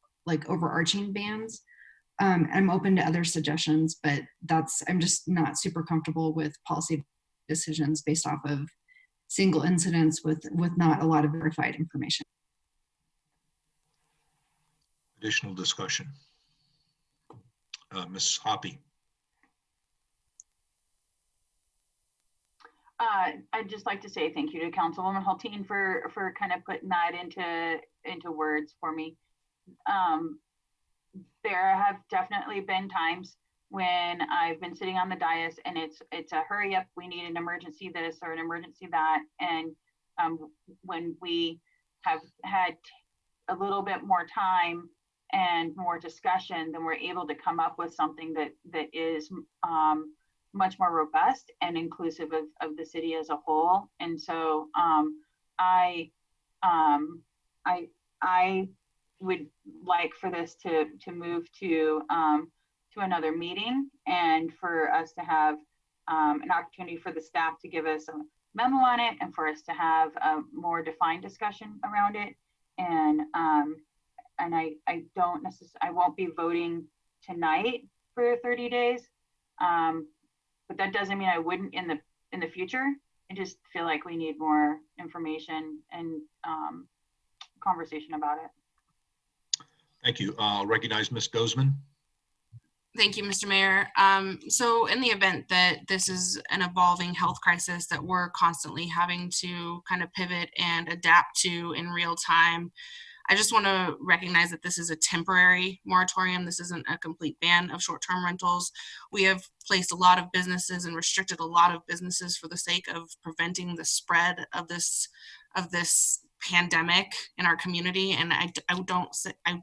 overarching bans. I'm open to other suggestions, but I'm just not super comfortable with policy decisions based off of single incidents with not a lot of verified information. Additional discussion. Ms. Hoppy. I'd just like to say thank you to Councilwoman Hulteen for kind of putting that into words for me. There have definitely been times when I've been sitting on the dais and it's a hurry up, we need an emergency this or an emergency that. And when we have had a little bit more time and more discussion, then we're able to come up with something that is much more robust and inclusive of the city as a whole. And so I would like for this to move to another meeting and for us to have an opportunity for the staff to give us a memo on it and for us to have a more defined discussion around it. And I won't be voting tonight for 30 days. But that doesn't mean I wouldn't in the future. I just feel like we need more information and conversation about it. Thank you. I'll recognize Ms. Dozeman. Thank you, Mr. Mayor. So in the event that this is an evolving health crisis that we're constantly having to kind of pivot and adapt to in real time, I just want to recognize that this is a temporary moratorium. This isn't a complete ban of short-term rentals. We have placed a lot of businesses and restricted a lot of businesses for the sake of preventing the spread of this pandemic in our community. And I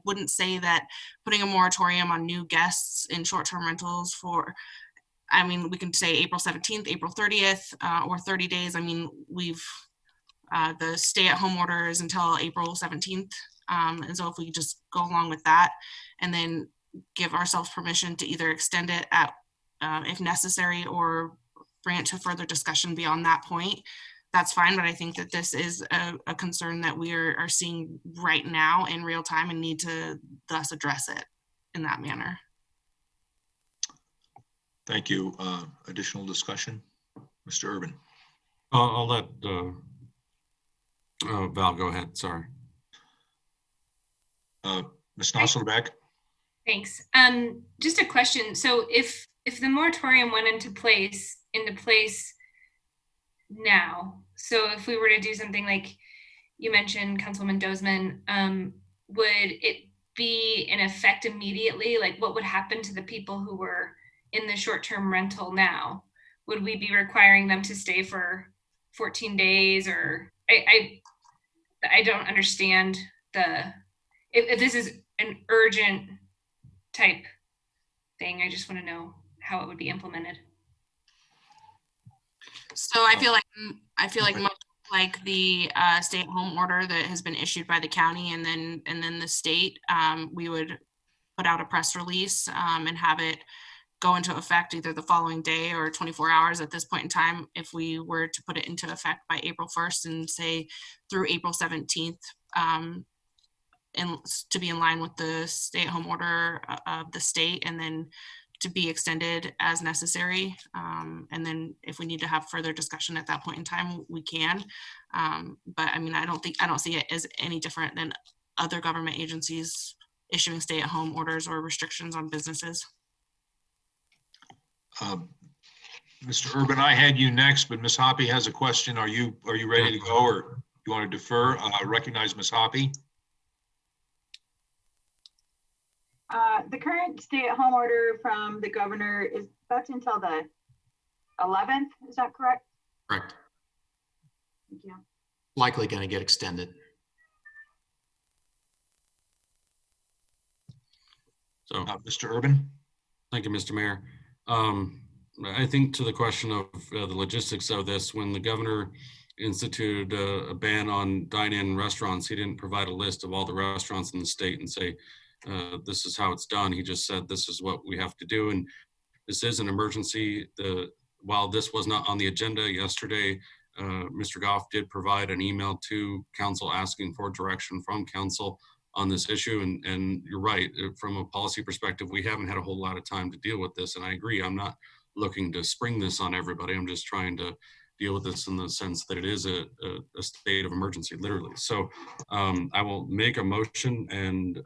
wouldn't say that putting a moratorium on new guests in short-term rentals we can say April 17th, April 30th, or 30 days. I mean, the stay-at-home order is until April 17th. And so if we just go along with that and then give ourselves permission to either extend it if necessary or bring it to further discussion beyond that point, that's fine. But I think that this is a concern that we are seeing right now in real time and need to thus address it in that manner. Thank you. Additional discussion? Mr. Urban. I'll let Val go ahead. Sorry. Ms. Nosselbeck. Thanks. Just a question. So if the moratorium went into place now, so if we were to do something like you mentioned, Councilwoman Dozeman, would it be in effect immediately? Like, what would happen to the people who were in the short-term rental now? Would we be requiring them to stay for 14 days? Or I don't understand if this is an urgent type thing, I just want to know how it would be implemented. So I feel like much like the stay-at-home order that has been issued by the county and then the state, we would put out a press release and have it go into effect either the following day or 24 hours at this point in time. If we were to put it into effect by April 1st and say through April 17th, and to be in line with the stay-at-home order of the state, and then to be extended as necessary. And then if we need to have further discussion at that point in time, we can. But I mean, I don't see it as any different than other government agencies issuing stay-at-home orders or restrictions on businesses. Mr. Urban, I had you next, but Ms. Hoppy has a question. Are you ready to go, or you want to defer? Recognize Ms. Hoppy. The current stay-at-home order from the governor that's until the 11th. Is that correct? Correct. Thank you. Likely going to get extended. So, Mr. Urban. Thank you, Mr. Mayor. I think to the question of the logistics of this, when the governor instituted a ban on dine-in restaurants, he didn't provide a list of all the restaurants in the state and say, this is how it's done. He just said, this is what we have to do. And this is an emergency. While this was not on the agenda yesterday, Mr. Goff did provide an email to council asking for direction from council on this issue. And you're right, from a policy perspective, we haven't had a whole lot of time to deal with this. And I agree, I'm not looking to spring this on everybody. I'm just trying to deal with this in the sense that it is a state of emergency, literally. So I will make a motion, and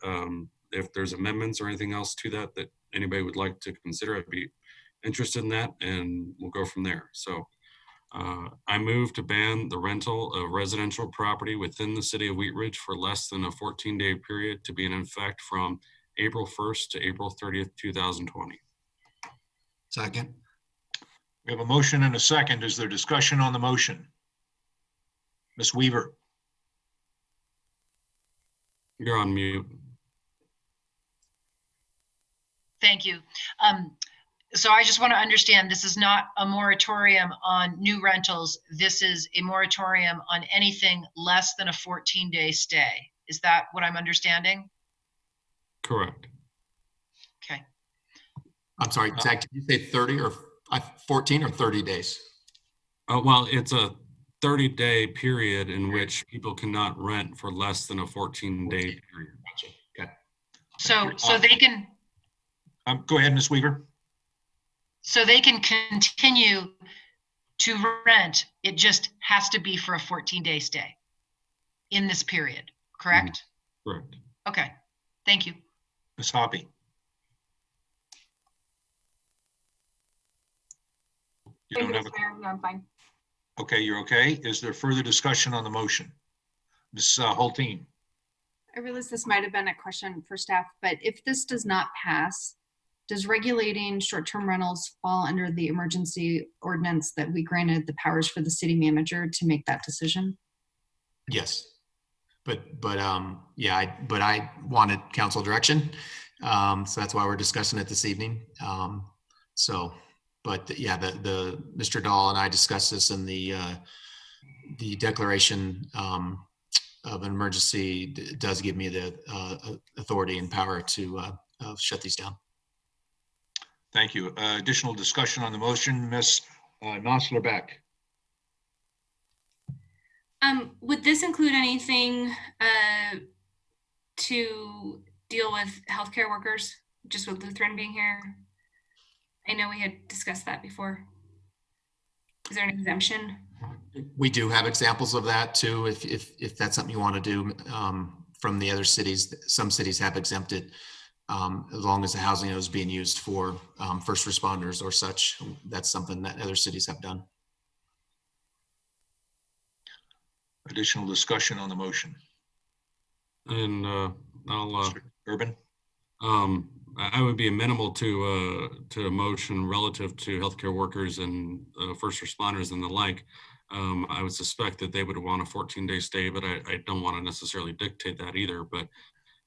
if there's amendments or anything else to that anybody would like to consider, I'd be interested in that, and we'll go from there. So I move to ban the rental of residential property within the city of Wheat Ridge for less than a 14-day period to be in effect from April 1st to April 30th, 2020. Second. We have a motion and a second. Is there discussion on the motion? Ms. Weaver. You're on mute. Thank you. So I just want to understand, this is not a moratorium on new rentals. This is a moratorium on anything less than a 14-day stay. Is that what I'm understanding? Correct. Okay. I'm sorry, Zach, did you say 30 or 14 or 30 days? Well, it's a 30-day period in which people cannot rent for less than a 14-day period. Gotcha. Okay. So they can. Go ahead, Ms. Weaver. So they can continue to rent. It just has to be for a 14-day stay in this period, correct? Correct. Okay, thank you. Ms. Hoppy. You Thank don't you, have Mr. Mayor. No, I'm fine. Okay, you're okay. Is there further discussion on the motion? Ms. Hulteen. I realize this might have been a question for staff, but if this does not pass, does regulating short-term rentals fall under the emergency ordinance that we granted the powers for the city manager to make that decision? Yes. But I wanted council direction. So that's why we're discussing it this evening. But yeah, the Mr. Dahl and I discussed this in the declaration of an emergency does give me the authority and power to shut these down. Thank you. Additional discussion on the motion, Ms. Nosler-Beck. Would this include anything to deal with healthcare workers, just with Lutheran being here? I know we had discussed that before. Is there an exemption? We do have examples of that too, if that's something you want to do from the other cities. Some cities have exempted as long as the housing is being used for first responders or such. That's something that other cities have done. Additional discussion on the motion. And I'll Urban. I would be amenable to a motion relative to healthcare workers and first responders and the like. I would suspect that they would want a 14-day stay, but I don't want to necessarily dictate that either. But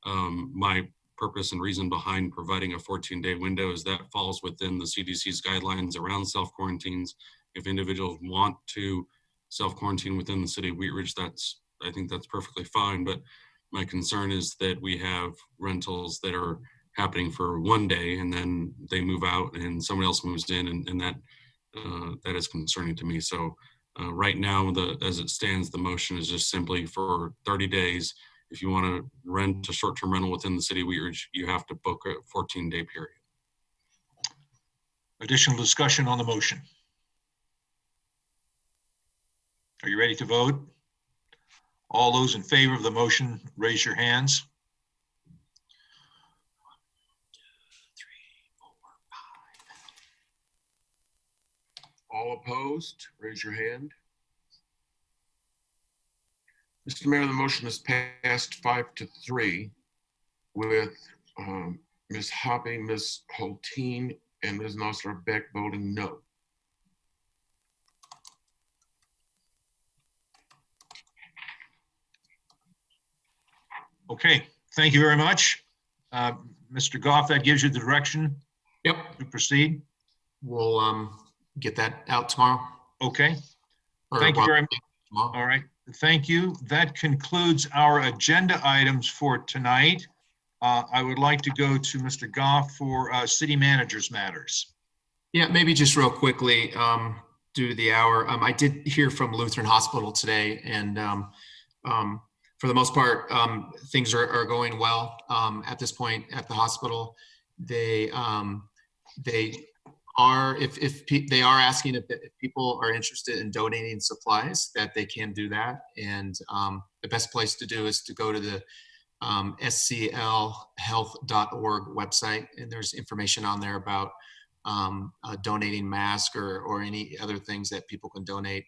My purpose and reason behind providing a 14-day window is that falls within the CDC's guidelines around self-quarantines. If individuals want to self-quarantine within the city of Wheat Ridge, I think that's perfectly fine. But my concern is that we have rentals that are happening for one day and then they move out and someone else moves in, and that is concerning to me. So right now, as it stands, the motion is just simply for 30 days. If you want to rent a short-term rental within the city of Wheat Ridge, you have to book a 14-day period. Additional discussion on the motion. Are you ready to vote? All those in favor of the motion, raise your hands. 5. All opposed, raise your hand. Mr. Mayor, the motion is passed 5-3 with Ms. Hoppy, Ms. Hulteen, and Ms. Nosler Beck voting no. Okay, thank you very much. Mr. Goff, that gives you the direction. Yep. To proceed. We'll get that out tomorrow. Okay. Thank you very much. All right. Thank you. That concludes our agenda items for tonight. I would like to go to Mr. Goff for city managers matters. Yeah, maybe just real quickly, due to the hour, I did hear from Lutheran Hospital today, and for the most part, things are going well at this point at the hospital. They are, if they are asking if people are interested in donating supplies, that they can do that. And the best place to do is to go to the sclhealth.org website, and there's information on there about donating masks or any other things that people can donate.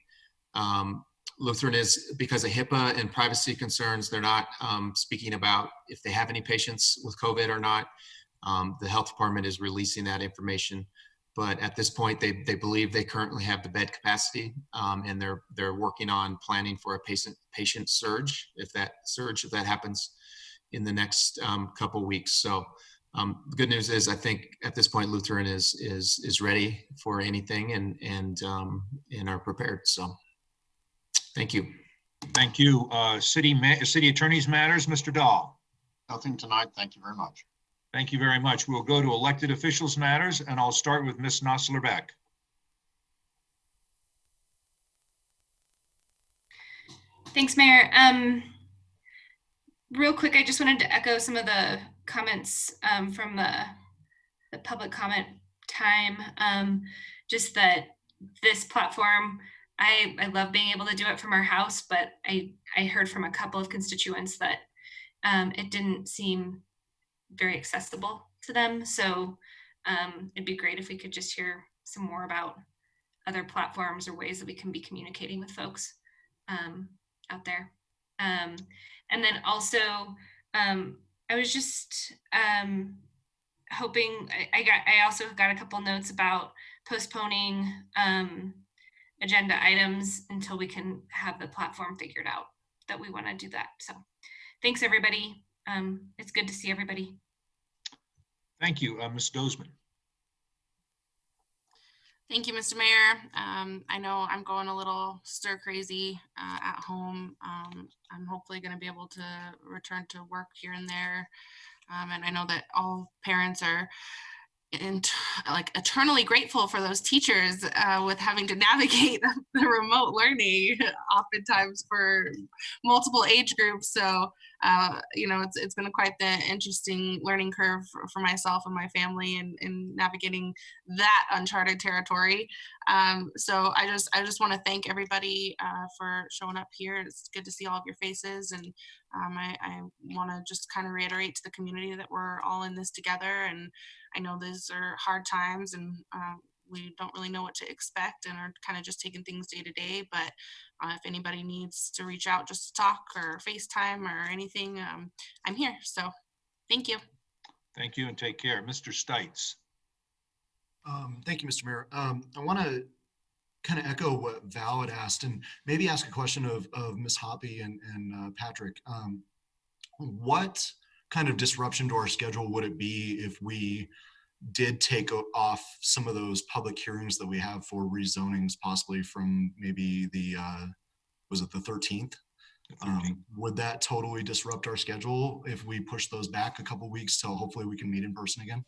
Lutheran is, because of HIPAA and privacy concerns, they're not speaking about if they have any patients with COVID or not. The health department is releasing that information. But at this point, they believe they currently have the bed capacity, and they're working on planning for a patient surge if that happens in the next couple weeks. So the good news is, I think at this point Lutheran is ready for anything and are prepared. So thank you. Thank you. City attorney's matters, Mr. Dahl. Nothing tonight. Thank you very much. Thank you very much. We'll go to elected officials matters, and I'll start with Ms. Nosler Beck. Thanks, Mayor. Real quick, I just wanted to echo some of the comments from the public comment time. Just that this platform, I love being able to do it from our house, but I heard from a couple of constituents that it didn't seem very accessible to them. So it'd be great if we could just hear some more about other platforms or ways that we can be communicating with folks out there. And then also, I was just hoping, I also got a couple notes about postponing agenda items until we can have the platform figured out that we want to do that. So thanks, everybody. It's good to see everybody. Thank you, Ms. Dozman. Thank you, Mr. Mayor. I know I'm going a little stir crazy at home. I'm hopefully going to be able to return to work here and there. And I know that all parents are eternally grateful for those teachers with having to navigate the remote learning oftentimes for multiple age groups. So it's been quite the interesting learning curve for myself and my family in navigating that uncharted territory. So I just want to thank everybody for showing up here. It's good to see all of your faces, and I want to just kind of reiterate to the community that we're all in this together. And I know these are hard times, and we don't really know what to expect and are kind of just taking things day to day. But if anybody needs to reach out just to talk or FaceTime or anything, I'm here. So thank you. Thank you, and take care. Mr. Stites. Thank you, Mr. Mayor. I want to kind of echo what Val had asked and maybe ask a question of Ms. Hoppy and Patrick. What kind of disruption to our schedule would it be if we did take off some of those public hearings that we have for rezonings, possibly from maybe the, was it the 13th? Would that totally disrupt our schedule if we push those back a couple weeks till hopefully we can meet in person again?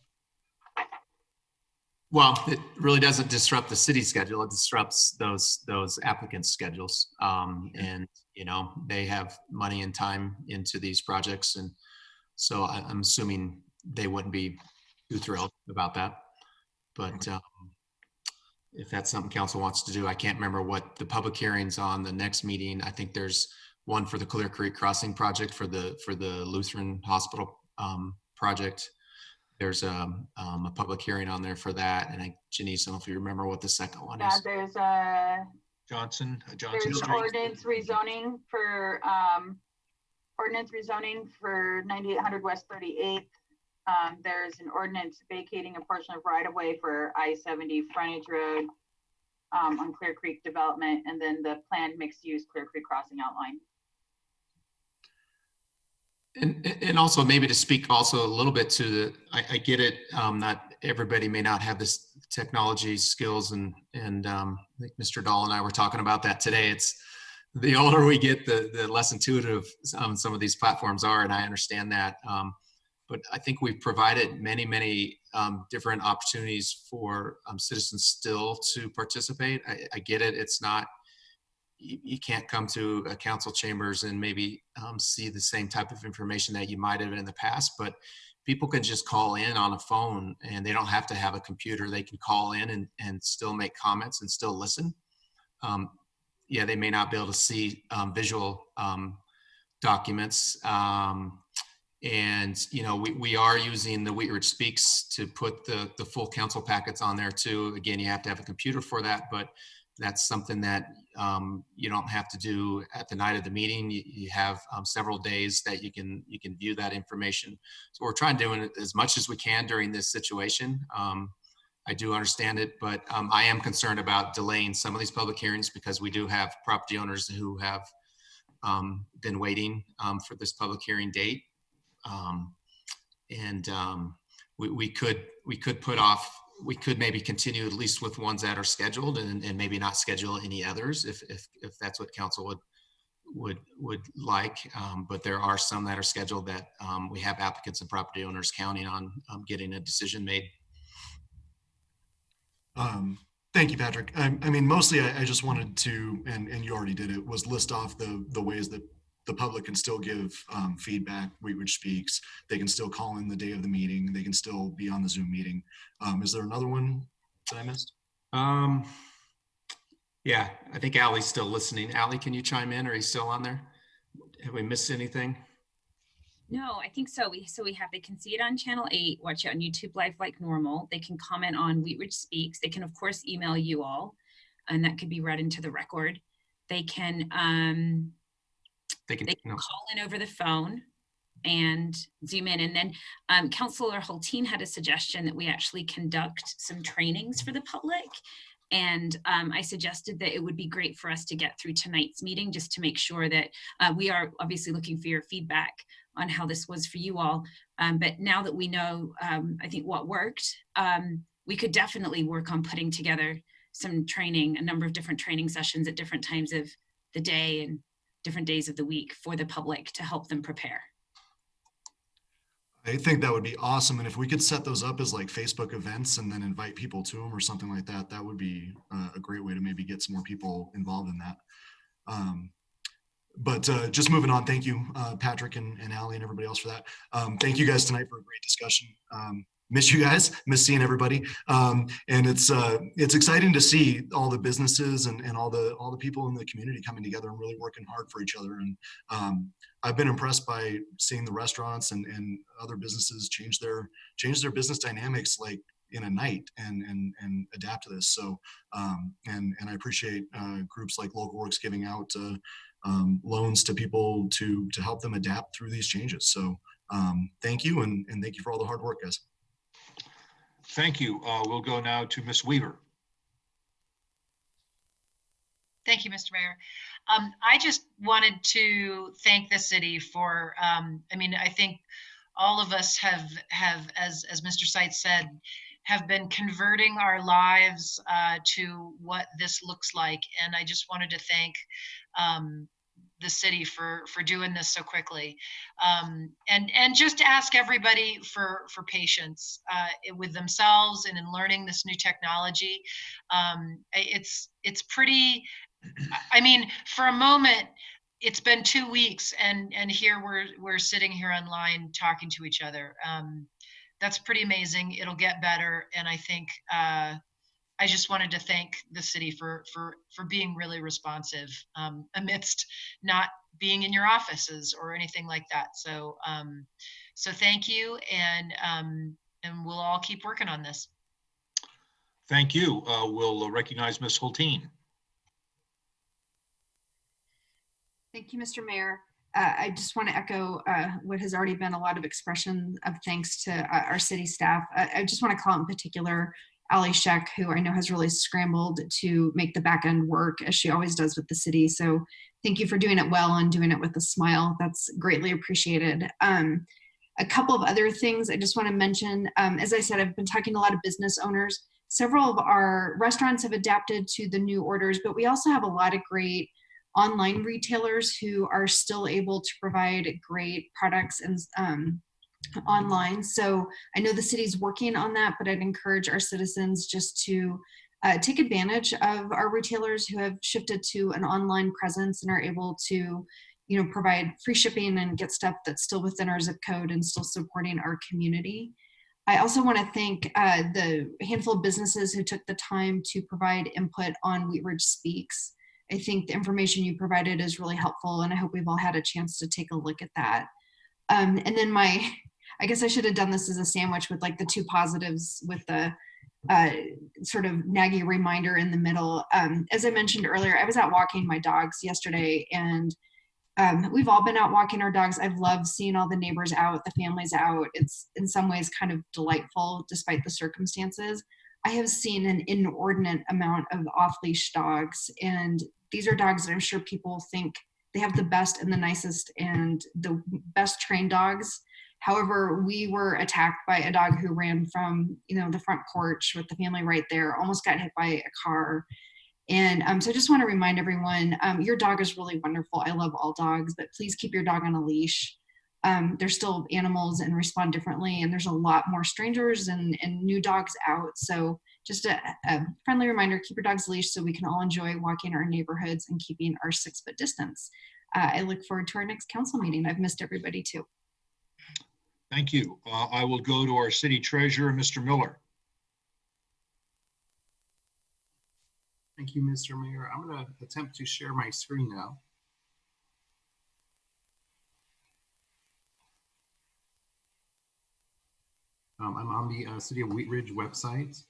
Well, it really doesn't disrupt the city schedule. It disrupts those applicants' schedules. And, you know, they have money and time into these projects. And so I'm assuming they wouldn't be too thrilled about that. But if that's something council wants to do, I can't remember what the public hearings on the next meeting. I think there's one for the Clear Creek Crossing project for the Lutheran Hospital project. There's a public hearing on there for that. And Janice, I don't know if you remember what the second one Yeah, is. there's Johnson there's Street. ordinance rezoning for 9800 West 38th. There's an ordinance vacating a portion of right of way for I-70 frontage road on Clear Creek development, and then the planned mixed use Clear Creek Crossing outline. And also maybe to speak also a little bit to the, I get it. Not everybody may not have this technology skills, and I think Mr. Dahl and I were talking about that today. It's the older we get, the less intuitive some of these platforms are, and I understand that. But I think we've provided many different opportunities for citizens still to participate. I get it. It's not, you can't come to a council chambers and maybe see the same type of information that you might have in the past, but people can just call in on a phone, and they don't have to have a computer. They can call in and still make comments and still listen. Yeah, they may not be able to see visual documents. And, you know, we are using the Wheat Ridge Speaks to put the full council packets on there too. Again, you have to have a computer for that, but that's something that you don't have to do at the night of the meeting. You have several days that you can view that information. So we're trying to do it as much as we can during this situation. I do understand it, but I am concerned about delaying some of these public hearings because we do have property owners who have been waiting for this public hearing date. We could put off, we could maybe continue at least with ones that are scheduled and maybe not schedule any others if that's what council would like. But there are some that are scheduled that we have applicants and property owners counting on getting a decision made. Thank you, Patrick. I mean, mostly I just wanted to, and you already did it, was list off the ways that the public can still give feedback. Wheat Ridge Speaks. They can still call in the day of the meeting. They can still be on the Zoom meeting. Is there another one that I missed? Yeah, I think Allie's still listening. Allie, can you chime in? Are you still on there? Have we missed anything? No, I think so. They can see it on Channel 8, watch it on YouTube Live like normal. They can comment on Wheat Ridge Speaks. They can, of course, email you all, and that could be read into the record. They can call in over the phone and Zoom in. And then Councilor Hulteen had a suggestion that we actually conduct some trainings for the public. And I suggested that it would be great for us to get through tonight's meeting just to make sure that we are obviously looking for your feedback on how this was for you all. But now that we know, I think what worked, we could definitely work on putting together some training, a number of different training sessions at different times of the day and different days of the week for the public to help them prepare. I think that would be awesome. And if we could set those up as like Facebook events and then invite people to them or something like that, that would be a great way to maybe get some more people involved in that. But just moving on, thank you, Patrick and Allie and everybody else for that. Thank you guys tonight for a great discussion. Miss you guys, miss seeing everybody. And it's exciting to see all the businesses and all the people in the community coming together and really working hard for each other. And I've been impressed by seeing the restaurants and other businesses change their business dynamics like in a night and adapt to this. So and I appreciate groups like Local Works giving out loans to people to help them adapt through these changes. So thank you, and thank you for all the hard work, guys. Thank you. We'll go now to Ms. Weaver. Thank you, Mr. Mayor. I just wanted to thank the city for, I mean, I think all of us have as Mr. Seitz said, have been converting our lives to what this looks like. And I just wanted to thank the city for doing this so quickly, and just ask everybody for patience with themselves and in learning this new technology. It's pretty. I mean, for a moment, it's been 2 weeks, and here we're sitting here online talking to each other. That's pretty amazing. It'll get better, and I think I just wanted to thank the city for being really responsive amidst not being in your offices or anything like that. So so thank you, and we'll all keep working on this. Thank you. We'll recognize Ms. Hulteen. Thank you, Mr. Mayor. I just want to echo what has already been a lot of expression of thanks to our city staff. I just want to call out in particular Ali Sheck, who I know has really scrambled to make the back end work, as she always does with the city. So thank you for doing it well and doing it with a smile. That's greatly appreciated. A couple of other things I just want to mention. As I said, I've been talking to a lot of business owners. Several of our restaurants have adapted to the new orders, but we also have a lot of great online retailers who are still able to provide great products and online. So I know the city's working on that, but I'd encourage our citizens just to take advantage of our retailers who have shifted to an online presence and are able to, you know, provide free shipping and get stuff that's still within our zip code and still supporting our community. I also want to thank the handful of businesses who took the time to provide input on Wheat Ridge Speaks. I think the information you provided is really helpful, and I hope we've all had a chance to take a look at that. And then I guess I should have done this as a sandwich with like the two positives with the sort of naggy reminder in the middle. As I mentioned earlier, I was out walking my dogs yesterday, and we've all been out walking our dogs. I've loved seeing all the neighbors out, the families out. It's in some ways kind of delightful despite the circumstances. I have seen an inordinate amount of off-leash dogs, and these are dogs that I'm sure people think they have the best and the nicest and the best trained dogs. However, we were attacked by a dog who ran from, you know, the front porch with the family right there, almost got hit by a car. And so I just want to remind everyone, your dog is really wonderful. I love all dogs, but please keep your dog on a leash. They're still animals and respond differently, and there's a lot more strangers and new dogs out. So just a friendly reminder, keep your dog's leash so we can all enjoy walking our neighborhoods and keeping our 6-foot distance. I look forward to our next council meeting. I've missed everybody too. Thank you. I will go to our city treasurer, Mr. Miller. Thank you, Mr. Mayor. I'm going to attempt to share my screen now. I'm on the City of Wheat Ridge website.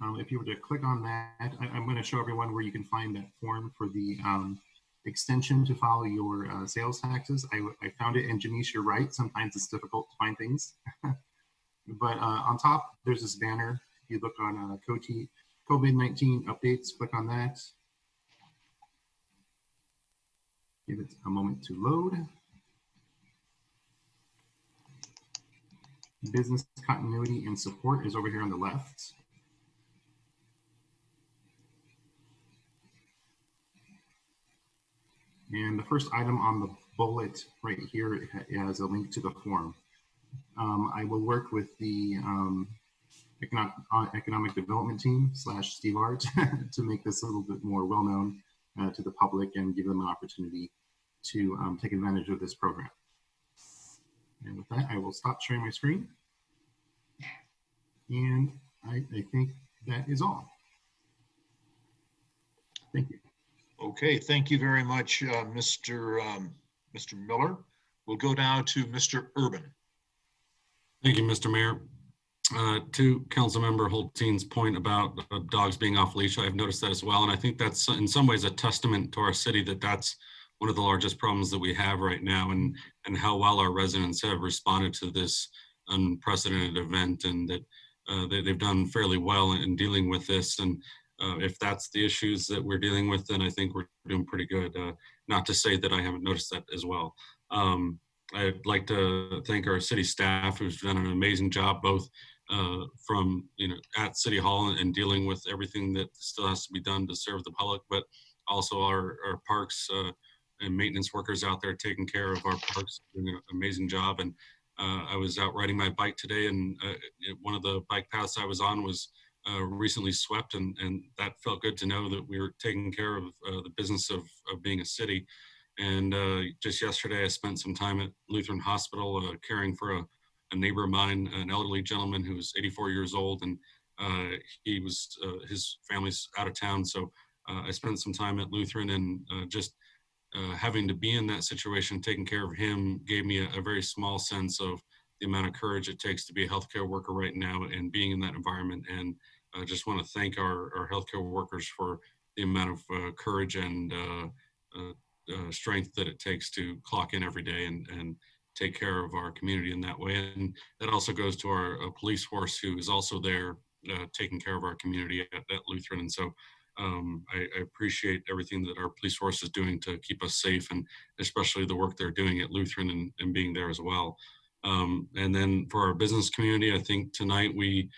If you were to click on that, I'm going to show everyone where you can find that form for the extension to follow your sales taxes. I found it, and Janice, you're right. Sometimes it's difficult to find things. But on top, there's this banner. If you look on COVID-19 updates, click on that. Give it a moment to load. Business continuity and support is over here on the left. And the first item on the bullet right here has a link to the form. I will work with the economic development team / Steve Art to make this a little bit more well-known to the public and give them an opportunity to take advantage of this program. And with that, I will stop sharing my screen. And I think that is all. Thank you. Okay, thank you very much, Mr. Miller. We'll go now to Mr. Urban. Thank you, Mr. Mayor. To Councilmember Hulteen's point about dogs being off leash, I've noticed that as well. And I think that's in some ways a testament to our city that that's one of the largest problems that we have right now, and how well our residents have responded to this unprecedented event, and that they've done fairly well in dealing with this. And if that's the issues that we're dealing with, then I think we're doing pretty good. Not to say that I haven't noticed that as well. I'd like to thank our city staff who's done an amazing job, both from, at City Hall and dealing with everything that still has to be done to serve the public, but also our parks and maintenance workers out there taking care of our parks, doing an amazing job. And I was out riding my bike today, and one of the bike paths I was on was recently swept, and that felt good to know that we were taking care of the business of being a city. And just yesterday, I spent some time at Lutheran Hospital caring for a neighbor of mine, an elderly gentleman who was 84 years old, and his family's out of town. So I spent some time at Lutheran, and just having to be in that situation, taking care of him, gave me a very small sense of the amount of courage it takes to be a healthcare worker right now and being in that environment. And I just want to thank our healthcare workers for the amount of courage and strength that it takes to clock in every day and take care of our community in that way. And that also goes to our police force, who is also there taking care of our community at Lutheran. And so I appreciate everything that our police force is doing to keep us safe, and especially the work they're doing at Lutheran and being there as well. And then for our business community, I think tonight we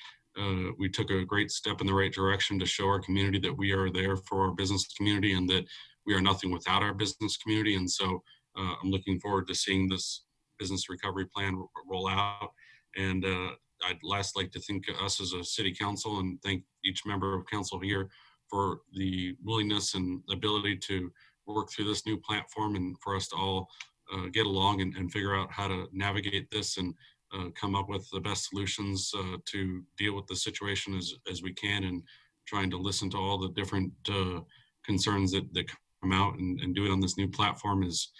took a great step in the right direction to show our community that we are there for our business community and that we are nothing without our business community. And so I'm looking forward to seeing this business recovery plan roll out. And I'd last like to thank us as a city council and thank each member of council here for the willingness and ability to work through this new platform, and for us to all get along and figure out how to navigate this and come up with the best solutions to deal with the situation as we can, and trying to listen to all the different concerns that come out and do it on this new platform is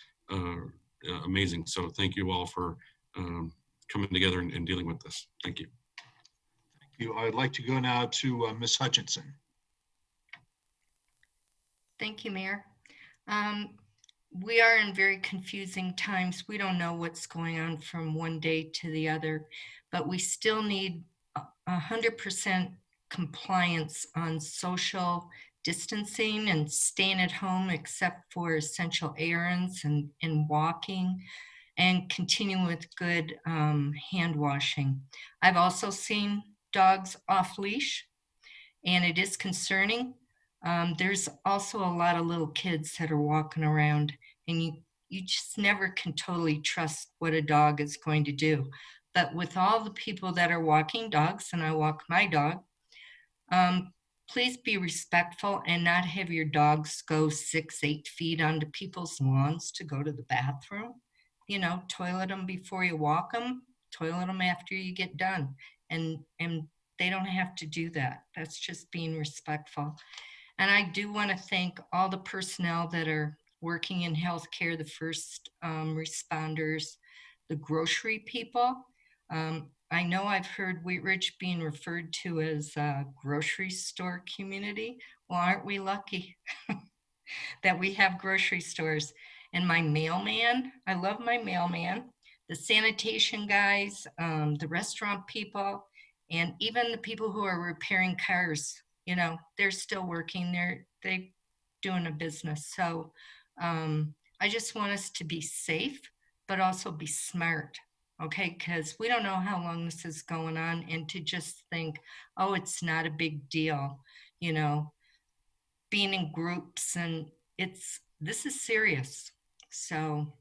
amazing. So thank you all for coming together and dealing with this. Thank you. Thank you. I'd like to go now to Ms. Hutchinson. Thank you, Mayor. We are in very confusing times. We don't know what's going on from one day to the other, but we still need 100% compliance on social distancing and staying at home except for essential errands and walking, and continue with good hand washing. I've also seen dogs off leash, and it is concerning. There's also a lot of little kids that are walking around, and you just never can totally trust what a dog is going to do. But with all the people that are walking dogs, and I walk my dog, please be respectful and not have your dogs go 6-8 feet onto people's lawns to go to the bathroom. Toilet them before you walk them, toilet them after you get done. And they don't have to do that. That's just being respectful. And I do want to thank all the personnel that are working in healthcare, the first responders, the grocery people. I know I've heard Wheat Ridge being referred to as a grocery store community. Well, aren't we lucky that we have grocery stores? And my mailman, I love my mailman, the sanitation guys, the restaurant people, and even the people who are repairing cars. They're still working. They're doing a business. So I just want us to be safe, but also be smart, okay? Because we don't know how long this is going on, and to just think, oh, it's not a big deal, being in groups, and this is serious. So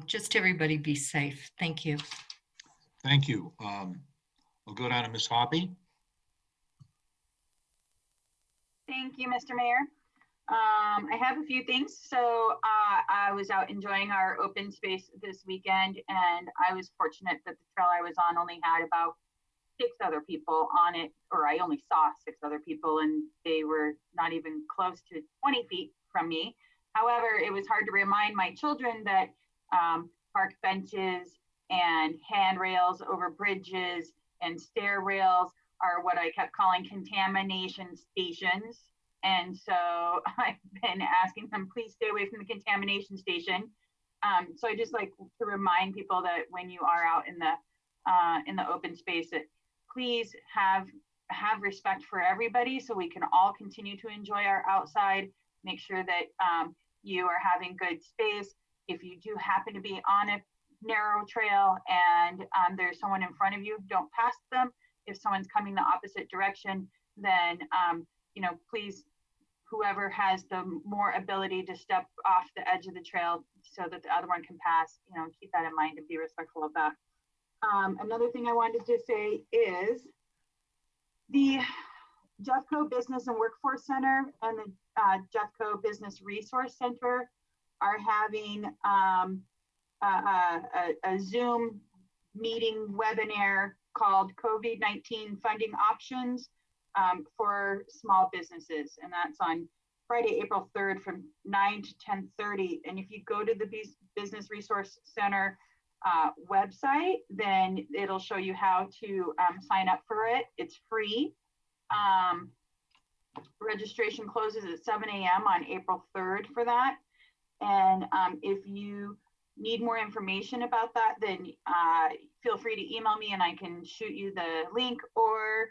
just everybody be safe. Thank you. Thank you. We'll go down to Ms. Hoppy. Thank you, Mr. Mayor. I have a few things. So I was out enjoying our open space this weekend, and I was fortunate that the trail I was on only had about 6 other people on it, or I only saw 6 other people, and they were not even close to 20 feet from me. However, it was hard to remind my children that park benches and handrails over bridges and stair rails are what I kept calling contamination stations. And so I've been asking them, please stay away from the contamination station. So I just like to remind people that when you are out in the open space, that please have respect for everybody so we can all continue to enjoy our outside. Make sure that you are having good space. If you do happen to be on a narrow trail and there's someone in front of you, don't pass them. If someone's coming the opposite direction, then, please, whoever has the more ability to step off the edge of the trail so that the other one can pass, keep that in mind and be respectful of that. Another thing I wanted to say is the Jeffco Business and Workforce Center and the Jeffco Business Resource Center are having a Zoom meeting webinar called COVID-19 Funding Options for Small Businesses. And that's on Friday, April 3rd from 9 to 10:30. And if you go to the Business Resource Center website, then it'll show you how to sign up for it. It's free. Registration closes at 7 a.m. on April 3rd for that. And if you need more information about that, then feel free to email me and I can shoot you the link, or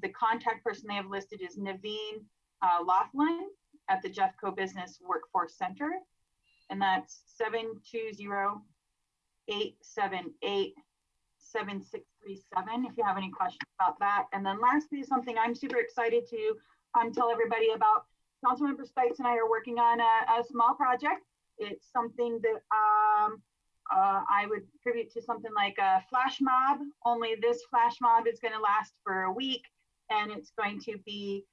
the contact person they have listed is Naveen Laughlin at the Jeffco Business Workforce Center. And that's 720-878-7637 if you have any questions about that. And then lastly, something I'm super excited to tell everybody about. Councilmember Spikes and I are working on a small project. It's something that I would attribute to something like a flash mob, only this flash mob is going to last for a week, and it's going to be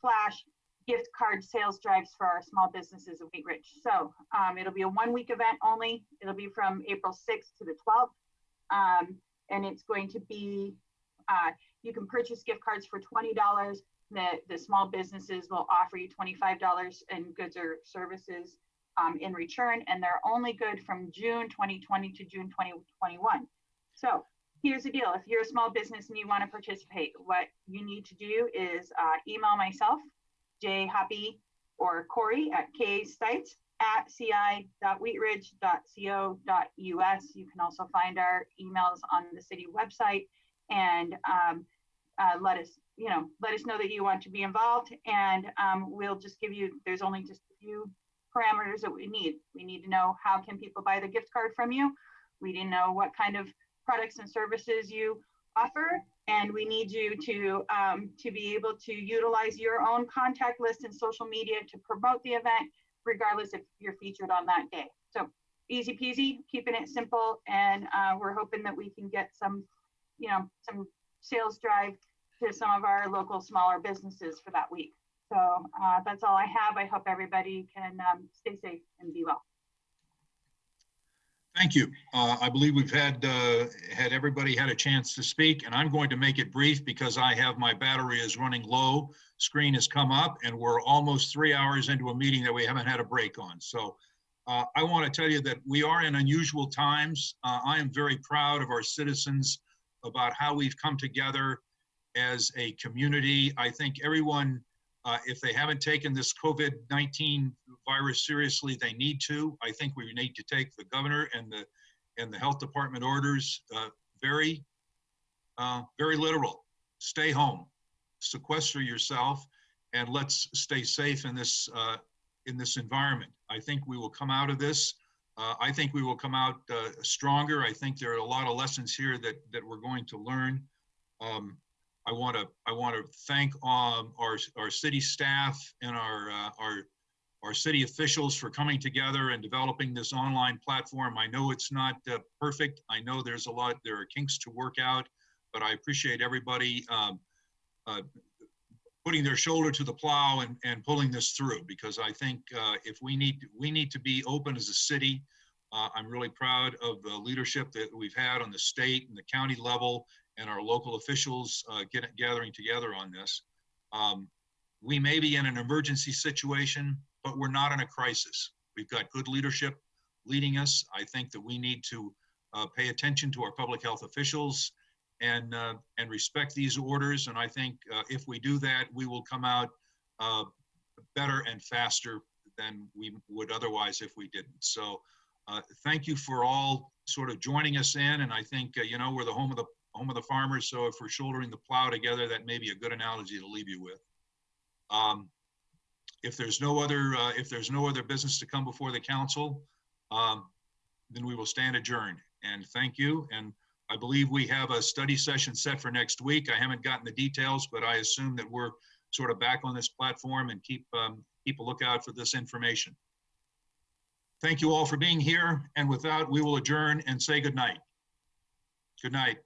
flash gift card sales drives for our small businesses of Wheat Ridge. So it'll be a 1-week event only. It'll be from April 6th to the 12th. And it's going to be, you can purchase gift cards for $20. The small businesses will offer you $25 in goods or services in return, and they're only good from June 2020 to June 2021. So here's the deal. If you're a small business and you want to participate, what you need to do is email myself, Jay Hoppy, or Corey at ci.wheatridge.co.us. You can also find our emails on the city website, and let us know that you want to be involved, and we'll just give you, there's only just a few parameters that we need. We need to know how can people buy the gift card from you. We need to know what kind of products and services you offer, and we need you to be able to utilize your own contact list and social media to promote the event, regardless if you're featured on that day. So easy peasy, keeping it simple, and we're hoping that we can get some sales drive to some of our local smaller businesses for that week. So that's all I have. I hope everybody can stay safe and be well. Thank you. I believe we've had everybody had a chance to speak, and I'm going to make it brief because I have my battery is running low. Screen has come up, and we're almost 3 hours into a meeting that we haven't had a break on. So I want to tell you that we are in unusual times. I am very proud of our citizens about how we've come together as a community. I think everyone, if they haven't taken this COVID-19 virus seriously, they need to. I think we need to take the governor and the health department orders very literal. Stay home, sequester yourself, and let's stay safe in this environment. I think we will come out of this. I think we will come out stronger. I think there are a lot of lessons here that we're going to learn. I want to thank our city staff and our city officials for coming together and developing this online platform. I know it's not perfect. I know there are kinks to work out, but I appreciate everybody putting their shoulder to the plow and pulling this through, because I think if we need to be open as a city. I'm really proud of the leadership that we've had on the state and the county level, and our local officials gathering together on this. We may be in an emergency situation, but we're not in a crisis. We've got good leadership leading us. I think that we need to pay attention to our public health officials and respect these orders. And I think if we do that, we will come out better and faster than we would otherwise if we didn't. So thank you for all sort of joining us in. And I think, we're the home of the farmers. So if we're shouldering the plow together, that may be a good analogy to leave you with. If there's no other business to come before the council, then we will stand adjourned. And thank you. And I believe we have a study session set for next week. I haven't gotten the details, but I assume that we're sort of back on this platform and keep a lookout for this information. Thank you all for being here. And with that, we will adjourn and say good night. Good night.